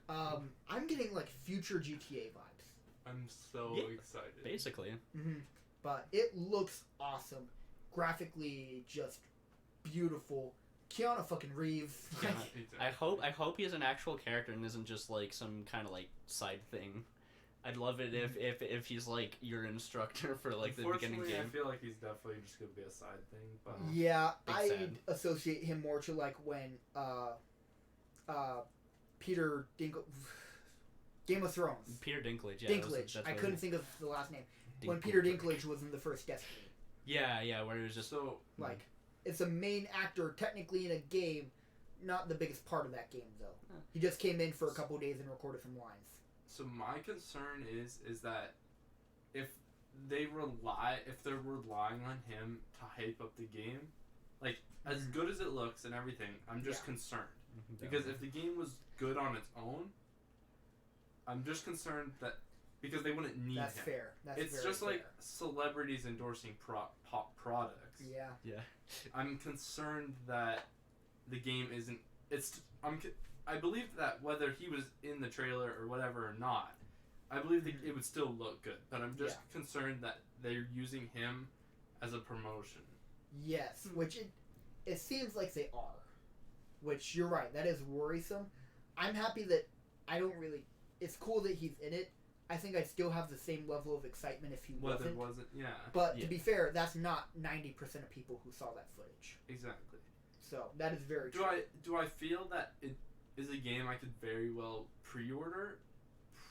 I'm getting like future GTA vibes. I'm so excited. Basically. But it looks awesome. Graphically, just beautiful. Keanu fucking Reeves. Yeah, I hope he is an actual character and isn't just like some kind of like side thing. I'd love it if he's like your instructor for like the beginning game. I feel like he's definitely just gonna be a side thing. But yeah, I associate him more to like when Peter Dinklage, Game of Thrones. Peter Dinklage. Yeah, Dinklage. I couldn't think of the last name. When Peter Dinklage was in the first Destiny. Yeah, where he was just so like it's a main actor technically in a game, not the biggest part of that game though. He just came in for a couple of days and recorded some lines. So my concern is that if if they're relying on him to hype up the game, like as good as it looks and everything, I'm just concerned because if the game was good on its own, I'm just concerned that because they wouldn't need That's him. fair. That's it's very just fair. like celebrities endorsing pop products. Yeah. I'm concerned that the game isn't. I believe that whether he was in the trailer or whatever or not, I believe that it would still look good. But I'm just concerned that they're using him as a promotion. Yes, which it seems like they are. Which you're right. That is worrisome. I'm happy that I don't really. It's cool that he's in it. I think I'd still have the same level of excitement if he wasn't. But to be fair, that's not 90% of people who saw that footage. Exactly. So that is very true. Do I feel that it is a game I could very well pre-order?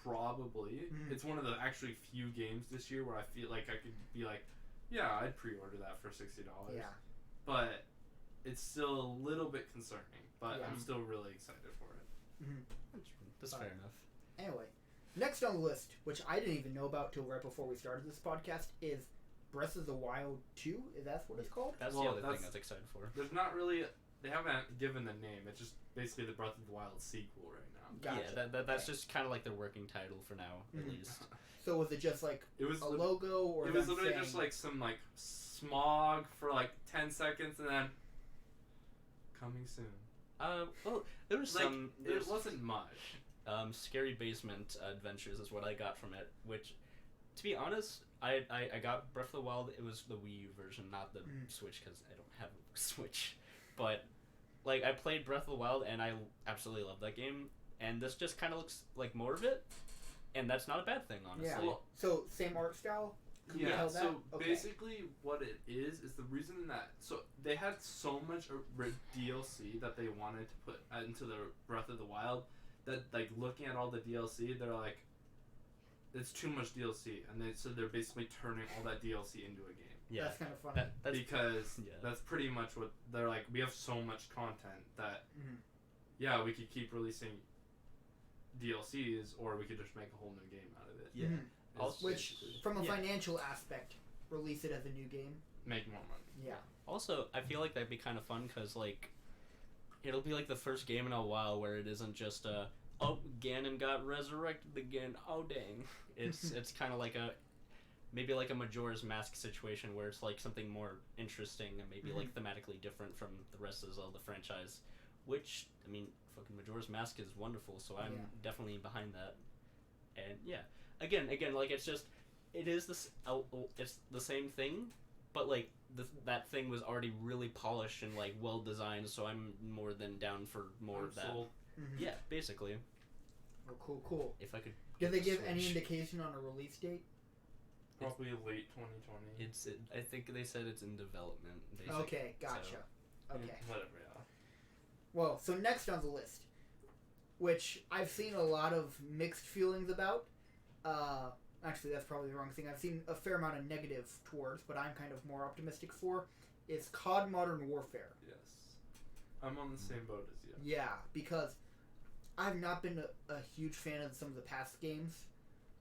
Probably. It's one of the actually few games this year where I feel like I could be like, yeah, I'd pre-order that for $60. Yeah. But it's still a little bit concerning. But I'm still really excited for it. That's fair enough. Anyway, next on the list, which I didn't even know about till right before we started this podcast, is Breath of the Wild 2. Is that what it's called? That's the other thing I was excited for. There's not really. They haven't given the name. It's just basically the Breath of the Wild sequel right now. Gotcha. Yeah, that's just kind of like their working title for now, at least. So was it just like it was a logo, or it was literally just like some like smog for like 10 seconds and then coming soon. Well, there was like, some. It wasn't much. Scary Basement Adventures is what I got from it. Which, to be honest, I got Breath of the Wild. It was the Wii U version, not the Switch, because I don't have a Switch. But like I played Breath of the Wild and I absolutely love that game. And this just kind of looks like more of it, and that's not a bad thing, honestly. Yeah. Well, so same art style. Yeah. So basically, what it is the reason that they had so much DLC that they wanted to put into the Breath of the Wild that like looking at all the DLC, they're like, it's too much DLC, and they're basically turning all that DLC into a game. Yeah, that's kind of funny. Because that's pretty much what they're like. We have so much content that we could keep releasing DLCs, or we could just make a whole new game out of it. Yeah. Which, from a financial aspect, release it as a new game. Make more money. Yeah. Also, I feel like that'd be kind of fun because, like, it'll be like the first game in a while where it isn't just Ganon got resurrected again. Oh dang! It's kind of like maybe like a Majora's Mask situation where it's like something more interesting and maybe like thematically different from the rest of the Zelda franchise. Which, I mean, fucking Majora's Mask is wonderful, so I'm definitely behind that. And yeah, again, like it's the same thing, but like that thing was already really polished and like well designed, so I'm more than down for more of that. Yeah, basically. Oh, cool. If I could. Did they give any indication on a release date? Probably late 2020. I think they said it's in development. Okay, gotcha. So, okay. Whatever. Well, so next on the list, which I've seen a lot of mixed feelings about. Actually, that's probably the wrong thing. I've seen a fair amount of negative towards, but I'm kind of more optimistic for, is COD Modern Warfare. Yes. I'm on the same boat as you. Yeah, because I've not been a huge fan of some of the past games,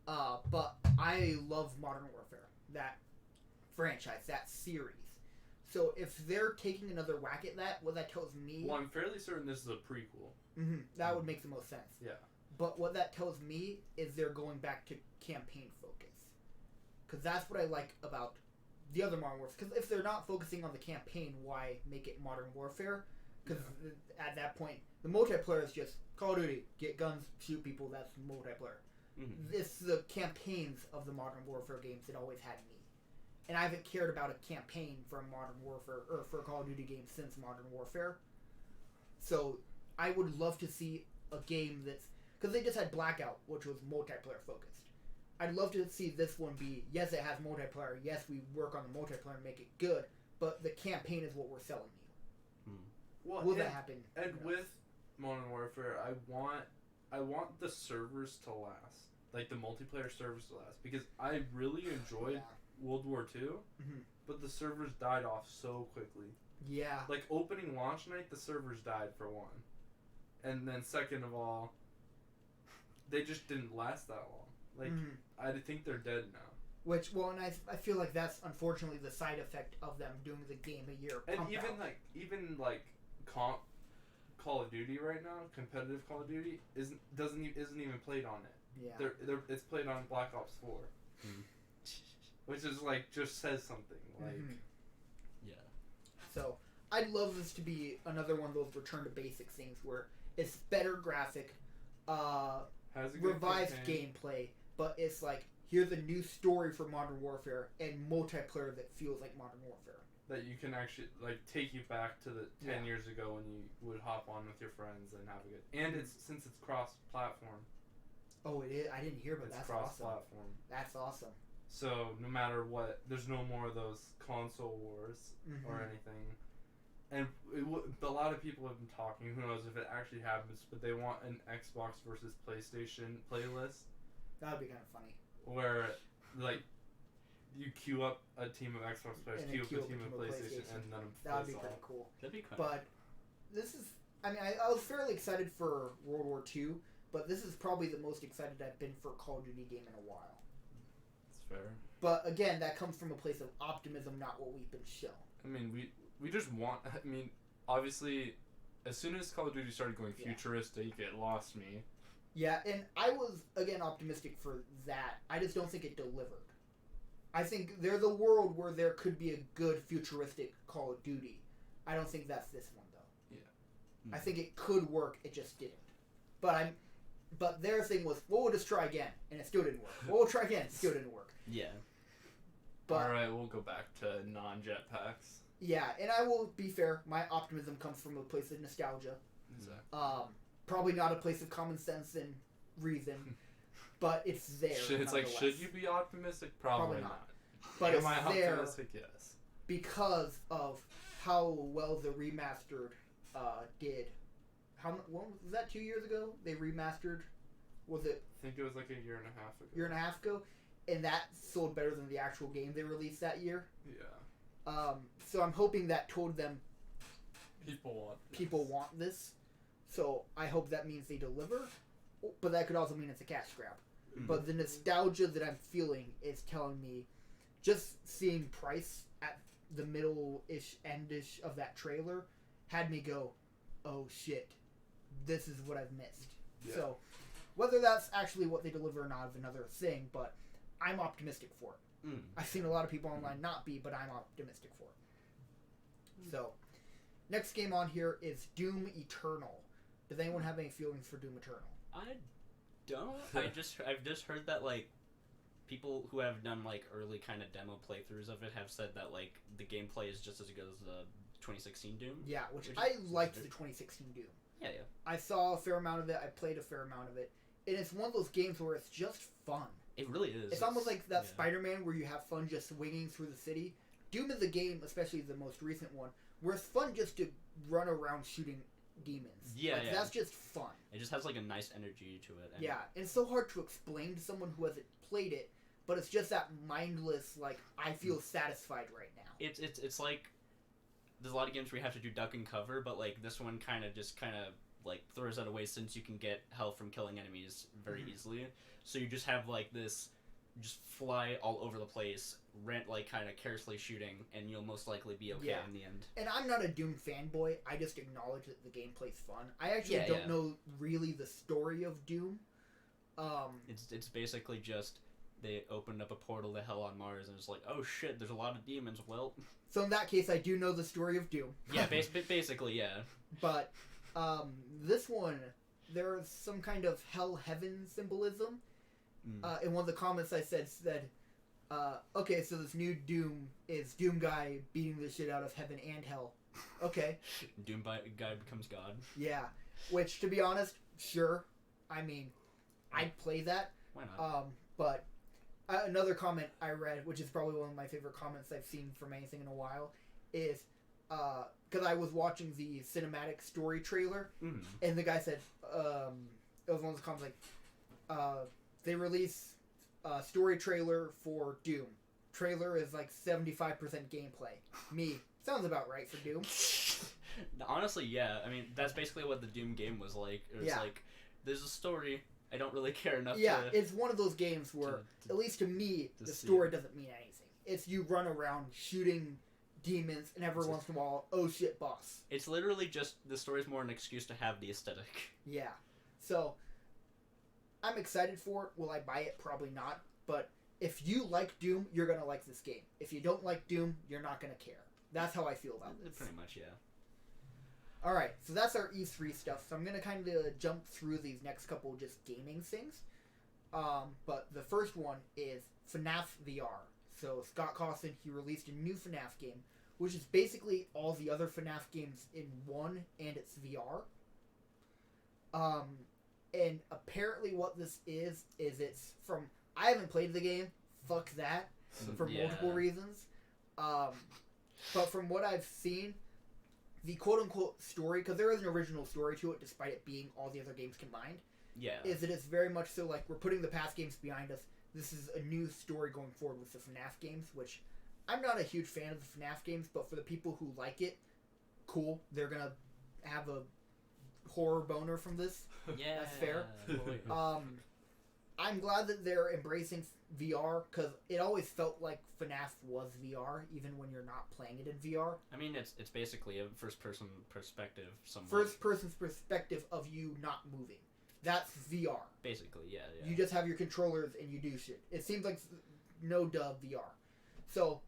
but I love Modern Warfare, that franchise, that series. So if they're taking another whack at that, what that tells me... Well, I'm fairly certain this is a prequel. That would make the most sense. Yeah. But what that tells me is they're going back to campaign focus. Because that's what I like about the other Modern Warfare. Because if they're not focusing on the campaign, why make it Modern Warfare? Because at that point, the multiplayer is just Call of Duty, get guns, shoot people, that's multiplayer. It's the campaigns of the Modern Warfare games that always had me. And I haven't cared about a campaign for a Modern Warfare, or for a Call of Duty game since Modern Warfare. So, I would love to see a game that's... Because they just had Blackout, which was multiplayer focused. I'd love to see this one be, yes, it has multiplayer, yes, we work on the multiplayer and make it good, but the campaign is what we're selling you. Well, Will that happen? And with Modern Warfare, I want the servers to last. Like, the multiplayer servers to last. Because I really enjoyed World War II, but the servers died off so quickly. Yeah. Like, opening launch night, the servers died for one. And then second of all, they just didn't last that long. Like, I think they're dead now. Which, well, and I feel like that's unfortunately the side effect of them doing the game a year. And even Call of Duty right now, competitive Call of Duty isn't even played on it. Yeah. It's played on Black Ops 4. Which is just says something. Yeah. So I'd love this to be another one of those return to basics things where it's better graphic, revised gameplay, but it's like here's a new story for Modern Warfare and multiplayer that feels like Modern Warfare. That you can actually take you back to the 10 years ago when you would hop on with your friends and have a good. And since it's cross-platform. Oh, it is. I didn't hear, but that's awesome. Cross-platform. That's awesome. So no matter what, there's no more of those console wars or anything. And a lot of people have been talking. Who knows if it actually happens? But they want an Xbox versus PlayStation playlist. That would be kind of funny. Where you queue up a team of Xbox players, queue up a team of PlayStation, and then that would be pretty cool. That'd be cool. But this is, I mean, I was fairly excited for World War II, but this is probably the most excited I've been for a Call of Duty game in a while. That's fair. But again, that comes from a place of optimism, not what we've been shown. I mean, we just want. I mean, obviously, as soon as Call of Duty started going futuristic, it lost me. Yeah, and I was again optimistic for that. I just don't think it delivered. I think there's a world where there could be a good futuristic Call of Duty. I don't think that's this one though. Yeah. I think it could work, it just didn't. But their thing was, well, we'll just try again, and it still didn't work. Well, we'll try again, it still didn't work. Yeah. But, alright, we'll go back to non-jetpacks. Yeah, and I will be fair, my optimism comes from a place of nostalgia. Exactly. Probably not a place of common sense and reason. But it's there. It's like, should you be optimistic? Probably not. But Am I optimistic? Yes. Because of how well the remastered did. Was that 2 years ago? They remastered? Was it? I think it was like a year and a half ago. Year and a half ago? And that sold better than the actual game they released that year? Yeah. So I'm hoping that told them people want this. So I hope that means they deliver. But that could also mean it's a cash grab. Mm-hmm. But the nostalgia that I'm feeling is telling me, just seeing Price at the middle-ish, end-ish of that trailer had me go, oh shit, this is what I've missed. Yeah. So, whether that's actually what they deliver or not is another thing, but I'm optimistic for it. I've seen a lot of people online not be, but I'm optimistic for it. So, next game on here is Doom Eternal. Does anyone have any feelings for Doom Eternal? I don't. I've just heard that people who have done early kind of demo playthroughs of it have said that the gameplay is just as good as the 2016 Doom. Yeah, which I liked the 2016 Doom. Yeah. I saw a fair amount of it. I played a fair amount of it, and it's one of those games where it's just fun. It really is. It's almost like that Spiderman where you have fun just swinging through the city. Doom is a game, especially the most recent one, where it's fun just to run around shooting demons. Yeah, that's just fun. It just has a nice energy to it. And and it's so hard to explain to someone who hasn't played it, but it's just that mindless, I feel satisfied right now. It's like there's a lot of games where you have to do duck and cover, but this one kind of throws that away since you can get health from killing enemies very easily. So you just have this, just fly all over the place, kind of carelessly shooting, and you'll most likely be okay in the end. And I'm not a Doom fanboy. I just acknowledge that the gameplay's fun. I actually don't know really the story of Doom. It's basically just they opened up a portal to hell on Mars, and it's like, oh shit, there's a lot of demons. Well, so in that case, I do know the story of Doom. Yeah, basically, yeah. But this one, there's some kind of hell-heaven symbolism. In one of the comments I said, okay, so this new Doom is Doom guy beating the shit out of heaven and hell. Okay. Doom guy becomes God. Yeah. Which, to be honest, sure. I mean, I'd play that. Why not? But another comment I read, which is probably one of my favorite comments I've seen from anything in a while, is because I was watching the cinematic story trailer, and the guy said, it was one of those comments they release a story trailer for Doom. Trailer is 75% gameplay. Me. Sounds about right for Doom. Honestly, yeah. I mean, that's basically what the Doom game was like. It was there's a story, I don't really care enough. Yeah, it's one of those games where, at least to me, the story doesn't mean anything. It's you run around shooting demons, and every once in a while, oh shit, boss. It's literally just the story's more an excuse to have the aesthetic. Yeah, so I'm excited for it. Will I buy it? Probably not. But if you like Doom, you're gonna like this game. If you don't like Doom, you're not gonna care. That's how I feel about this. Pretty much, yeah. Alright, so that's our E3 stuff. So I'm going to kind of jump through these next couple just gaming things. But the first one is FNAF VR. So Scott Cawthon, he released a new FNAF game, which is basically all the other FNAF games in one, and it's VR. And apparently what this is it's from... I haven't played the game. Fuck that. For multiple reasons. But from what I've seen... the quote-unquote story, because there is an original story to it, despite it being all the other games combined, is that it's very much so like, we're putting the past games behind us. This is a new story going forward with the FNAF games, which I'm not a huge fan of the FNAF games, but for the people who like it, cool. They're going to have a horror boner from this. Yeah. That's fair. I'm glad that they're embracing VR, because it always felt like FNAF was VR, even when you're not playing it in VR. I mean, it's basically a first-person perspective. First-person's perspective of you not moving. That's VR. Basically, yeah. You just have your controllers and you do shit. It seems like no dub VR. So,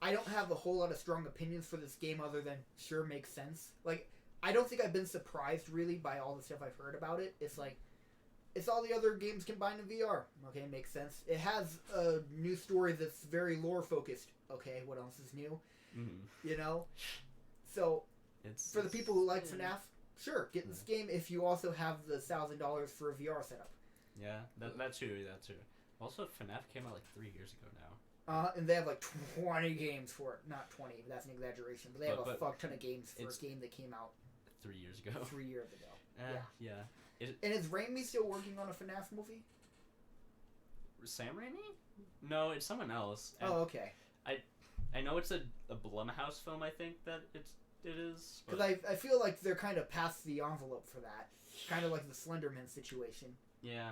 I don't have a whole lot of strong opinions for this game other than, sure, makes sense. Like, I don't think I've been surprised, really, by all the stuff I've heard about it. It's like, it's all the other games combined in VR. Okay, makes sense. It has a new story that's very lore-focused. Okay, what else is new? Mm-hmm. You know? So, for the people who like FNAF, sure, get this game if you also have the $1,000 for a VR setup. Yeah, that too. Also, FNAF came out like 3 years ago now. And they have like 20 games for it. Not 20, that's an exaggeration. But they have a fuck ton of games for a game that came out 3 years ago. 3 years ago. Yeah. And is Raimi still working on a FNAF movie? Sam Raimi? No, it's someone else. Oh, okay. I know it's a Blumhouse film, I think, that it is. Because I feel like they're kind of past the envelope for that. Kind of like the Slenderman situation. Yeah.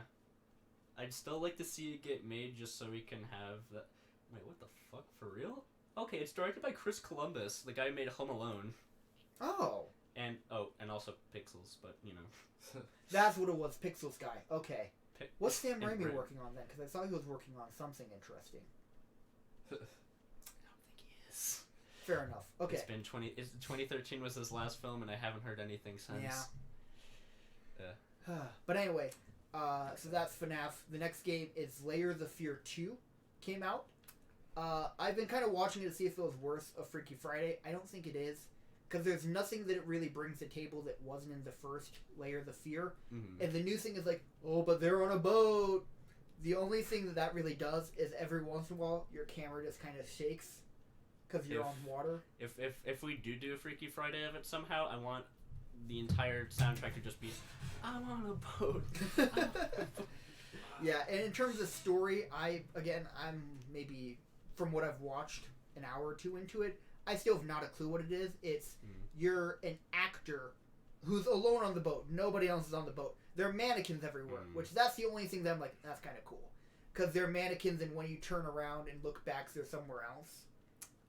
I'd still like to see it get made just so we can have that... Wait, what the fuck? For real? Okay, it's directed by Chris Columbus, the guy who made Home Alone. Oh. And also Pixels, but, you know. That's what it was, Pixels guy. Okay. What's Sam Raimi Brent. working on then? Because I saw he was working on something interesting. I don't think he is. Fair enough. Okay. It's been 2013 was his last film, and I haven't heard anything since. Yeah. But anyway, so that's FNAF. The next game is Layers of Fear 2. Came out. I've been kind of watching it to see if it was worth a Freaky Friday. I don't think it is. Because there's nothing that it really brings to the table that wasn't in the first Layers of Fear. Mm-hmm. And the new thing is like, oh, but they're on a boat. The only thing that really does is every once in a while, your camera just kind of shakes. Because you're on water. If we do a Freaky Friday of it somehow, I want the entire soundtrack to just be, I'm on a boat. Yeah, and in terms of story, I'm maybe, from what I've watched, an hour or two into it, I still have not a clue what it is. It's, you're an actor who's alone on the boat. Nobody else is on the boat. There are mannequins everywhere, which that's the only thing that I'm like, that's kind of cool. Because they're mannequins, and when you turn around and look back, they're somewhere else.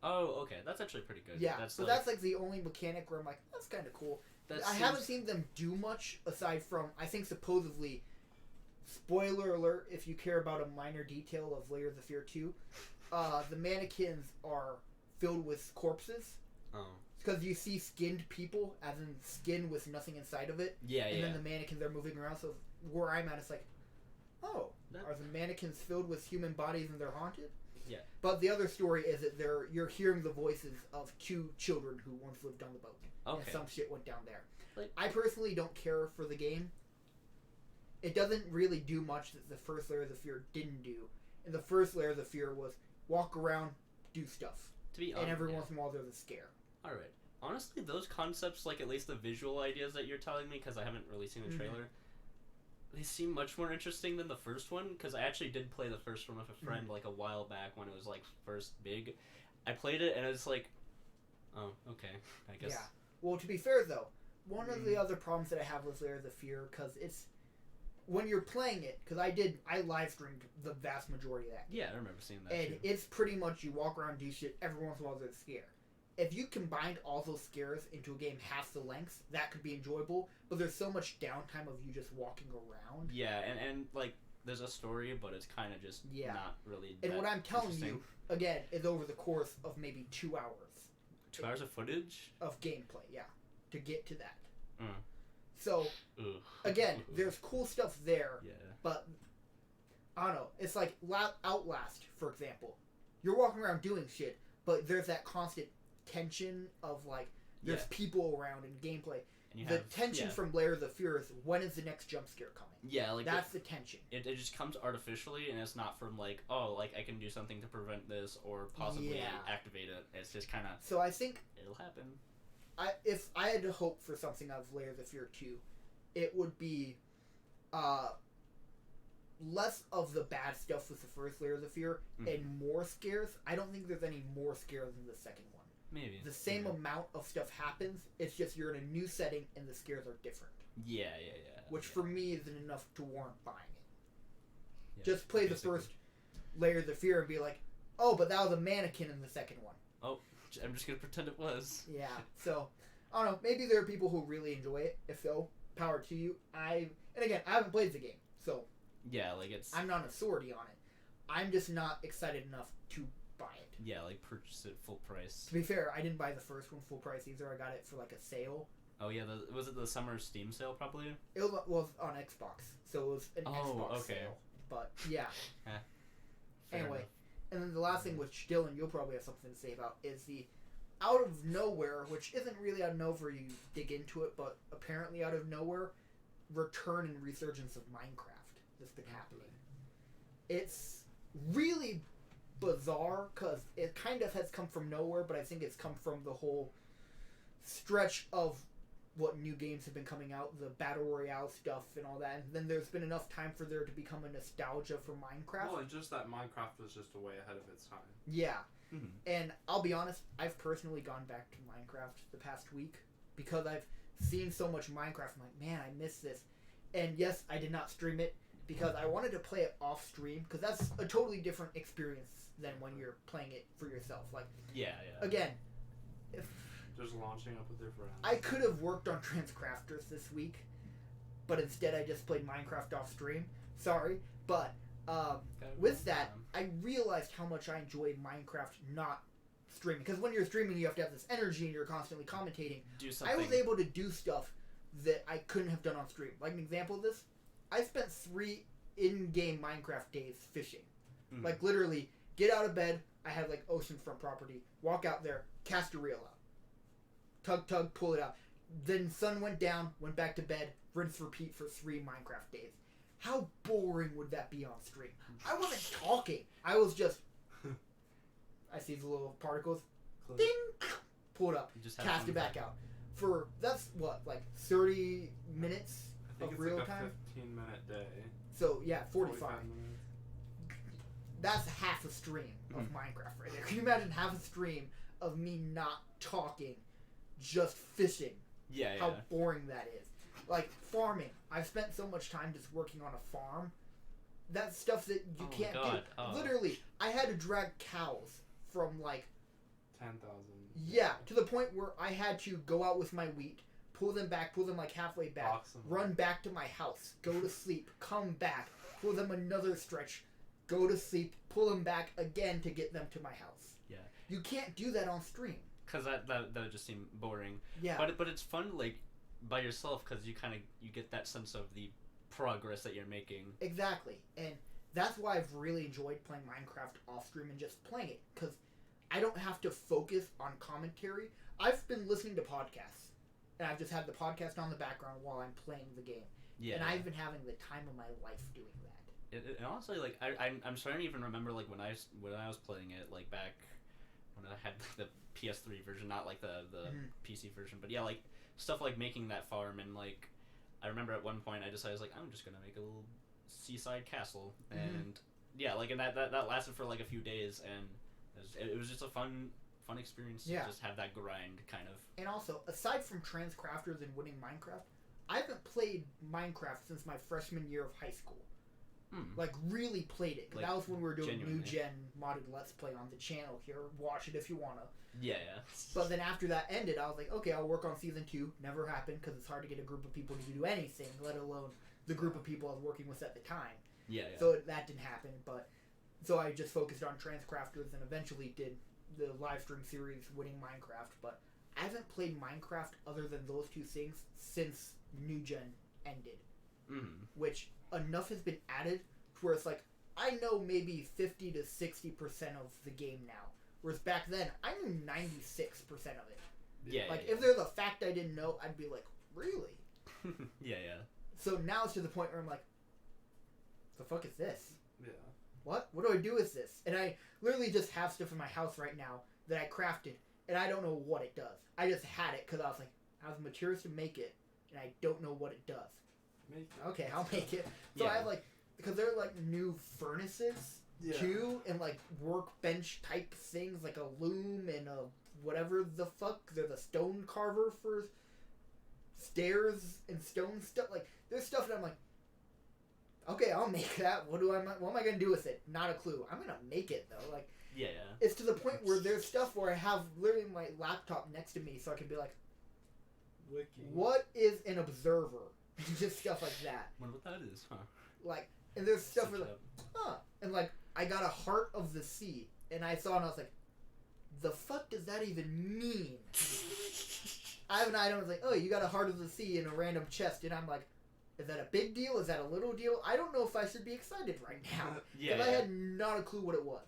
Oh, okay. That's actually pretty good. Yeah, that's like the only mechanic where I'm like, that's kind of cool. I haven't seen them do much, aside from, I think supposedly, spoiler alert if you care about a minor detail of Layers of Fear 2, the mannequins are filled with corpses. Oh. Because you see skinned people, as in skin with nothing inside of it. Yeah, and then the mannequins are moving around, so where I'm at, it's like, oh, are the mannequins filled with human bodies and they're haunted? Yeah. But the other story is that you're hearing the voices of two children who once lived on the boat. Okay. And some shit went down there. Like, I personally don't care for the game. It doesn't really do much that the first Layers of Fear didn't do. And the first Layers of Fear was walk around, do stuff. To be honest, and every once in a while there's a scare. Alright. Honestly, those concepts, like at least the visual ideas that you're telling me, because I haven't really seen the trailer, they seem much more interesting than the first one, because I actually did play the first one with a friend like a while back when it was like first big. I played it and it's like, oh, okay, I guess. Yeah. Well, to be fair though, one of the other problems that I have with Layers of Fear, because when you're playing it, because I live streamed the vast majority of that. Yeah, I remember seeing that. And too. it's pretty much you walk around, do shit. Every once in a while, there's a scare. If you combined all those scares into a game half the length, that could be enjoyable. But there's so much downtime of you just walking around. Yeah, and like there's a story, but it's kind of just not really. And what I'm telling you again is over the course of maybe 2 hours. 2 hours of footage of gameplay, yeah, to get to that. Mm. So again, there's cool stuff there. Yeah. But I don't know. It's like Outlast, for example. You're walking around doing shit, but there's that constant tension of like there's people around in gameplay. And the tension from Layers of Fear is when is the next jump scare coming? Yeah, like that's the tension. It just comes artificially, and it's not from like, oh, like I can do something to prevent this or possibly activate it. It's just kind of. So I think it'll happen. If I had to hope for something out of Layers of Fear 2, it would be less of the bad stuff with the first Layers of Fear and more scares. I don't think there's any more scares than the second one. Maybe. The same amount of stuff happens, it's just you're in a new setting and the scares are different. Yeah. Which for me isn't enough to warrant buying it. Yeah, just play the first Layers of Fear and be like, oh, but that was a mannequin in the second one. Oh, I'm just going to pretend it was. Yeah, so, I don't know, maybe there are people who really enjoy it. If so, power to you. And again, I haven't played the game, so... Yeah, like it's... I'm not an authority on it. I'm just not excited enough to buy it. Yeah, like purchase it full price. To be fair, I didn't buy the first one full price either. I got it for like a sale. Oh yeah, was it the summer Steam sale probably? It was on Xbox, so it was an Xbox sale. But yeah. Anyway, enough. And then the last thing, which Dylan, you'll probably have something to say about, is the out of nowhere, which isn't really out of nowhere you dig into it, but apparently out of nowhere, return and resurgence of Minecraft that's been happening. It's really bizarre because it kind of has come from nowhere, but I think it's come from the whole stretch of what new games have been coming out, the Battle Royale stuff and all that, and then there's been enough time for there to become a nostalgia for Minecraft. Well, it's just that Minecraft was just way ahead of its time. Yeah. Mm-hmm. And I'll be honest, I've personally gone back to Minecraft the past week because I've seen so much Minecraft. I'm like, man, I miss this. And yes, I did not stream it because I wanted to play it off stream because that's a totally different experience than when you're playing it for yourself. Like, again, if just launching up with your friends. I could have worked on Transcrafters this week, but instead I just played Minecraft off stream. Sorry, but with that, I realized how much I enjoy Minecraft not streaming. Because when you're streaming, you have to have this energy and you're constantly commentating. Do something. I was able to do stuff that I couldn't have done on stream. Like an example of this, I spent 3 in-game Minecraft days fishing. Mm. Like literally, get out of bed, I had like oceanfront property, walk out there, cast a reel out. Tug, pull it out. Then sun went down, went back to bed, rinse, repeat for 3 Minecraft days. How boring would that be on stream? I wasn't talking. I was just... I see the little particles. Ding! Pull it up. Cast it back out. For, that's what, like 30 minutes of real time? I think it's like a 15-minute day. So, yeah, 45. Minutes. That's half a stream of Minecraft right there. Can you imagine half a stream of me not talking, just fishing? Yeah, How boring that is. Like, farming. I've spent so much time just working on a farm. That's stuff that you can't do. Oh. Literally, I had to drag cows from, like... 10,000. Yeah, to the point where I had to go out with my wheat, pull them like halfway back, run back to my house, go to sleep, come back, pull them another stretch, go to sleep, pull them back again to get them to my house. Yeah. You can't do that on stream. Because that would just seem boring. Yeah. But it's fun, like, by yourself, because you get that sense of the progress that you're making. Exactly. And that's why I've really enjoyed playing Minecraft off stream and just playing it, because I don't have to focus on commentary. I've been listening to podcasts, and I've just had the podcast on the background while I'm playing the game. Yeah. And I've been having the time of my life doing that. And honestly, like, I'm starting to even remember, like, when I was playing it, like, back when I had the PS3 version, not, like, the PC version, but, yeah, like, stuff like making that farm, and, like, I remember at one point I decided, like, I'm just gonna make a little seaside castle, and, yeah, like, and that lasted for, like, a few days, and it was just a fun experience to just have that grind, kind of. And also, aside from Transcrafters and winning Minecraft, I haven't played Minecraft since my freshman year of high school. Like, really played it. Because that was when we were doing genuinely. New Gen modded Let's Play on the channel here. Watch it if you wanna. Yeah. But then after that ended, I was like, okay, I'll work on Season 2. Never happened, because it's hard to get a group of people to do anything, let alone the group of people I was working with at the time. Yeah. So that didn't happen, but... So I just focused on Transcrafters and eventually did the live stream series Winning Minecraft, but I haven't played Minecraft other than those two things since New Gen ended. Which enough has been added to where it's like, I know maybe 50 to 60% of the game now. Whereas back then, I knew 96% of it. Yeah. Like, if there's a fact I didn't know, I'd be like, really? Yeah. So now it's to the point where I'm like, the fuck is this? Yeah. What do I do with this? And I literally just have stuff in my house right now that I crafted, and I don't know what it does. I just had it because I was like, I have the materials to make it, and I don't know what it does. Make it. Okay, I'll make it. So I have like, because they're like new furnaces too, and like workbench type things, like a loom and a whatever the fuck. There's a stone carver for stairs and stone stuff. Like, there's stuff that I'm like, okay, I'll make that. What am I gonna do with it? Not a clue. I'm gonna make it though. Like, Yeah. it's to the point where there's stuff where I have literally my laptop next to me, so I can be like, Wiki. what is an observer? Just stuff like that. Wonder what that is, huh? Like, and there's stuff where Search like, it huh? And like, I got a Heart of the Sea, and I saw it and I was like, the fuck does that even mean? I have an item that's like, oh, you got a Heart of the Sea in a random chest, and I'm like, is that a big deal? Is that a little deal? I don't know if I should be excited right now. Yeah. Because I had not a clue what it was.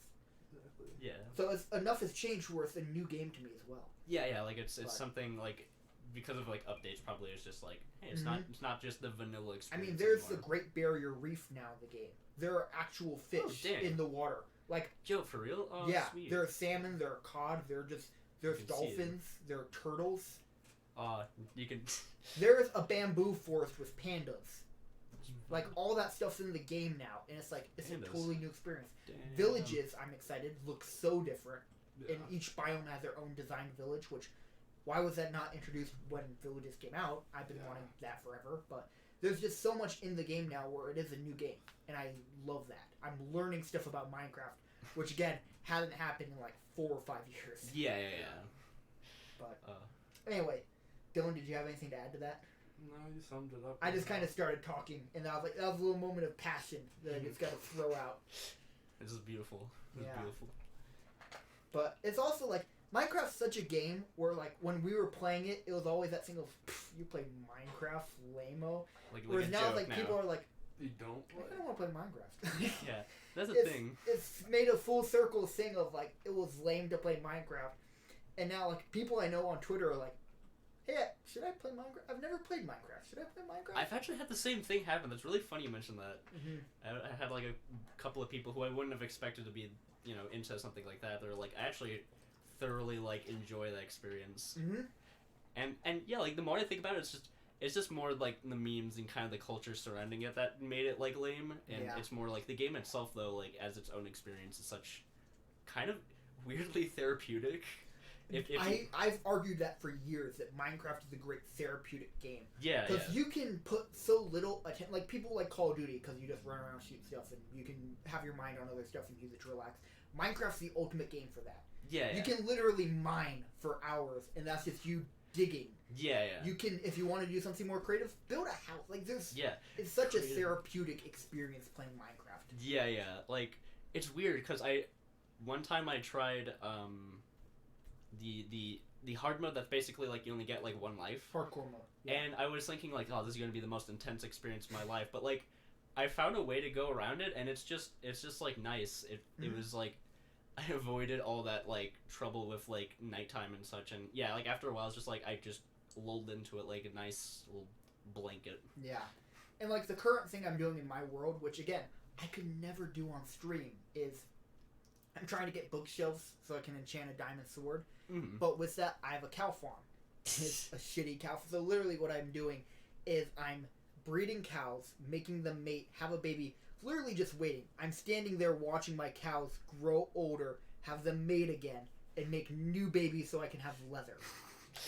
Yeah. So enough has changed where it's a new game to me as well. Yeah. Like it's But- something like, because of like updates, probably it's just like, hey, it's not just the vanilla I experience. mean, there's the anymore. Great Barrier Reef now in the game. There are actual fish dang. in the water. Like, Joe, for real? Oh, yeah, sweet. there are salmon, there are cod, there's You can see it. dolphins, there are turtles. You can. There's a bamboo forest with pandas. Like, all that stuff's in the game now, and it's like, it's Pandas. a totally new experience. Damn. Villages, I'm excited, look so different. Yeah. And each biome has their own designed village, which, why was that not introduced when Villages came out? I've been wanting that forever, but there's just so much in the game now where it is a new game, and I love that. I'm learning stuff about Minecraft, which again, hasn't happened in like 4 or 5 years. Yeah. But, anyway, Dylan, did you have anything to add to that? No, you summed it up. I just kind of started talking, and I was like, that was a little moment of passion that I just got to throw out. This is beautiful. This is Yeah. beautiful. But it's also like, Minecraft's such a game where, like, when we were playing it, it was always that thing of, you play Minecraft, lame-o. Like Whereas a now, joke like, now. people are like, You don't I play. kind of want to play Minecraft. Yeah, that's a it's, thing. It's made a full circle thing of, like, it was lame to play Minecraft. And now, like, people I know on Twitter are like, hey, should I play Minecraft? I've never played Minecraft. Should I play Minecraft? I've actually had the same thing happen. That's really funny you mentioned that. Mm-hmm. I had like a couple of people who I wouldn't have expected to be, into something like that. They're like, I actually thoroughly like enjoy that experience. Mm-hmm. And yeah, like the more I think about it, it's just more like the memes and kind of the culture surrounding it that made it like lame. And Yeah. it's more like the game itself though, like as its own experience, is such kind of weirdly therapeutic. I've argued that for years, that Minecraft is a great therapeutic game. Yeah, Because you can put so little attention, like people like Call of Duty, because you just run around shoot stuff and you can have your mind on other stuff and use it to relax. Minecraft's the ultimate game for that. Yeah. You can literally mine for hours, and that's just you digging. Yeah. You can, if you want to do something more creative, build a house. Like there's, Yeah. it's such Creative. a therapeutic experience playing Minecraft. Yeah. Like it's weird because one time I tried the hard mode that's basically like you only get like one life. Hardcore mode. And I was thinking like, oh, this is gonna be the most intense experience of my life. But like, I found a way to go around it, and it's just like nice. It was like, I avoided all that like trouble with like nighttime and such. And yeah, like after a while, it's just like I just lulled into it like a nice little blanket. Yeah. And like the current thing I'm doing in my world, which again I could never do on stream, is I'm trying to get bookshelves so I can enchant a diamond sword. Mm-hmm. But with that, I have a cow farm. It's a shitty cow farm. So literally what I'm doing is I'm breeding cows, making them mate, have a baby, literally just waiting. I'm standing there watching my cows grow older, have them mate again, and make new babies so I can have leather.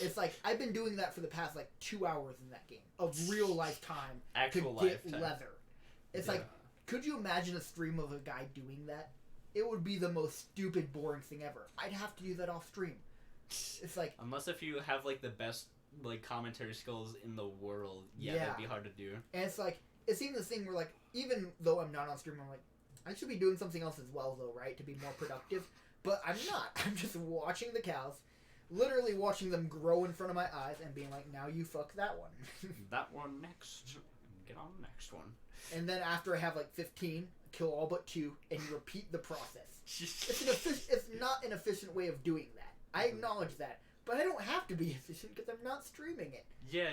It's like I've been doing that for the past like 2 hours in that game of real life time Actual to get lifetime. leather. It's like, could you imagine a stream of a guy doing that? It would be the most stupid, boring thing ever. I'd have to do that off stream. It's like, unless if you have like the best like commentary skills in the world, that'd be hard to do. And it's like, it's even this thing where like, even though I'm not on stream, I'm like, I should be doing something else as well though, right? To be more productive. But I'm not. I'm just watching the cows, literally watching them grow in front of my eyes and being like, now you fuck that one. That one next. Get on the next one. And then after I have like 15, kill all but 2, and you repeat the process. It's not an efficient way of doing that. I acknowledge that. But I don't have to be efficient because I'm not streaming it. Yeah.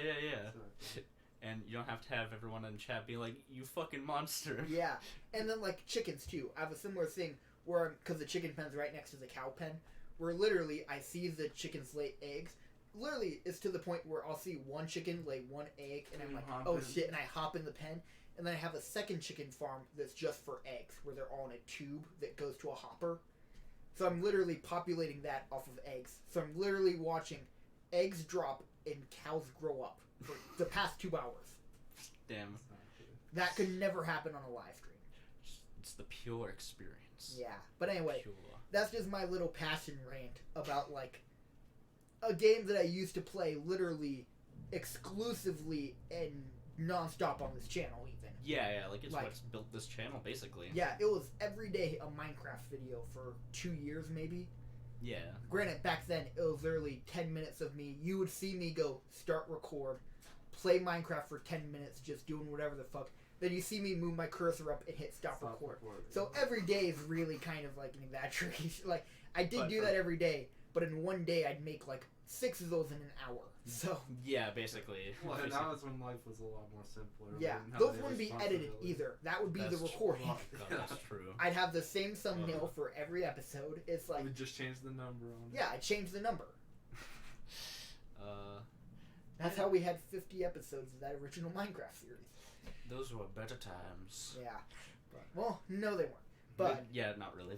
And you don't have to have everyone in chat be like, you fucking monster. Yeah. And then like chickens too. I have a similar thing where, because the chicken pen's right next to the cow pen, where literally I see the chickens lay eggs. Literally, it's to the point where I'll see one chicken lay one egg, and I'm like, oh shit, and I hop in the pen. And then I have a second chicken farm that's just for eggs, where they're all in a tube that goes to a hopper. So I'm literally populating that off of eggs. So I'm literally watching eggs drop and cows grow up for the past 2 hours. Damn. That could never happen on a live stream. It's the pure experience. Yeah. But anyway, Pure. that's just my little passion rant about, like, a game that I used to play literally exclusively and non-stop on this channel even. Yeah, like it's what's built this channel, basically. Yeah, it was every day a Minecraft video for 2 years, maybe. Yeah. Granted, back then, it was literally 10 minutes of me. You would see me go start record, play Minecraft for 10 minutes, just doing whatever the fuck. Then you see me move my cursor up and hit stop record. So every day is really kind of like an exaggeration. Like, I did do that every day, but in one day I'd make like 6 of those in an hour. So yeah, basically. Well, and that was when life was a lot more simpler. Yeah, those wouldn't be edited either. That would be the recording. God, that's true. I'd have the same thumbnail for every episode. It's like, we just change the number on it. Yeah, I changed the number. That's how we had 50 episodes of that original Minecraft series. Those were better times. Yeah. Well, no, they weren't. But yeah, not really.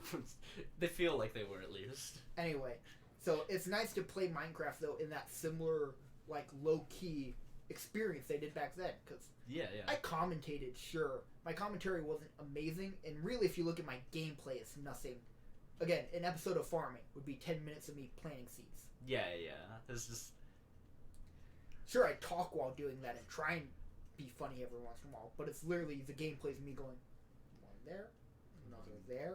They feel like they were at least. Anyway, so it's nice to play Minecraft though in that similar, like, low-key experience they did back then. Because I commentated, sure. My commentary wasn't amazing, and really, if you look at my gameplay, it's nothing. Again, an episode of farming would be 10 minutes of me planting seeds. Yeah. This is. Sure, I talk while doing that and try and be funny every once in a while, but it's literally the gameplay's me going, one there, another there,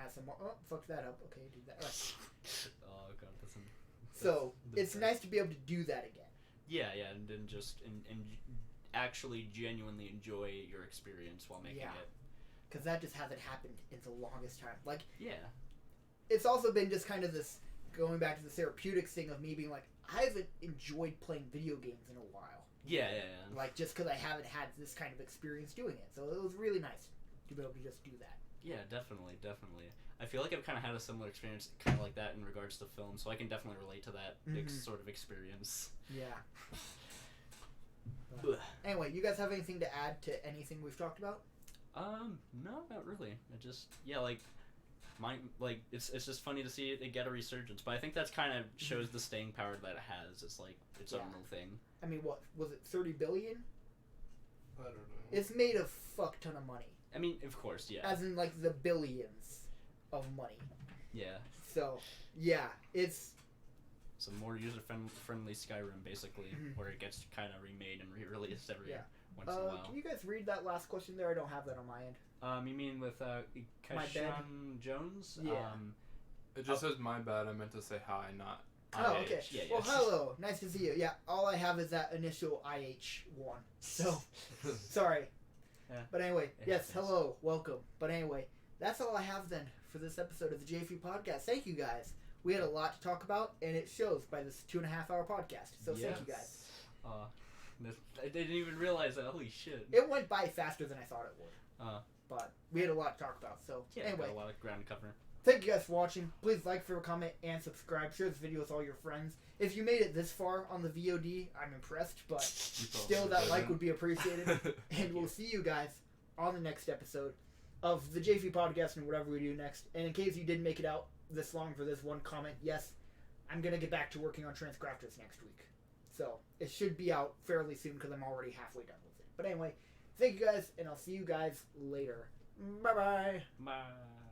add some more. Oh, fuck that up. Okay, do that. Oh god, so it's nice to be able to do that again. Yeah, and then just and actually genuinely enjoy your experience while making it. Because that just hasn't happened in the longest time. Like, it's also been just kind of this going back to the therapeutics thing of me being like, I haven't enjoyed playing video games in a while. Yeah. Like, just because I haven't had this kind of experience doing it. So it was really nice to be able to just do that. Yeah, definitely. I feel like I've kind of had a similar experience kind of like that in regards to film, so I can definitely relate to that sort of experience. Yeah. Anyway, you guys have anything to add to anything we've talked about? No, not really. I just, it's just funny to see it get a resurgence, but I think that's kind of shows the staying power that it has. It's like its own little thing. I mean, what was it? 30 billion? I don't know. It's made a fuck ton of money. I mean, of course, yeah. As in, like, the billions of money. Yeah. So, yeah, it's a more user-friendly Skyrim, basically, where it gets kind of remade and re-released every once in a while. Can you guys read that last question there? I don't have that on my end. You mean with Keshawn Jones? Yeah. It just says my bad. I meant to say hi, not Oh, okay. Yeah, well, hello. Nice to see you. Yeah, all I have is that initial IH1. So, sorry. Yeah. But anyway, yes, hello, welcome. But anyway, that's all I have then for this episode of the J4U podcast. Thank you guys. We had a lot to talk about, and it shows by this 2.5-hour podcast. So thank you guys. I didn't even realize that. Holy shit. It went by faster than I thought it would. But we had a lot to talk about. So anyway, got a lot of ground to cover. Thank you guys for watching. Please like, favorite, comment, and subscribe. Share this video with all your friends. If you made it this far on the VOD, I'm impressed, but still that like would be appreciated. And we'll see you guys on the next episode of the J4U podcast and whatever we do next. And in case you didn't make it out this long for this one comment, yes, I'm gonna get back to working on Transcrafters next week. So it should be out fairly soon because I'm already halfway done with it. But anyway, thank you guys, and I'll see you guys later. Bye-bye. Bye.